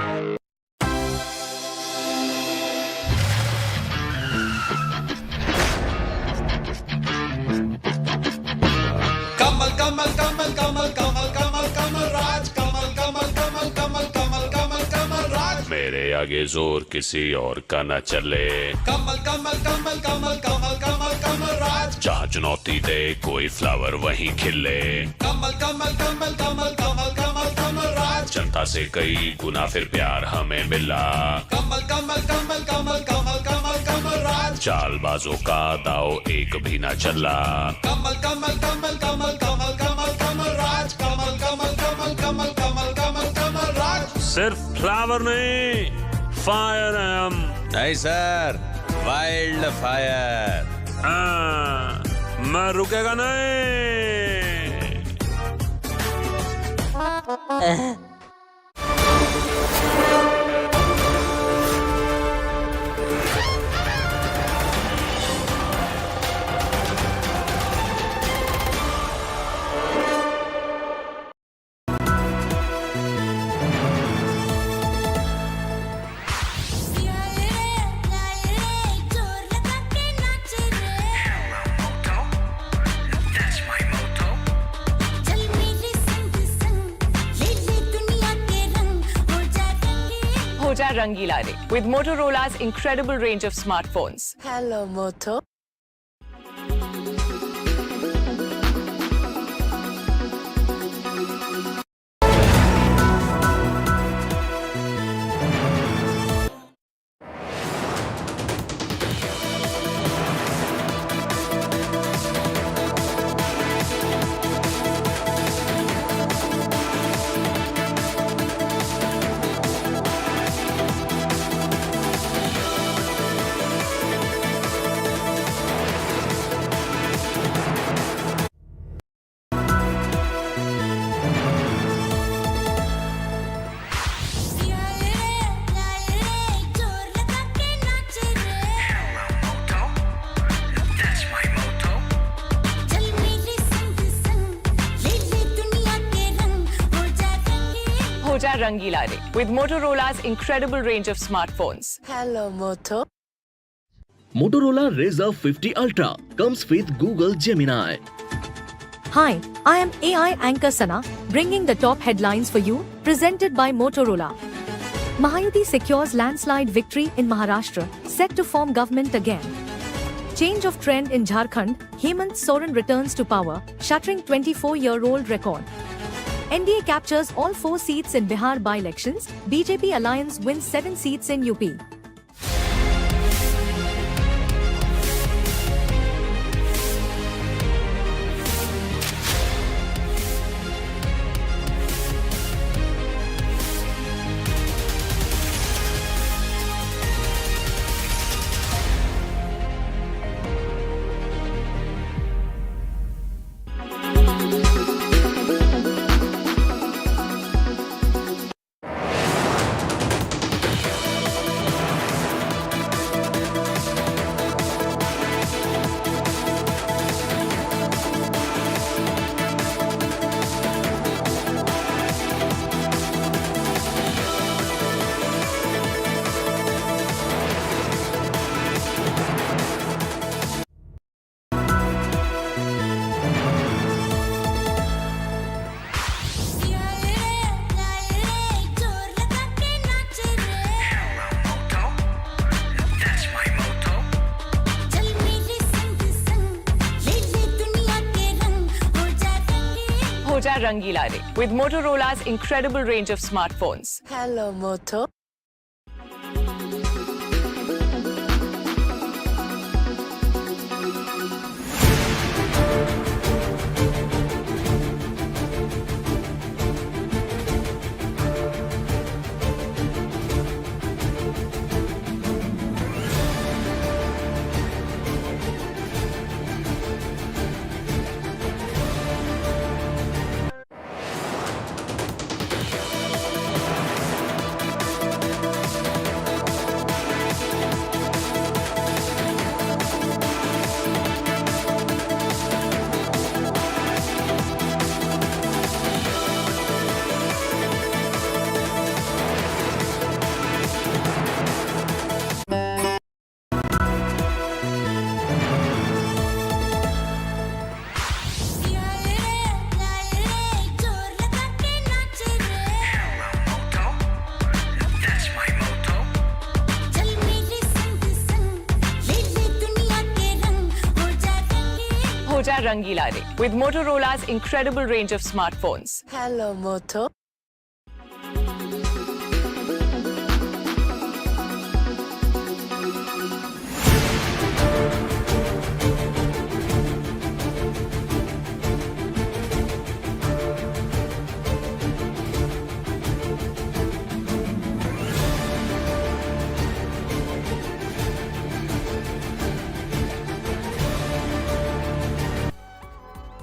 Kamal, Kamal, Kamal. आगे जोर किसी और का न चले। कमल कमल कमल कमल कमल कमल कमल राज। जहाँ चुनौती दे कोई फ्लावर वहीं खिले। कमल कमल कमल कमल कमल कमल कमल राज। जनता से कई गुना फिर प्यार हमें मिला। कमल कमल कमल कमल कमल कमल कमल राज। चालबाजों का दाव एक भी न चला। कमल कमल कमल कमल कमल कमल कमल राज। कमल कमल कमल कमल कमल कमल कमल राज। सिर्फ फ्लावर नहीं, फायर है हम। नहीं सर, वाइल्ड फायर। मैं रुकेगा नहीं। Rangila Re with Motorola's incredible range of smartphones. Hello, Moto. Rangila Re with Motorola's incredible range of smartphones. Hello, Moto. Motorola Razr 50 Ultra comes with Google Gemini. Hi, I am AI anchor Sana, bringing the top headlines for you, presented by Motorola. Mahayuti secures landslide victory in Maharashtra, set to form government again. Change of trend in Jharkhand, Hemant Soren returns to power, shattering 24-year-old record. NDA captures all 4 seats in Bihar by-elections, BJP alliance wins 7 seats in UP. Rangila Re with Motorola's incredible range of smartphones. Hello, Moto. Socha Rangila De with Motorola's incredible range of smartphones. Hello, Moto.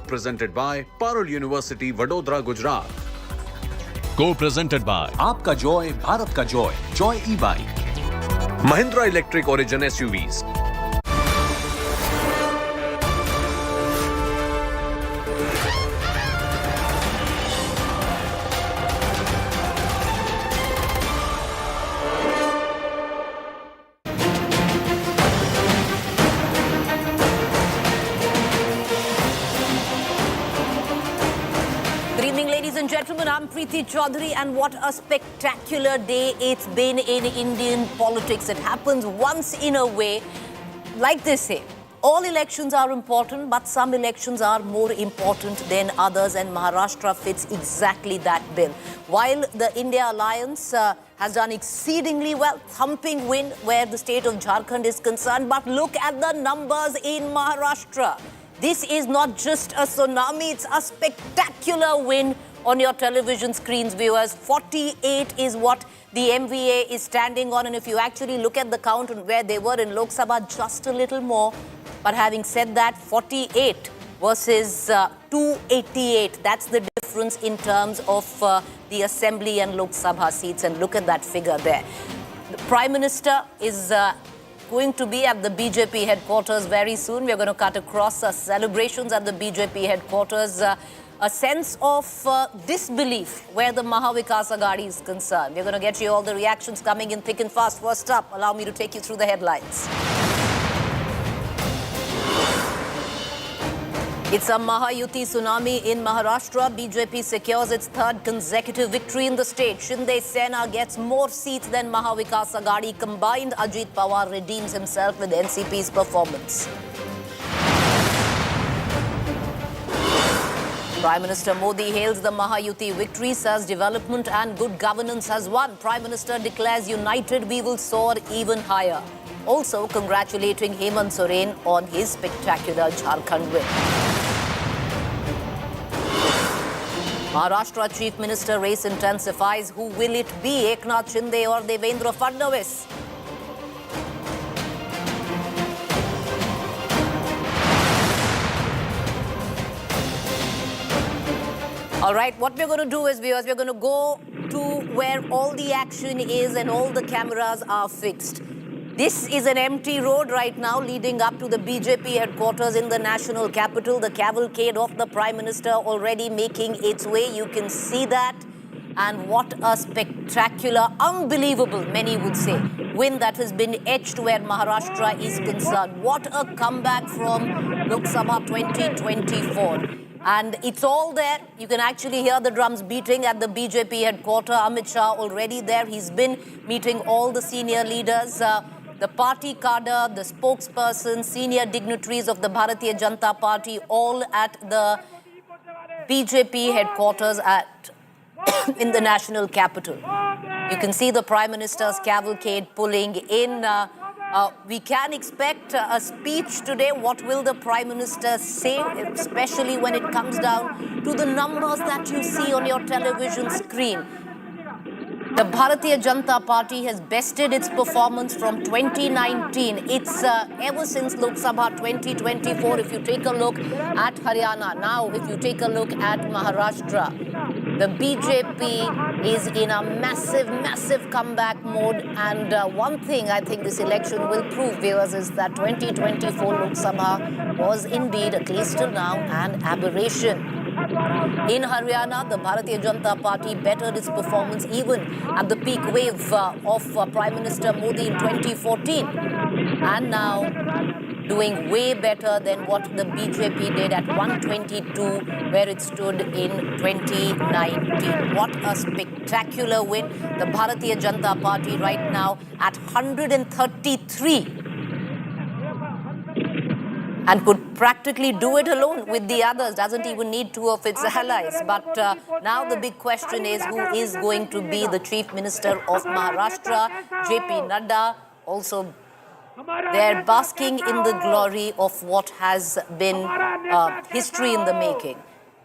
Presented by Parul University, Vadodara, Gujarat. Co-presented by आपका Joy, Bharat का Joy, Joy e-bike, Mahindra electric origin SUVs. Good evening, ladies and gentlemen. I'm Preeti Chaudhary, and what a spectacular day it's been in Indian politics. It happens once in a way. Like they say, all elections are important, but some elections are more important than others, and Maharashtra fits exactly that bill. While the India Alliance has done exceedingly well, thumping win where the state of Jharkhand is concerned, but look at the numbers in Maharashtra. This is not just a tsunami, it's a spectacular win on your television screens, viewers. 48 is what the MVA is standing on, and if you actually look at the count and where they were in Lok Sabha, just a little more. But having said that, 48 versus 288, that's the difference in terms of the Assembly and Lok Sabha seats, and look at that figure there. The Prime Minister is going to be at the BJP headquarters very soon. We're going to cut across celebrations at the BJP headquarters. A sense of disbelief where the Mahavikas Aghadi is concerned. We're going to get you all the reactions coming in thick and fast. First up, allow me to take you through the headlines. It's a Mahayuti tsunami in Maharashtra. BJP secures its third consecutive victory in the state. Shinde Sena gets more seats than Mahavikas Aghadi combined. Ajit Pawar redeems himself with NCP's performance. Prime Minister Modi hails the Mahayuti victory, says development and good governance has won. Prime Minister declares united we will soar even higher. Also congratulating Hemant Soren on his spectacular Jharkhand win. Maharashtra Chief Minister race intensifies. Who will it be, Eknath Shinde or Devendra Fadnavis? All right, what we're going to do is, viewers, we're going to go to where all the action is and all the cameras are fixed. This is an empty road right now leading up to the BJP headquarters in the national capital. The cavalcade of the Prime Minister already making its way. You can see that. And what a spectacular, unbelievable, many would say, win that has been etched where Maharashtra is concerned. What a comeback from Lok Sabha 2024. And it's all there. You can actually hear the drums beating at the BJP headquarters. Amit Shah already there. He's been meeting all the senior leaders. The party cadre, the spokesperson, senior dignitaries of the Bharatiya Janata Party, all at the BJP headquarters in the national capital. You can see the Prime Minister's cavalcade pulling in. We can expect a speech today. What will the Prime Minister say, especially when it comes down to the numbers that you see on your television screen? The Bharatiya Janata Party has bested its performance from 2019. It's ever since Lok Sabha 2024. If you take a look at Haryana, now if you take a look at Maharashtra, the BJP is in a massive, massive comeback mode. And one thing I think this election will prove, viewers, is that 2024 Lok Sabha was indeed, at least till now, an aberration. In Haryana, the Bharatiya Janata Party bettered its performance even at the peak wave of Prime Minister Modi in 2014. And now doing way better than what the BJP did at 122, where it stood in 2019. What a spectacular win. The Bharatiya Janata Party right now at 133. and could practically do it alone with the others, doesn't even need two of its allies. But now the big question is, who is going to be the Chief Minister of Maharashtra? JP Nadda, also they're basking in the glory of what has been history in the making.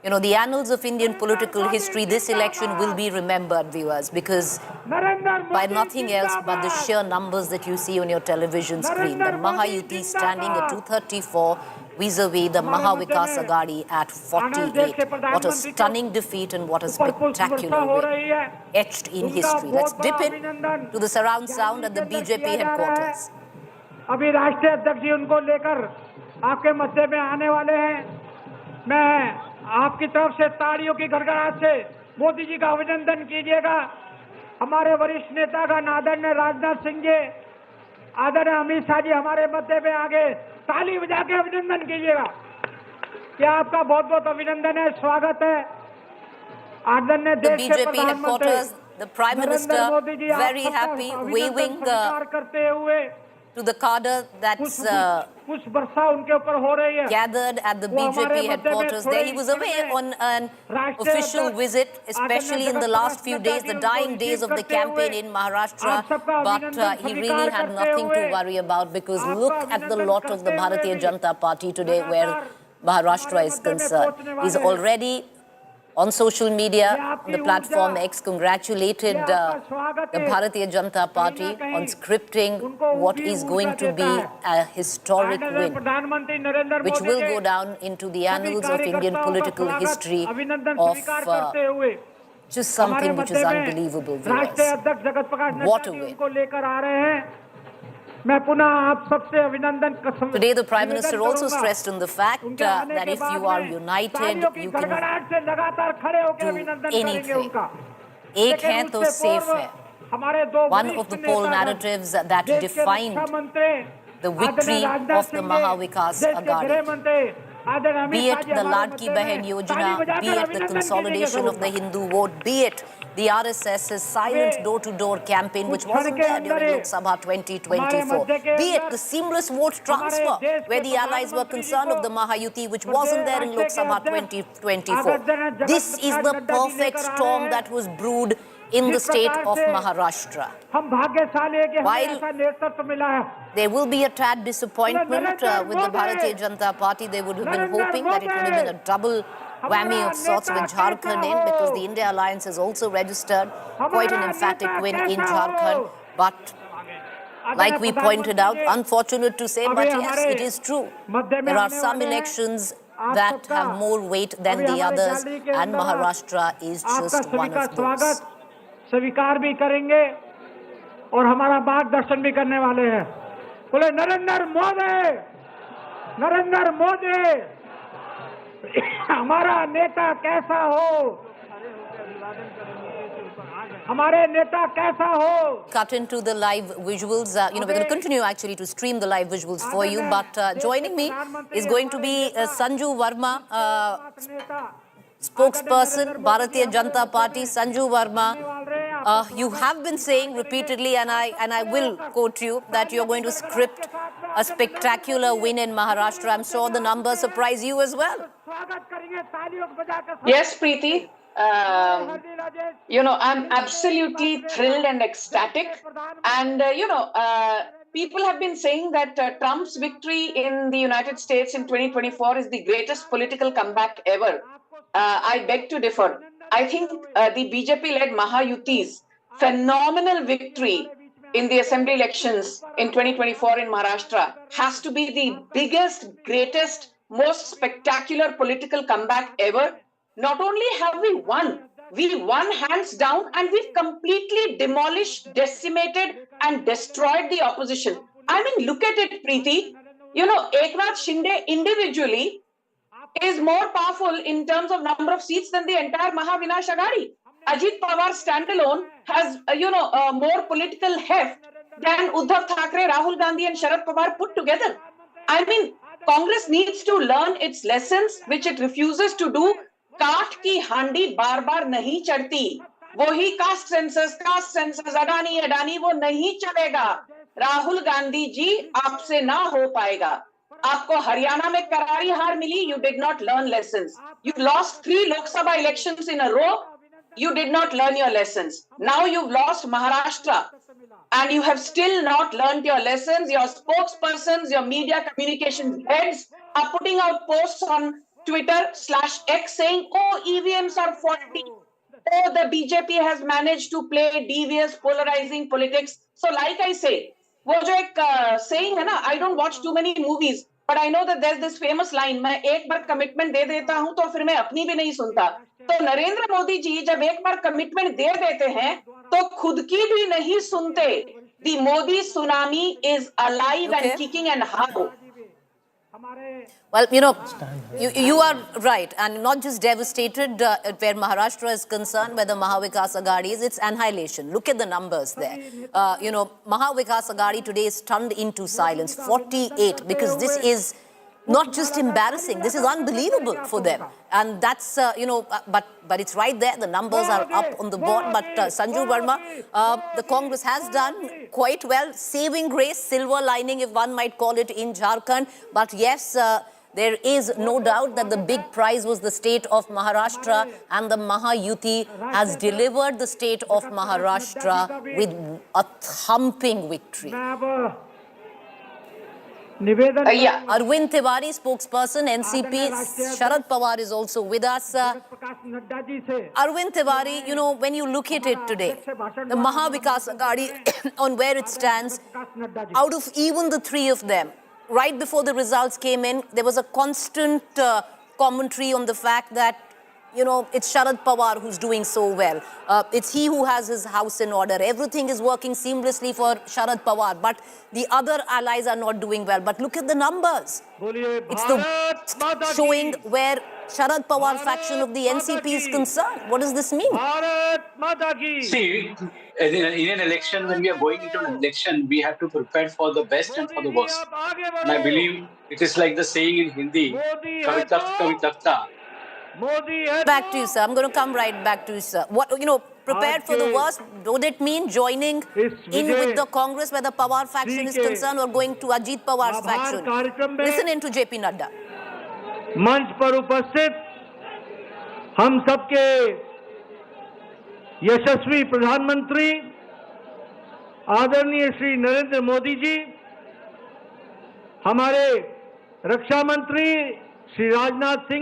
You know, the annals of Indian political history, this election will be remembered, viewers, because by nothing else but the sheer numbers that you see on your television screen. The Mahayuti standing at 234 vis-a-vis the Mahavikas Agadi at 48. What a stunning defeat and what a spectacular win, etched in history. Let's dip in to the surround sound at the BJP headquarters. अभी राष्ट्रीय अध्यक्ष जी उनको लेकर आपके मध्य में आने वाले हैं। मैं आपकी तरफ से तालियों की गड़गड़ाहट से मोदी जी का अभिनंदन कीजिएगा। हमारे वरिष्ठ नेता का आदरणीय राजनाथ सिंह जी, आदरणीय अमित शाह जी हमारे मध्य में आगे ताली बजा के अभिनंदन कीजिएगा। क्या आपका बहुत बहुत अभिनंदन है, स्वागत है। आदरणीय देश के प्रधानमंत्री the Prime Minister very happy, waving करते हुए to the cadre that's gathered at the BJP headquarters there. He was away on an official visit, especially in the last few days, the dying days of the campaign in Maharashtra. But he really had nothing to worry about, because look at the lot of the Bharatiya Janata Party today where Maharashtra is concerned. He's already on social media, on the platform X, congratulated the Bharatiya Janata Party on scripting what is going to be a historic win, which will go down into the annals of Indian political history of just something which is unbelievable, viewers. What a win. Today, the Prime Minister also stressed on the fact that if you are united, you can do anything. Ek hai to safe hai. One of the poll narratives that defined the victory of the Mahavikas Agadi. Be it the Ladki Bahen Yojana, be it the consolidation of the Hindu vote, be it the RSS's silent door-to-door campaign, which wasn't there during Lok Sabha 2024. Be it the seamless vote transfer, where the allies were concerned of the Mahayuti, which wasn't there in Lok Sabha 2024. This is the perfect storm that was brewed in the state of Maharashtra. While there will be a tad disappointment with the Bharatiya Janata Party, they would have been hoping that it would have been a double whammy of sorts with Jharkhand in, because the India Alliance has also registered quite an emphatic win in Jharkhand. But like we pointed out, unfortunate to say, but yes, it is true. There are some elections that have more weight than the others, and Maharashtra is just one of those. स्वीकार भी करेंगे और हमारा मार्गदर्शन भी करने वाले हैं। बोले नरेंद्र मोदी, नरेंद्र मोदी, हमारा नेता कैसा हो, हमारे नेता कैसा हो। Cut into the live visuals. We're going to continue actually to stream the live visuals for you. But joining me is going to be Sanju Verma, spokesperson, Bharatiya Janata Party. Sanju Verma, you have been saying repeatedly, and I will quote you, that you're going to script a spectacular win in Maharashtra. I'm sure the numbers surprise you as well. Yes, Preeti. I'm absolutely thrilled and ecstatic. And, people have been saying that Trump's victory in the United States in 2024 is the greatest political comeback ever. I beg to differ. I think the BJP-led Mahayuti's phenomenal victory in the assembly elections in 2024 in Maharashtra has to be the biggest, greatest, most spectacular political comeback ever. Not only have we won hands down, and we've completely demolished, decimated, and destroyed the opposition. I mean, look at it, Preeti. Eknath Shinde individually is more powerful in terms of number of seats than the entire Mahavinash Agadi. Ajit Pawar standalone has, more political heft than Uddhav Thackeray, Rahul Gandhi and Sharad Pawar put together. I mean, Congress needs to learn its lessons, which it refuses to do. काठ की हांडी बार बार नहीं चढ़ती, वही caste census, Adani, वो नहीं चलेगा। राहुल गांधी जी, आपसे ना हो पाएगा। आपको हरियाणा में करारी हार मिली, you did not learn lessons. You lost 3 Lok Sabha elections in a row, you did not learn your lessons. Now you've lost Maharashtra and you have still not learned your lessons. Your spokespersons, your media communications heads are putting out posts on Twitter/X saying, oh, EVMs are faulty. Oh, the BJP has managed to play devious, polarizing politics. So like I say, वो जो एक saying है ना, I don't watch too many movies, but I know that there's this famous line, मैं एक बार commitment दे देता हूं तो फिर मैं अपनी भी नहीं सुनता. तो नरेंद्र मोदी जी जब एक बार commitment दे देते हैं तो खुद की भी नहीं सुनते. The Modi tsunami is alive and kicking, and how? Well, you are right, and not just devastated where Maharashtra is concerned, where the Mahavikas Aghadi is, it's annihilation. Look at the numbers there. Mahavikas Aghadi today is stunned into silence, 48, because this is not just embarrassing, this is unbelievable for them. And that's, but it's right there, the numbers are up on the board. But Sanju Verma, the Congress has done quite well, saving grace, silver lining, if one might call it, in Jharkhand. But yes, there is no doubt that the big prize was the state of Maharashtra, and the Mahayuti has delivered the state of Maharashtra with a thumping victory. Arvind Tiwari, spokesperson, NCP, Sharad Pawar is also with us. Arvind Tiwari, when you look at it today, the Mahavikas Aghadi, on where it stands, out of even the 3 of them, right before the results came in, there was a constant commentary on the fact that, it's Sharad Pawar who's doing so well. It's he who has his house in order. Everything is working seamlessly for Sharad Pawar, but the other allies are not doing well. But look at the numbers. It's the showing where Sharad Pawar faction of the NCP is concerned. What does this mean? See, in an election, when we are going into an election, we have to prepare for the best and for the worst. And I believe it is like the saying in Hindi, "Kavi takht, kavi takhta." Back to you, sir. I'm going to come right back to you, sir. What, prepared for the worst, would it mean joining in with the Congress where the Pawar faction is concerned, or going to Ajit Pawar's faction? Listen in to JP Nadda. मंच पर उपस्थित हम सबके यशस्वी प्रधानमंत्री आदरणीय श्री नरेंद्र मोदी जी, हमारे रक्षा मंत्री श्री राजनाथ सिंह